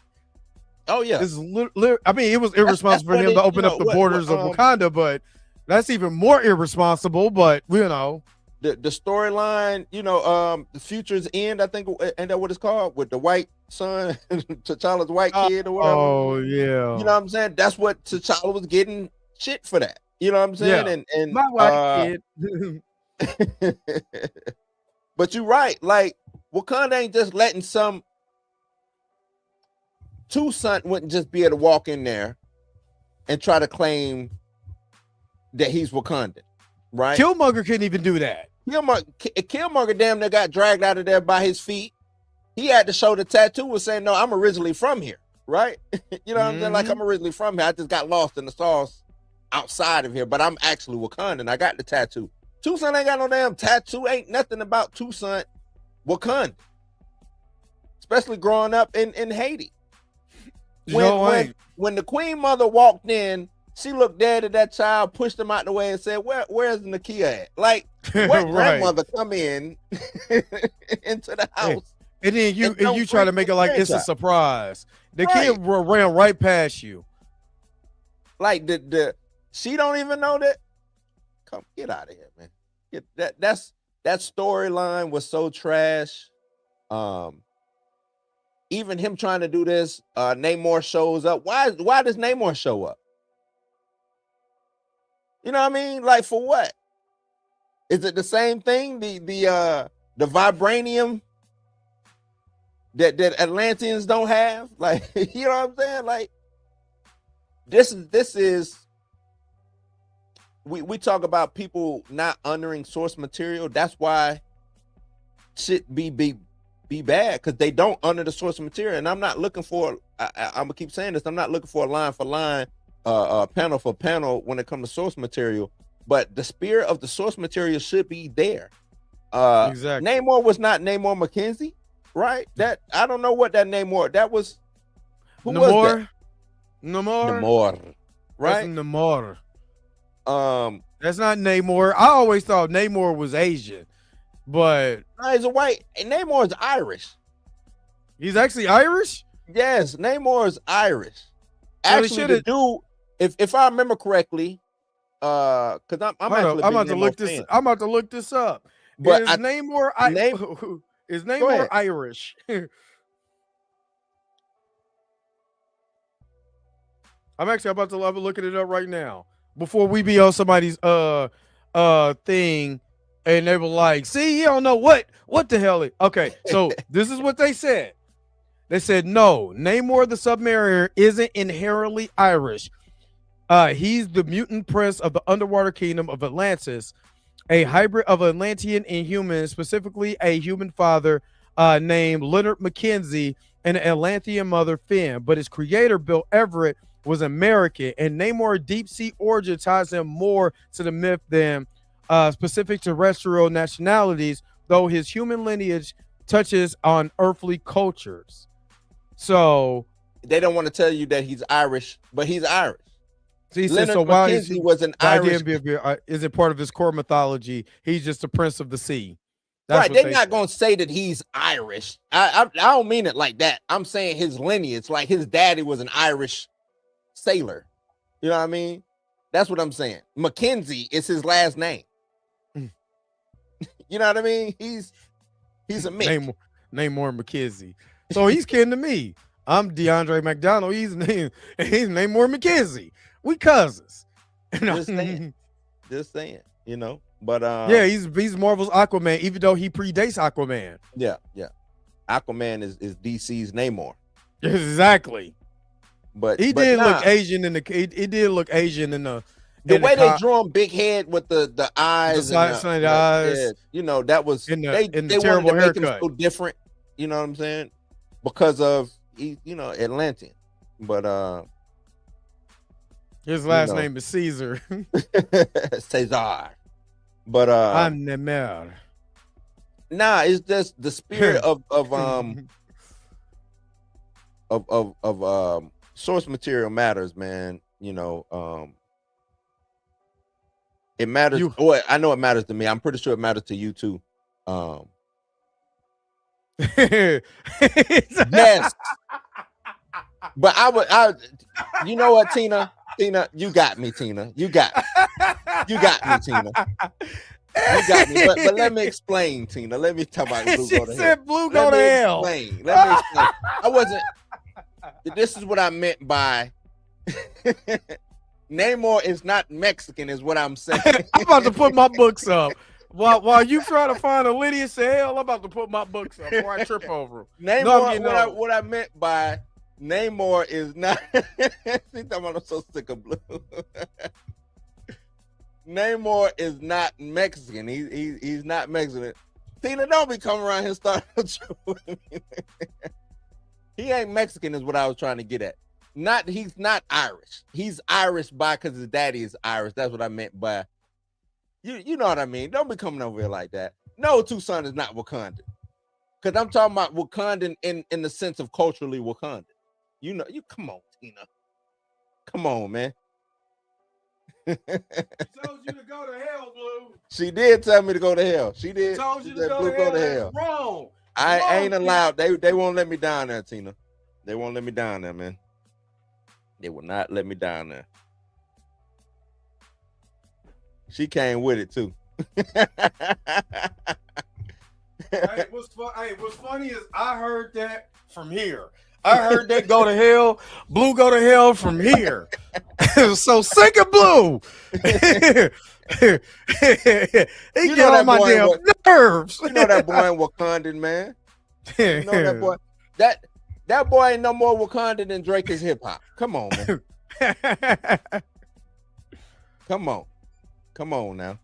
Oh yeah. This is it was irresponsible for him to open up the borders of Wakanda, but that's even more irresponsible. But you know, the storyline, the Future's End, I think, and that what it's called, with the white son, T'Challa's white kid or whatever. Oh yeah. You know what I'm saying? That's what T'Challa was getting shit for that. You know what I'm saying? Yeah. And my white kid. But you're right. Like, Wakanda ain't just letting some Toussaint wouldn't just be able to walk in there and try to claim that he's Wakandan, right? Killmonger couldn't even do that. Killmonger damn near got dragged out of there by his feet. He had to show the tattoo was saying, no, I'm originally from here, right? You know what I'm saying? Like, I'm originally from here. I just got lost in the sauce outside of here, but I'm actually Wakandan. I got the tattoo. Toussaint ain't got no damn tattoo. Ain't nothing about Toussaint Wakanda. Especially growing up in Haiti. When the Queen Mother walked in, she looked dead at that child, pushed him out the way, and said, "Where's Nakia at?" Like, what grandmother come in into the house? And then you try to make it like it's a surprise. The kid ran right past you. Like she don't even know that. Come get out of here, man. That storyline was so trash. Even him trying to do this, Namor shows up. Why does Namor show up? You know what I mean? Like, for what? Is it the same thing? The vibranium that Atlanteans don't have? Like, you know what I'm saying? Like, this is we talk about people not honoring source material. That's why shit be bad, because they don't honor the source material. And I'm not looking for, I'm gonna keep saying this, I'm not looking for a line for line, panel for panel when it comes to source material, but the spirit of the source material should be there. Exactly. Namor was not Namor McKenzie, right? That, I don't know what that Namor, that was, who was that? Namor, right? That's Namor. That's not Namor. I always thought Namor was Asian, but no, he's a white. Namor is Irish. He's actually Irish? Yes, Namor is Irish. Actually, the dude, if I remember correctly, because I'm about to look this. I'm about to look this up. But is Namor Irish? I'm actually about to look it up right now before we be on somebody's thing. And they were like, see, you don't know what the hell. Okay, so this is what they said. They said, no, Namor the Submariner isn't inherently Irish. He's the mutant prince of the underwater kingdom of Atlantis, a hybrid of Atlantean and human, specifically a human father named Leonard Mackenzie and an Atlantean mother, Finn. But his creator, Bill Everett, was American, and Namor's deep-sea origin ties him more to the myth than specific terrestrial nationalities, though his human lineage touches on earthly cultures. So they don't want to tell you that he's Irish, but he's Irish. So he said, so why was an Irish? Is it part of his core mythology? He's just the prince of the sea. That's right. They're not going to say that he's Irish. I don't mean it like that. I'm saying his lineage, like his daddy was an Irish sailor. You know what I mean? That's what I'm saying. Mackenzie is his last name. You know what I mean? He's a mix. Namor McKenzie. So he's kin to me. I'm DeAndre McDonald. He's Namor McKenzie. We cousins. Just saying, you know. But yeah, he's Marvel's Aquaman, even though he predates Aquaman. Yeah. Aquaman is DC's Namor. Exactly. But he did look Asian in the. It did look Asian in the. The way they drew him, big head with the eyes, the eyes. Yeah, you know, that was in the they terrible wanted to haircut. make him so different. You know what I'm saying? Because of Atlantean. But his last name is Caesar. Cesar. But I'm Nemir. Nah, it's just the spirit of source material matters, man. You know, it matters. Well, I know it matters to me. I'm pretty sure it matters to you too. Yes, but you know what, Tina, you got me, Tina. You got me, Tina. You got me. But let me explain, Tina. Let me talk about Blue Go to Hell. Blue Go to Hell. Let me explain. I wasn't. This is what I meant by Namor is not Mexican, is what I'm saying. I'm about to put my books up. While you try to find a Lydia hell, I'm about to put my books up before I trip over. Namor, what I meant by Namor is not. I'm so sick of Blue. Namor is not Mexican. He's not Mexican. Tina, don't be coming around here starting. He ain't Mexican, is what I was trying to get at. He's not Irish. He's Irish because his daddy is Irish. That's what I meant by. You know what I mean? Don't be coming over here like that. No, Tucson is not Wakandan. Because I'm talking about Wakandan in the sense of culturally Wakandan. You know, come on, Tina. Come on, man. She told you to go to hell, Blue. She did tell me to go to hell. She did. She told you to go to hell. Wrong. I ain't allowed. They won't let me down there, Tina. They won't let me down there, man. They will not let me down there. She came with it too. What's funny is I heard that from here. I heard that go to hell, Blue go to hell from here. So sick of Blue. He get on my damn nerves. You know that boy in Wakandan, man. You know that boy. That boy ain't no more Wakandan than Drake is hip hop. Come on, man. Come on now.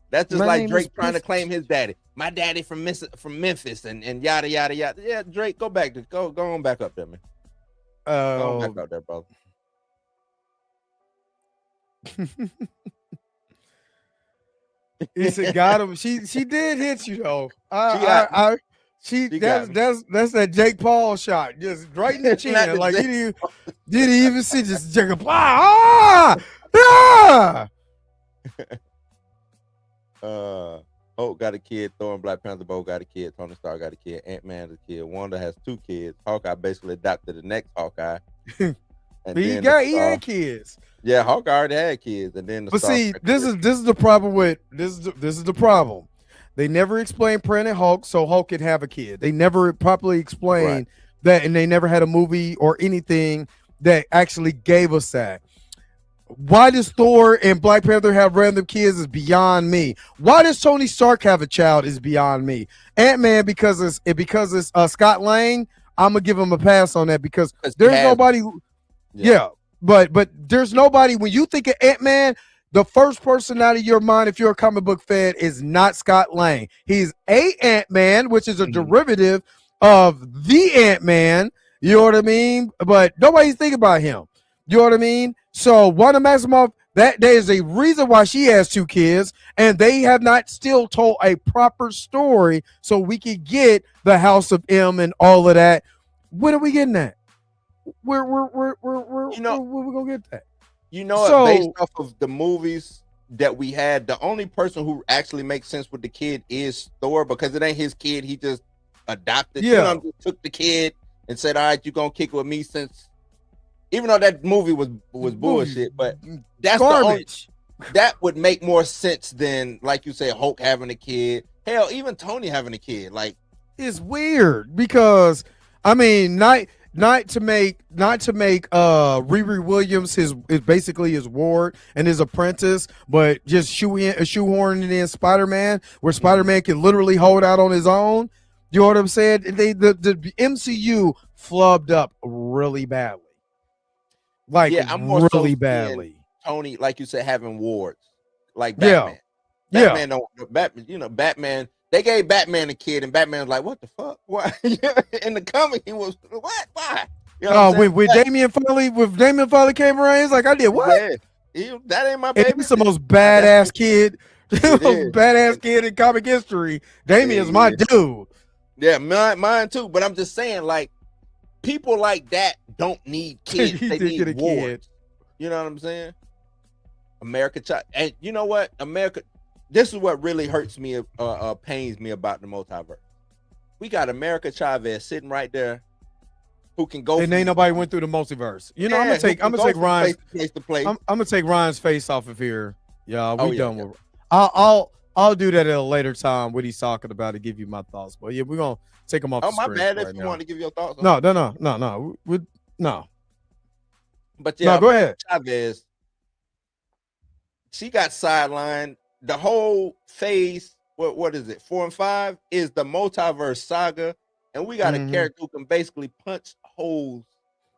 That's just like Drake trying to claim his daddy. My daddy from Memphis and yada yada yada. Yeah, Drake, go on back up there, man. Go on back up there, brother. He said, "Got him." She did hit you though. That's that Jake Paul shot, just right in the chin. Like did he even see just Jacob? Hulk got a kid, Thor and Black Panther both got a kid, Tony Stark got a kid, Ant-Man has a kid, Wanda has 2 kids, Hawkeye basically adopted the next Hawkeye. And he had kids. Yeah, Hawkeye already had kids, and then this is the problem with this is the problem. They never explained pregnant Hulk, so Hulk could have a kid. They never properly explained that, and they never had a movie or anything that actually gave us that. Why does Thor and Black Panther have random kids is beyond me. Why does Tony Stark have a child is beyond me. Ant-Man, because it's Scott Lang, I'm gonna give him a pass on that because there's nobody. Yeah, but there's nobody. When you think of Ant-Man, the first person out of your mind, if you're a comic book fan, is not Scott Lang. He's a Ant-Man, which is a derivative of the Ant-Man. You know what I mean? But nobody's thinking about him. You know what I mean? So Wanda Maximoff, that there is a reason why she has 2 kids, and they have not still told a proper story so we could get the House of M and all of that. When are we getting that? We're gonna get that. You know, based off of the movies that we had, the only person who actually makes sense with the kid is Thor, because it ain't his kid. He just adopted. Yeah, just took the kid and said, "All right, you gonna kick with me," since even though that movie was bullshit, but that's garbage. That would make more sense than, like you said, Hulk having a kid. Hell, even Tony having a kid. Like, it's weird because I mean, not to make Riri Williams his basically his ward and his apprentice, but just shoehorning in Spider-Man, where Spider-Man can literally hold out on his own. You know what I'm saying? The MCU flubbed up really badly. Like, yeah, I'm more really so badly. Tony, like you said, having wards like Batman. Batman don't. Batman, you know, Batman. They gave Batman a kid, and Batman was like, "What the fuck? Why?" In the comic, he was what? Why? You know when Damian finally came around, he's like, "I did what? Yeah. That ain't my baby." He's the most badass kid, the most badass kid in comic history. Damian's my dude. Yeah, mine too. But I'm just saying, like, people like that don't need kids. He They did get a need wars. kid. You know what I'm saying? America, and you know what? America. This is what really hurts me, pains me about the multiverse. We got America Chavez sitting right there, who can go. And ain't nobody went through the multiverse. You know, Yeah, I'm gonna take Ryan's place to place. I'm gonna take Ryan's face off of here. Yeah, we Oh, yeah, done yeah. with. I'll do that at a later time when he's talking about it. Give you my thoughts, but yeah, we're gonna take him off. Oh, the my screen bad. right If you now. want to give your thoughts. No. But yeah, No, go ahead. Chavez, she got sidelined. The whole phase, what is it? 4 and 5 is the multiverse saga, and we got a character who can basically punch holes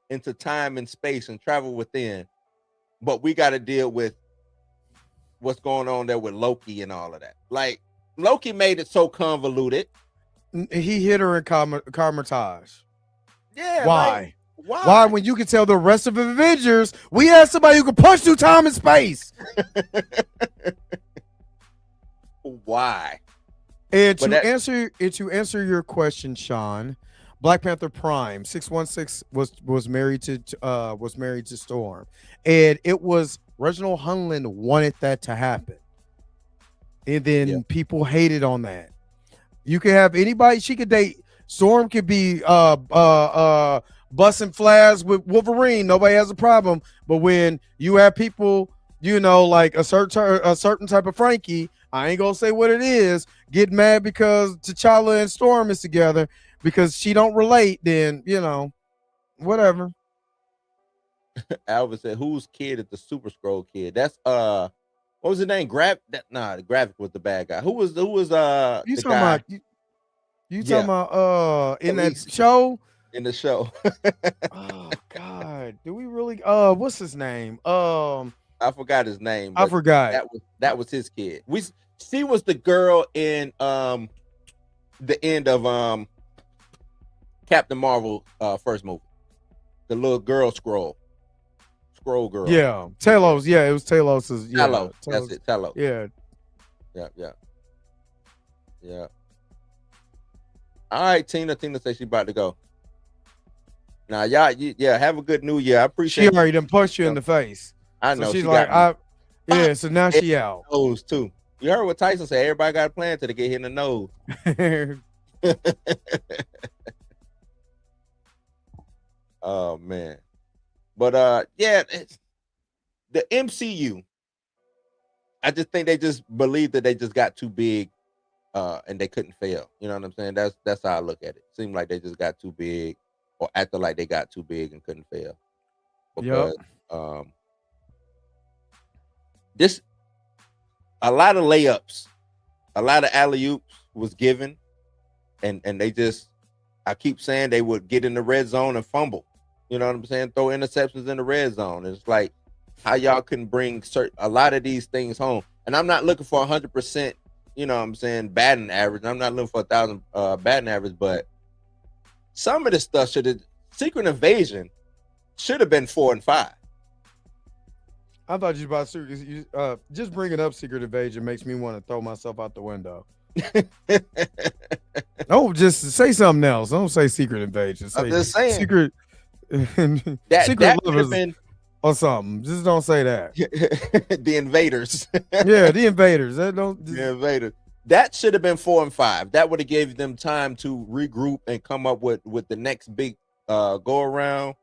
into time and space and travel within. But we got to deal with what's going on there with Loki and all of that. Like Loki made it so convoluted. He hit her in Carmitage. Yeah. Why? Like, Why? When you can tell the rest of the Avengers, we had somebody who can punch through time and space. Why? And to answer your question, Sean, Black Panther Prime 616 was married to Storm, and it was Reginald Hunland wanted that to happen, and then people hated on that. You can have anybody she could date. Storm could be busting flags with Wolverine. Nobody has a problem. But when you have people, you know, like a certain type of Frankie, I ain't gonna say what it is, get mad because T'Challa and Storm is together because she don't relate, then you know, whatever. Alvin said, "Whose kid is the Super Scroll kid?" That's what was his name? The Graphic was the bad guy. Who was You the talking guy about? You talking about in that show? in the show? Oh God, do we really? What's his name? I forgot his name. I but forgot. That was his kid. She was the girl in the end of Captain Marvel first movie. The little girl scroll girl. Yeah, Talos. Yeah, it was Talos's. Yeah, Talos. That's it. Talos. Yeah. All right, Tina. Tina says she's about to go. Now, y'all, have a good New Year. I appreciate. She already done punched you in the face. I know. So she's like, yeah. So now she out. Nose too. You heard what Tyson said. Everybody got a plan till they get hit in the nose. Oh man, but it's the MCU. I just think they just believed that they just got too big, and they couldn't fail. You know what I'm saying? That's how I look at it. Seemed like they just got too big, or acted like they got too big and couldn't fail. Because this a lot of layups, a lot of alley-oops was given, and they just, I keep saying they would get in the red zone and fumble. You know what I'm saying? Throw interceptions in the red zone. It's like how y'all can bring a lot of these things home. And I'm not looking for 100%, you know what I'm saying, batting average. I'm not looking for 1,000 batting average, but some of this stuff Secret Invasion should have been 4 and 5. I thought you was about to just bringing up Secret Invasion makes me want to throw myself out the window. No, just say something else. Don't say Secret Invasion. Say I'm just saying. Secret that Lovers been or something. Just don't say that. The Invaders. Yeah, the Invaders. The Invaders. That should have been 4 and 5. That would have gave them time to regroup and come up with the next big go around.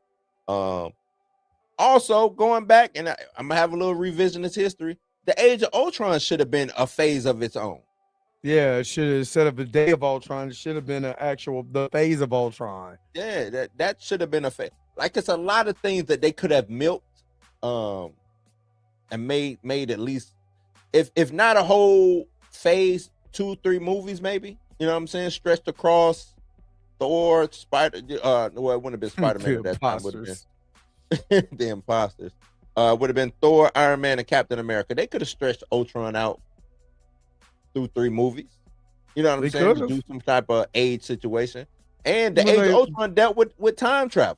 Also, going back, and I'm gonna have a little revisionist history. The Age of Ultron should have been a phase of its own. Yeah, it should have, instead of the Day of Ultron, it should have been the phase of Ultron. Yeah, that should have been a phase. Like, it's a lot of things that they could have milked, and made at least, if not a whole phase, 2-3 movies maybe. You know what I'm saying? Stretched across Thor, Spider. Well, it wouldn't have been Spider-Man at that time. Would have been the Imposters. Would have been Thor, Iron Man, and Captain America. They could have stretched Ultron out through 3 movies. You know what I'm saying? To do some type of age situation. And the Age of Ultron dealt with time travel.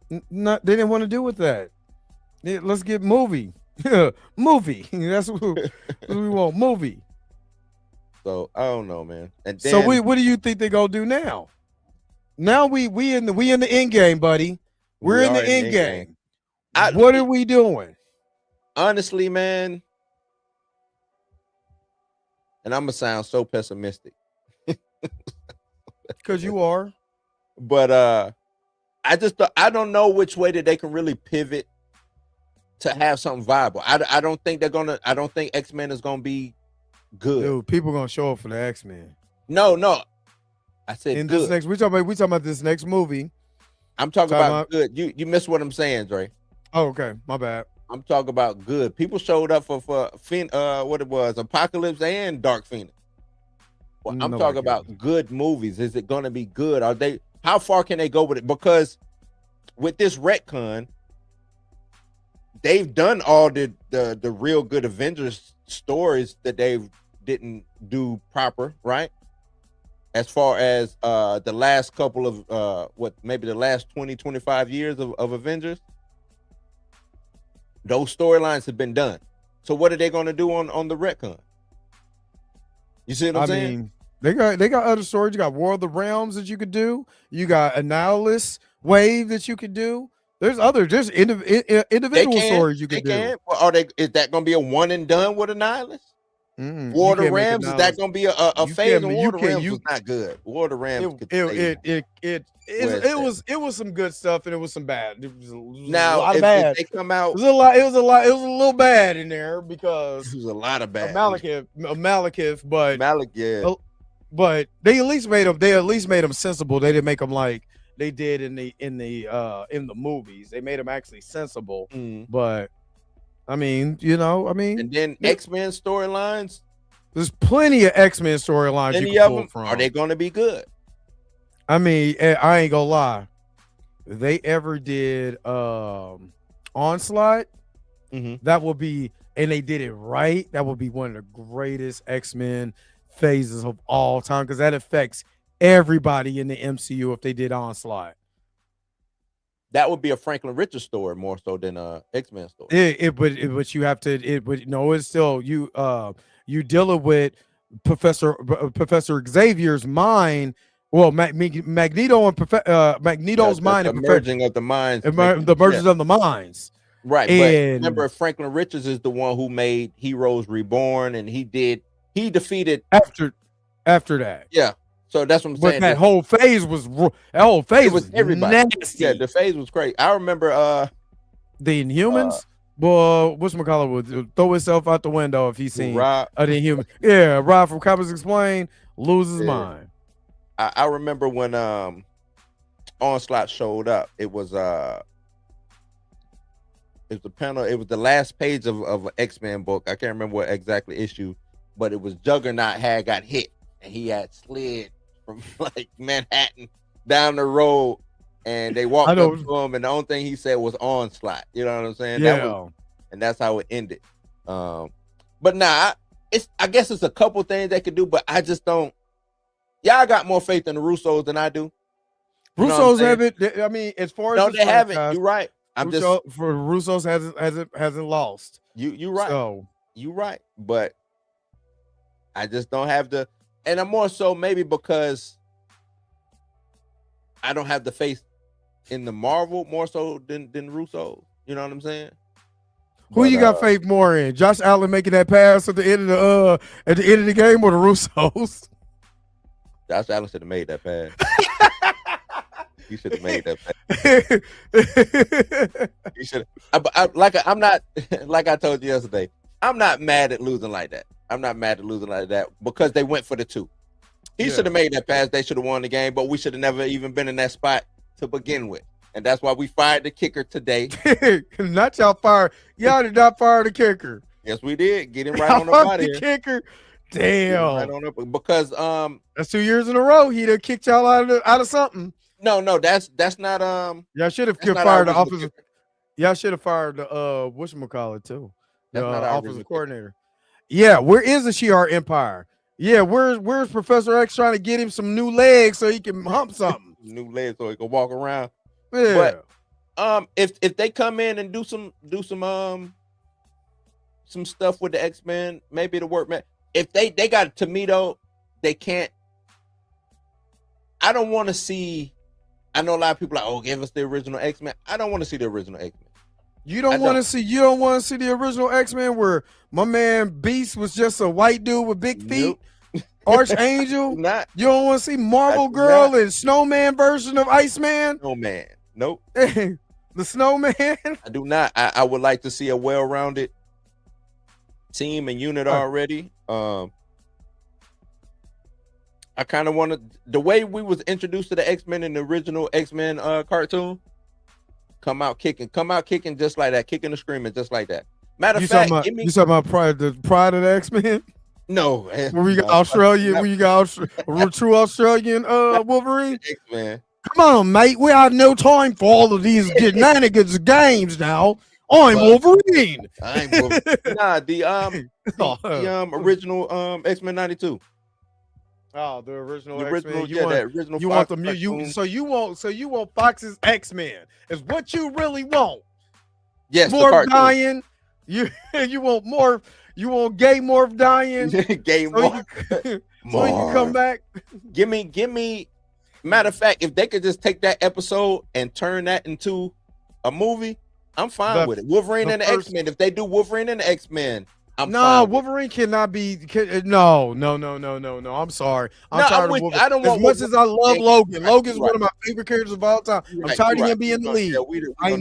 They didn't want to do with that. Let's get movie. Movie. That's what we want. Movie. So I don't know, man. And then, so what do you think they're gonna do now? Now we in the end game, buddy. We're We in are the end game. I- What are we doing? Honestly, man, and I'm gonna sound so pessimistic, Because you are. but I don't know which way that they can really pivot to have something viable. I don't think they're gonna. I don't think X-Men is gonna be good. Dude, people gonna show up for the X-Men. No. I said In good. this next, we talking about this next movie. I'm talking about good. You missed what I'm saying, Dre. Oh, okay, my bad. I'm talking about good. People showed up for what it was, Apocalypse and Dark Phoenix. Well, I'm talking about good movies. Is it going to be good? Are they? How far can they go with it? Because with this retcon, they've done all the real good Avengers stories that they didn't do proper, right? As far as the last couple of maybe the last 20, 25 years of Avengers. Those storylines have been done. So what are they going to do on the retcon? You see what I'm saying? Mean, they got other stories. You got War of the Realms that you could do. You got Annihilus Wave that you could do. There's individual stories you could do. Is that going to be a one and done with Annihilus? War of the Rams, is that going to be a phase? War of the Rams was not good. War of the Rams it was some good stuff and it was some bad. It was a lot of bad. If they come out, it was a little bad in there because it was a lot of bad. Malekith, but Malik, yeah. But they at least made them sensible. They didn't make them like they did in the movies. They made them actually sensible. But I mean, and then X-Men storylines. There's plenty of X-Men storylines. Any of them are they going to be good? I mean, I ain't gonna lie. If they ever did Onslaught, that would be, and they did it right, that would be one of the greatest X-Men phases of all time because that affects everybody in the MCU if they did Onslaught. That would be a Franklin Richards story more so than a X-Men story. But you have to. It's still you. You dealing with Professor Xavier's mind. Well, Magneto and Magneto's mind, the merging of the minds, the mergers of the minds. Right, but remember, Franklin Richards is the one who made Heroes Reborn, and he defeated after that. Yeah. So that's what I'm saying. But that whole phase was everybody. Nasty. Yeah, the phase was crazy. I remember the Inhumans. Boy, whatchamacallit would throw himself out the window if he seen Rob. The Inhuman. Yeah, Rob from Comics Explained loses his mind. I remember when Onslaught showed up. It was the panel. It was the last page of an X-Men book. I can't remember what exactly issue, but it was Juggernaut got hit and he had slid from like Manhattan down the road, and they walked up to him, and the only thing he said was Onslaught. You know what I'm saying? Yeah. And that's how it ended. But nah, I guess it's a couple things they could do, but I just don't. Y'all got more faith in the Russos than I do. Russos haven't. I mean, as far as no, they haven't. You're right. For Russos hasn't lost. You're right. So you're right, but I just don't have the. And I'm more so maybe because I don't have the faith in the Marvel more so than Russo. You know what I'm saying? Who you got faith more in? Josh Allen making that pass at the end of the game, or the Russos? Josh Allen should have made that pass. He should have made that pass. He should. I'm not like I told you yesterday. I'm not mad at losing like that. I'm not mad at losing like that because they went for the 2. He should have made that pass. They should have won the game, but we should have never even been in that spot to begin with. And that's why we fired the kicker today. Not y'all fired. Y'all did not fire the kicker. Yes, we did. Get him right on the body. The kicker. Damn. Right on up because that's 2 years in a row. He'd have kicked y'all out of something. No, that's not Y'all should have fired the offensive. Y'all should have fired the whatchamacallit too. The offensive coordinator. Yeah, where is the Shi'ar Empire? Yeah, where's Professor X trying to get him some new legs so he can hump something? New legs so he can walk around. Yeah. But if they come in and do some stuff with the X-Men, maybe it'll work, man. If they got to me though, they can't. I don't want to see I know a lot of people are like, oh, give us the original X-Men. I don't want to see the original X-Men. You don't want to see the original X-Men where my man Beast was just a white dude with big feet. Nope. Archangel. Not. You don't want to see Marvel Girl and Snowman version of Iceman. Snowman. Nope. The Snowman. I do not. I would like to see a well-rounded team and unit already. I kind of want to, the way we was introduced to the X-Men in the original X-Men cartoon, come out kicking just like that, kicking and screaming just like that. Matter of fact, you talking about Pride of the X-Men? No, where we got Australian, where you got true Australian Wolverine. X-Men. Come on, mate. We have no time for all of these shenanigans games now. I'm Wolverine. I'm Wolverine. Nah, the original X-Men 92. Oh, the original X-Men. You want Fox's X-Men is what you really want. Yes, Morph dying. You want Morph. You want gay Morph dying. Gay Morph. So you can come back. Give me. Matter of fact, if they could just take that episode and turn that into a movie, I'm fine with it. Wolverine and the X-Men. If they do Wolverine and the X-Men, Wolverine cannot be. No. I'm sorry. I'm tired of Wolverine. I don't want as much as I love Logan. Logan's one of my favorite characters of all time. I'm tired of him being the lead. I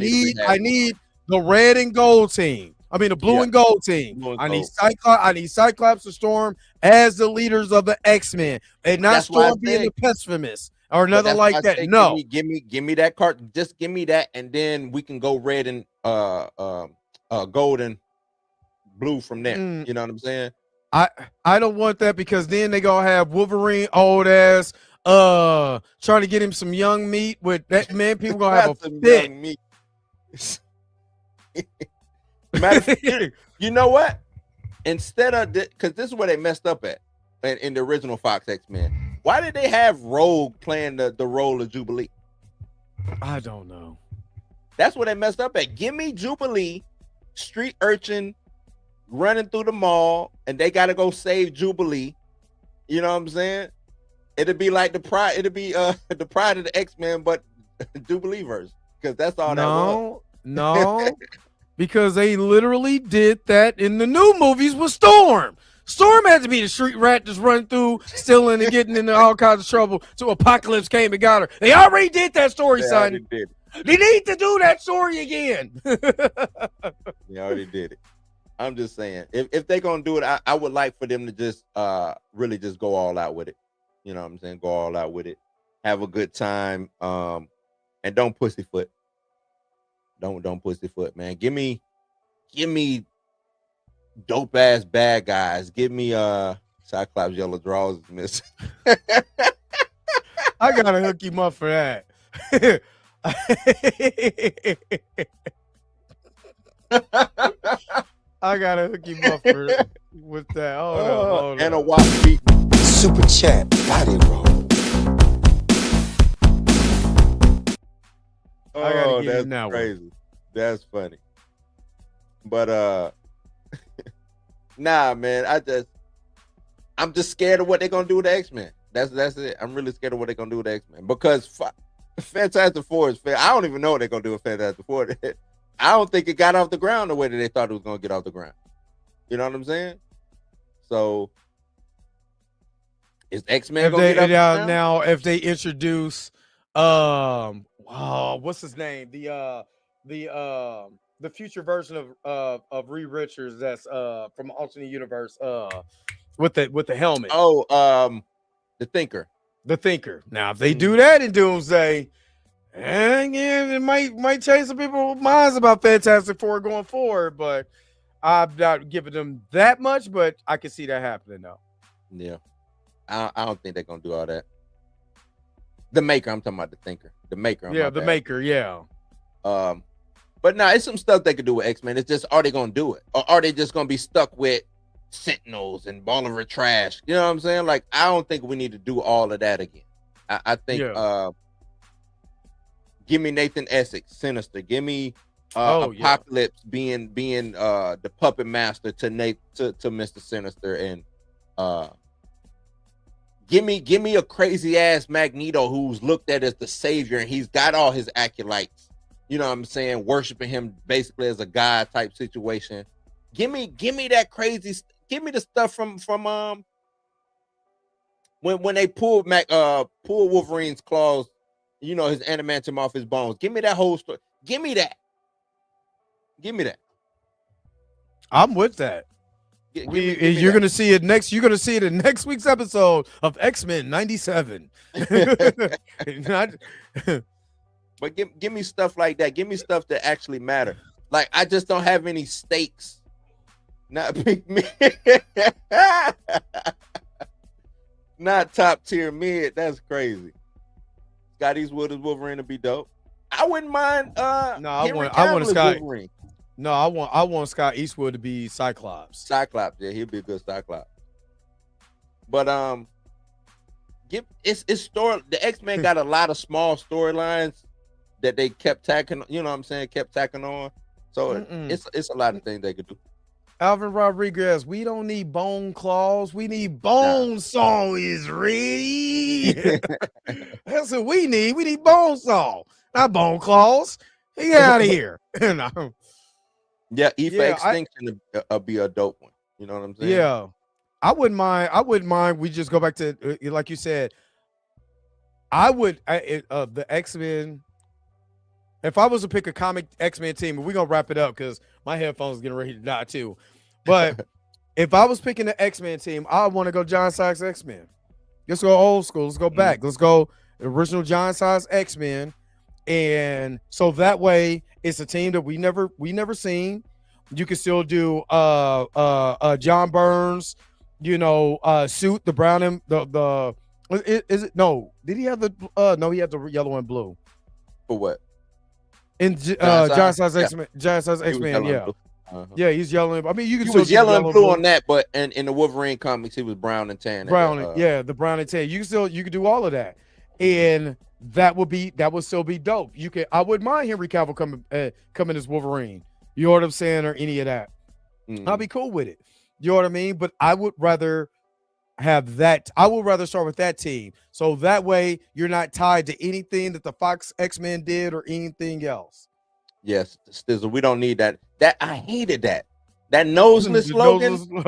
need the red and gold team. I mean the blue and gold team. I need Cyclops and Storm as the leaders of the X-Men, and not Storm being the pessimist or nothing like that. No, give me that card. Just give me that, and then we can go red and gold and blue from there. You know what I'm saying? I don't want that because then they gonna have Wolverine old ass trying to get him some young meat with that man. People gonna have a fit. Young meat. Matter of fact, you know what? Instead of because this is where they messed up at in the original Fox X-Men. Why did they have Rogue playing the role of Jubilee? I don't know. That's where they messed up at. Give me Jubilee, street urchin, running through the mall, and they got to go save Jubilee. You know what I'm saying? It'd be like the pride. It'd be the Pride of the X-Men, but Jubilee verse, because that's all that was. No, because they literally did that in the new movies with Storm. Storm had to be the street rat just running through, stealing and getting into all kinds of trouble till Apocalypse came and got her. They already did that story, son. They need to do that story again. They already did it. I'm just saying, if they're gonna do it, I would like for them to just really just go all out with it. You know what I'm saying? Go all out with it. Have a good time. And don't pussyfoot. Don't pussyfoot, man. Give me dope ass bad guys. Give me Cyclops yellow draws is missing. I gotta hook him up for that. I gotta hook him up with that. Hold on. A watch beat. Super chat body roll. Oh, that's crazy. That's funny. But nah, man. I'm just scared of what they're gonna do with the X-Men. That's it. I'm really scared of what they're gonna do with the X-Men because Fantastic Four is fair. I don't even know what they're gonna do with Fantastic Four. I don't think it got off the ground the way that they thought it was gonna get off the ground. You know what I'm saying? So is X-Men gonna get off the ground? Now if they introduce what's his name? The future version of Reed Richards that's from alternate universe with the helmet. The Thinker. The Thinker. Now if they do that in Doomsday, and yeah, it might change some people's minds about Fantastic Four going forward, but I'm not giving them that much, but I can see that happening though. Yeah. I don't think they're gonna do all that. The Maker, I'm talking about the Thinker. The Maker. Maker, yeah. But nah, it's some stuff they could do with X-Men. It's just, are they gonna do it? Or are they just gonna be stuck with Sentinels and Bolivar trash? You know what I'm saying? Like, I don't think we need to do all of that again. I think give me Nathan Essex, Sinister. Give me Apocalypse being the puppet master to Mr. Sinister, and Give me a crazy ass Magneto who's looked at as the savior and he's got all his acolytes. You know what I'm saying? Worshiping him basically as a god type situation. Give me that crazy. Give me the stuff from when they pulled Wolverine's claws, you know, his adamantium off his bones. Give me that whole story. Give me that. Give me that. I'm with that. You're gonna see it next. You're gonna see it in next week's episode of X-Men '97. But give me stuff like that. Give me stuff that actually matter. Like I just don't have any stakes. Not pick me. Not top tier mid. That's crazy. Scott Eastwood as Wolverine to be dope. I wouldn't mind. No, I want Scott. Wolverine. No, I want Scott Eastwood to be Cyclops. Cyclops, yeah, he'd be a good Cyclops. But it's story. The X-Men got a lot of small storylines that they kept tacking. You know what I'm saying? Kept tacking on. So it's a lot of things they could do. Alvin Rodriguez, we don't need bone claws. We need bone saw is ready. That's what we need. We need bone saw, not bone claws. Get out of here. No. Yeah, Extinction would be a dope one. You know what I'm saying? Yeah. I wouldn't mind. We just go back to like you said. The X-Men. If I was to pick a comic X-Men team, we're gonna wrap it up because my headphones are getting ready to die too. But if I was picking the X-Men team, I want to go John Sykes X-Men. Let's go old school. Let's go back. Let's go original John Sykes X-Men. And so that way it's a team that we never seen. You can still do John Burns, you know, suit the brown and the is it no? Did he have the no, he had the yellow and blue. For what? In John Sykes X-Men, John Sykes X-Men, yeah. Yeah, he's yellow. I mean, you can he was yellow and blue on that, but in the Wolverine comics, he was brown and tan. The brown and tan. You can do all of that. And that would still be dope. I wouldn't mind Henry Cavill coming as Wolverine. You know what I'm saying, or any of that. I'll be cool with it. You know what I mean? But I would rather have that. I would rather start with that team, so that way you're not tied to anything that the Fox X-Men did or anything else. Yes, Stizzle, we don't need that. That I hated that. That noseless slogan. You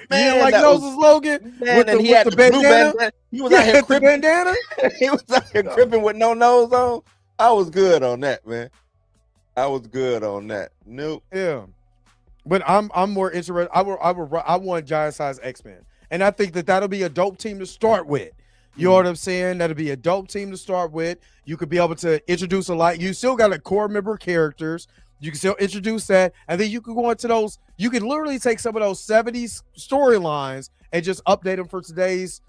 didn't like noseless slogan? Man, and he had the bandana. He was out here cripping. Bandana. He was out here cripping with no nose on. I was good on that, man. I was good on that. Nope. Yeah. But I'm more interested. I want giant size X-Men. And I think that'll be a dope team to start with. You know what I'm saying? That'll be a dope team to start with. You could be able to introduce a lot. You still got a core member characters. You can still introduce that. And then you can go into those. You can literally take some of those 70s storylines and just update them for today's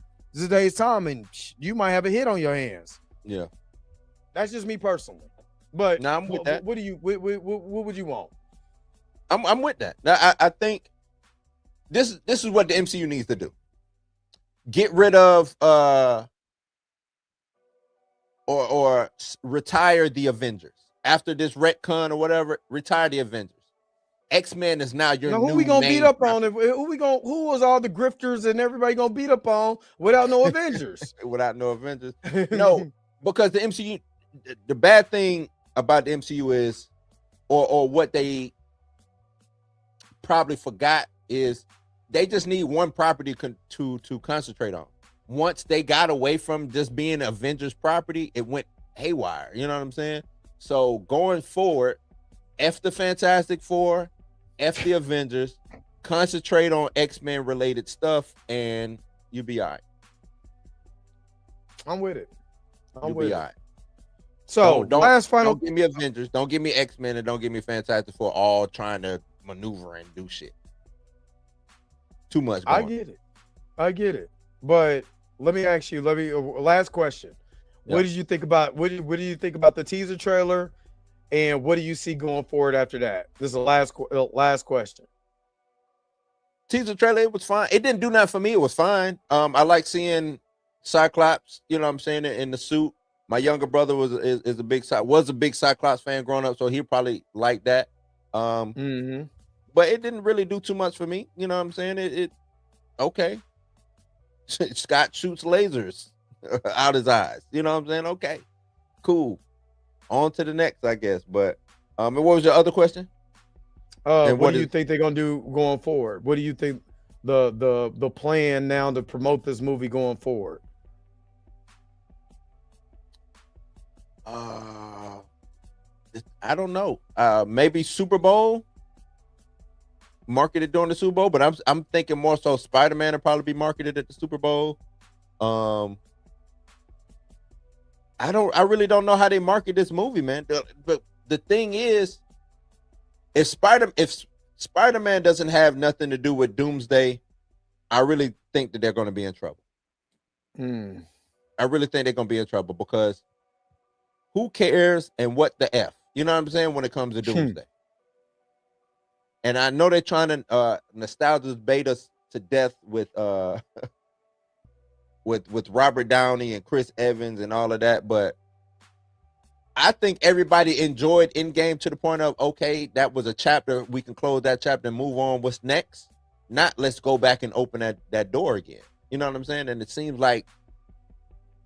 time. And you might have a hit on your hands. Yeah. That's just me personally. But no, I'm with that. What would you want? I'm with that. Now, I think this is what the MCU needs to do. Get rid of or retire the Avengers. After this retcon or whatever, retire the Avengers. X-Men is now your new who we gonna beat up on? Who was all the grifters and everybody gonna beat up on without no Avengers? Without no Avengers. No, because the MCU, the bad thing about the MCU is, or what they probably forgot is, they just need one property to concentrate on. Once they got away from just being Avengers property, it went haywire. You know what I'm saying? So going forward, F the Fantastic Four, F the Avengers, concentrate on X-Men related stuff, and you'll be all right. I'm with it. You'll be all right. So don't give me Avengers, don't give me X-Men, and don't give me Fantastic Four all trying to maneuver and do shit. Too much. I get it. But let me ask you. Last question. Yep. What did you think about? What do you think about the teaser trailer? And what do you see going forward after that? This is the last question. Teaser trailer, it was fine. It didn't do nothing for me. It was fine. I like seeing Cyclops. You know what I'm saying, in the suit. My younger brother was a big Cyclops fan growing up, so he probably liked that. But it didn't really do too much for me. You know what I'm saying? It okay. Scott shoots lasers out his eyes. You know what I'm saying? Okay, cool. On to the next, I guess. But and what was your other question? And What do you think they're gonna do going forward? What do you think the plan now to promote this movie going forward? I don't know. Maybe Super Bowl. Marketed during the Super Bowl, but I'm thinking more so Spider-Man will probably be marketed at the Super Bowl. I really don't know how they market this movie, man. But the thing is, if Spider-Man doesn't have nothing to do with Doomsday, I really think that they're going to be in trouble. I really think they're going to be in trouble because who cares and what the F? You know what I'm saying when it comes to Doomsday. And I know they're trying to nostalgia bait us to death with with Robert Downey and Chris Evans and all of that, but I think everybody enjoyed Endgame to the point of, okay, that was a chapter. We can close that chapter and move on. What's next? Not let's go back and open that door again. You know what I'm saying? And it seems like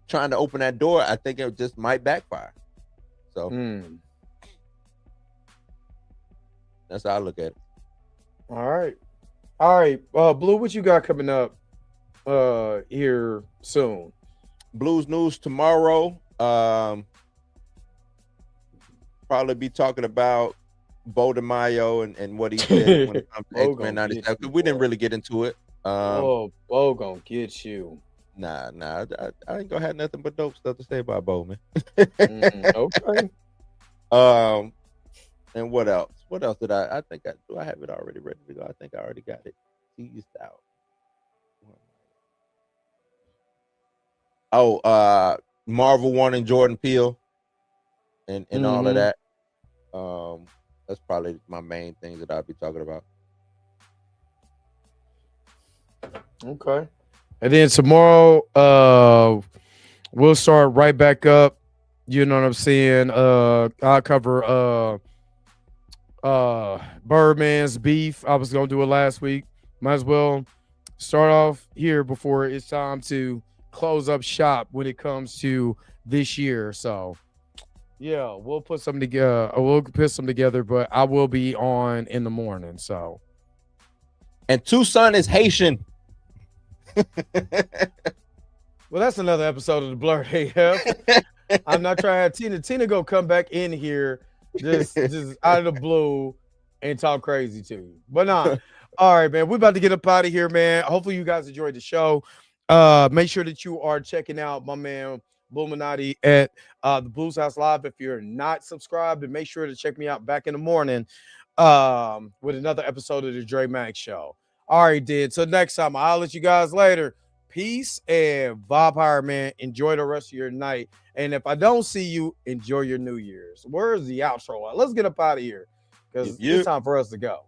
trying to open that door, I think it just might backfire. So that's how I look at it. All right. Blue, what you got coming up here soon? Blues news tomorrow. Probably be talking about Bo DeMaio and what he said when it comes to X-Men 97. We didn't really get into it. Bo gonna get you. Nah, I ain't gonna have nothing but dope stuff to say about Bo, man. Okay. And what else? What else did I think do I have it already ready to go? I think I already got it teased out. Marvel wanting Jordan Peele and all of that. That's probably my main thing that I'll be talking about. Okay. And then tomorrow, we'll start right back up. You know what I'm saying? I'll cover Birdman's beef. I was gonna do it last week. Might as well start off here before it's time to close up shop when it comes to this year. So yeah, we'll put something together. We'll put some together, but I will be on in the morning. So, and Tucson is Haitian. Well, that's another episode of the Blerd AF. I'm not trying to have Tina. Tina go come back in here just out of the blue and talk crazy to you. But nah. All right, man. We're about to get up out of here, man. Hopefully you guys enjoyed the show. Make sure that you are checking out my man Illuminati at the Blues House Live. If you're not subscribed, and make sure to check me out back in the morning with another episode of the Dre Max Show. All right, then. So next time, I'll let you guys later. Peace and vibe higher, man. Enjoy the rest of your night. And if I don't see you, enjoy your New Year's. Where's the outro? Let's get up out of here because it's time for us to go.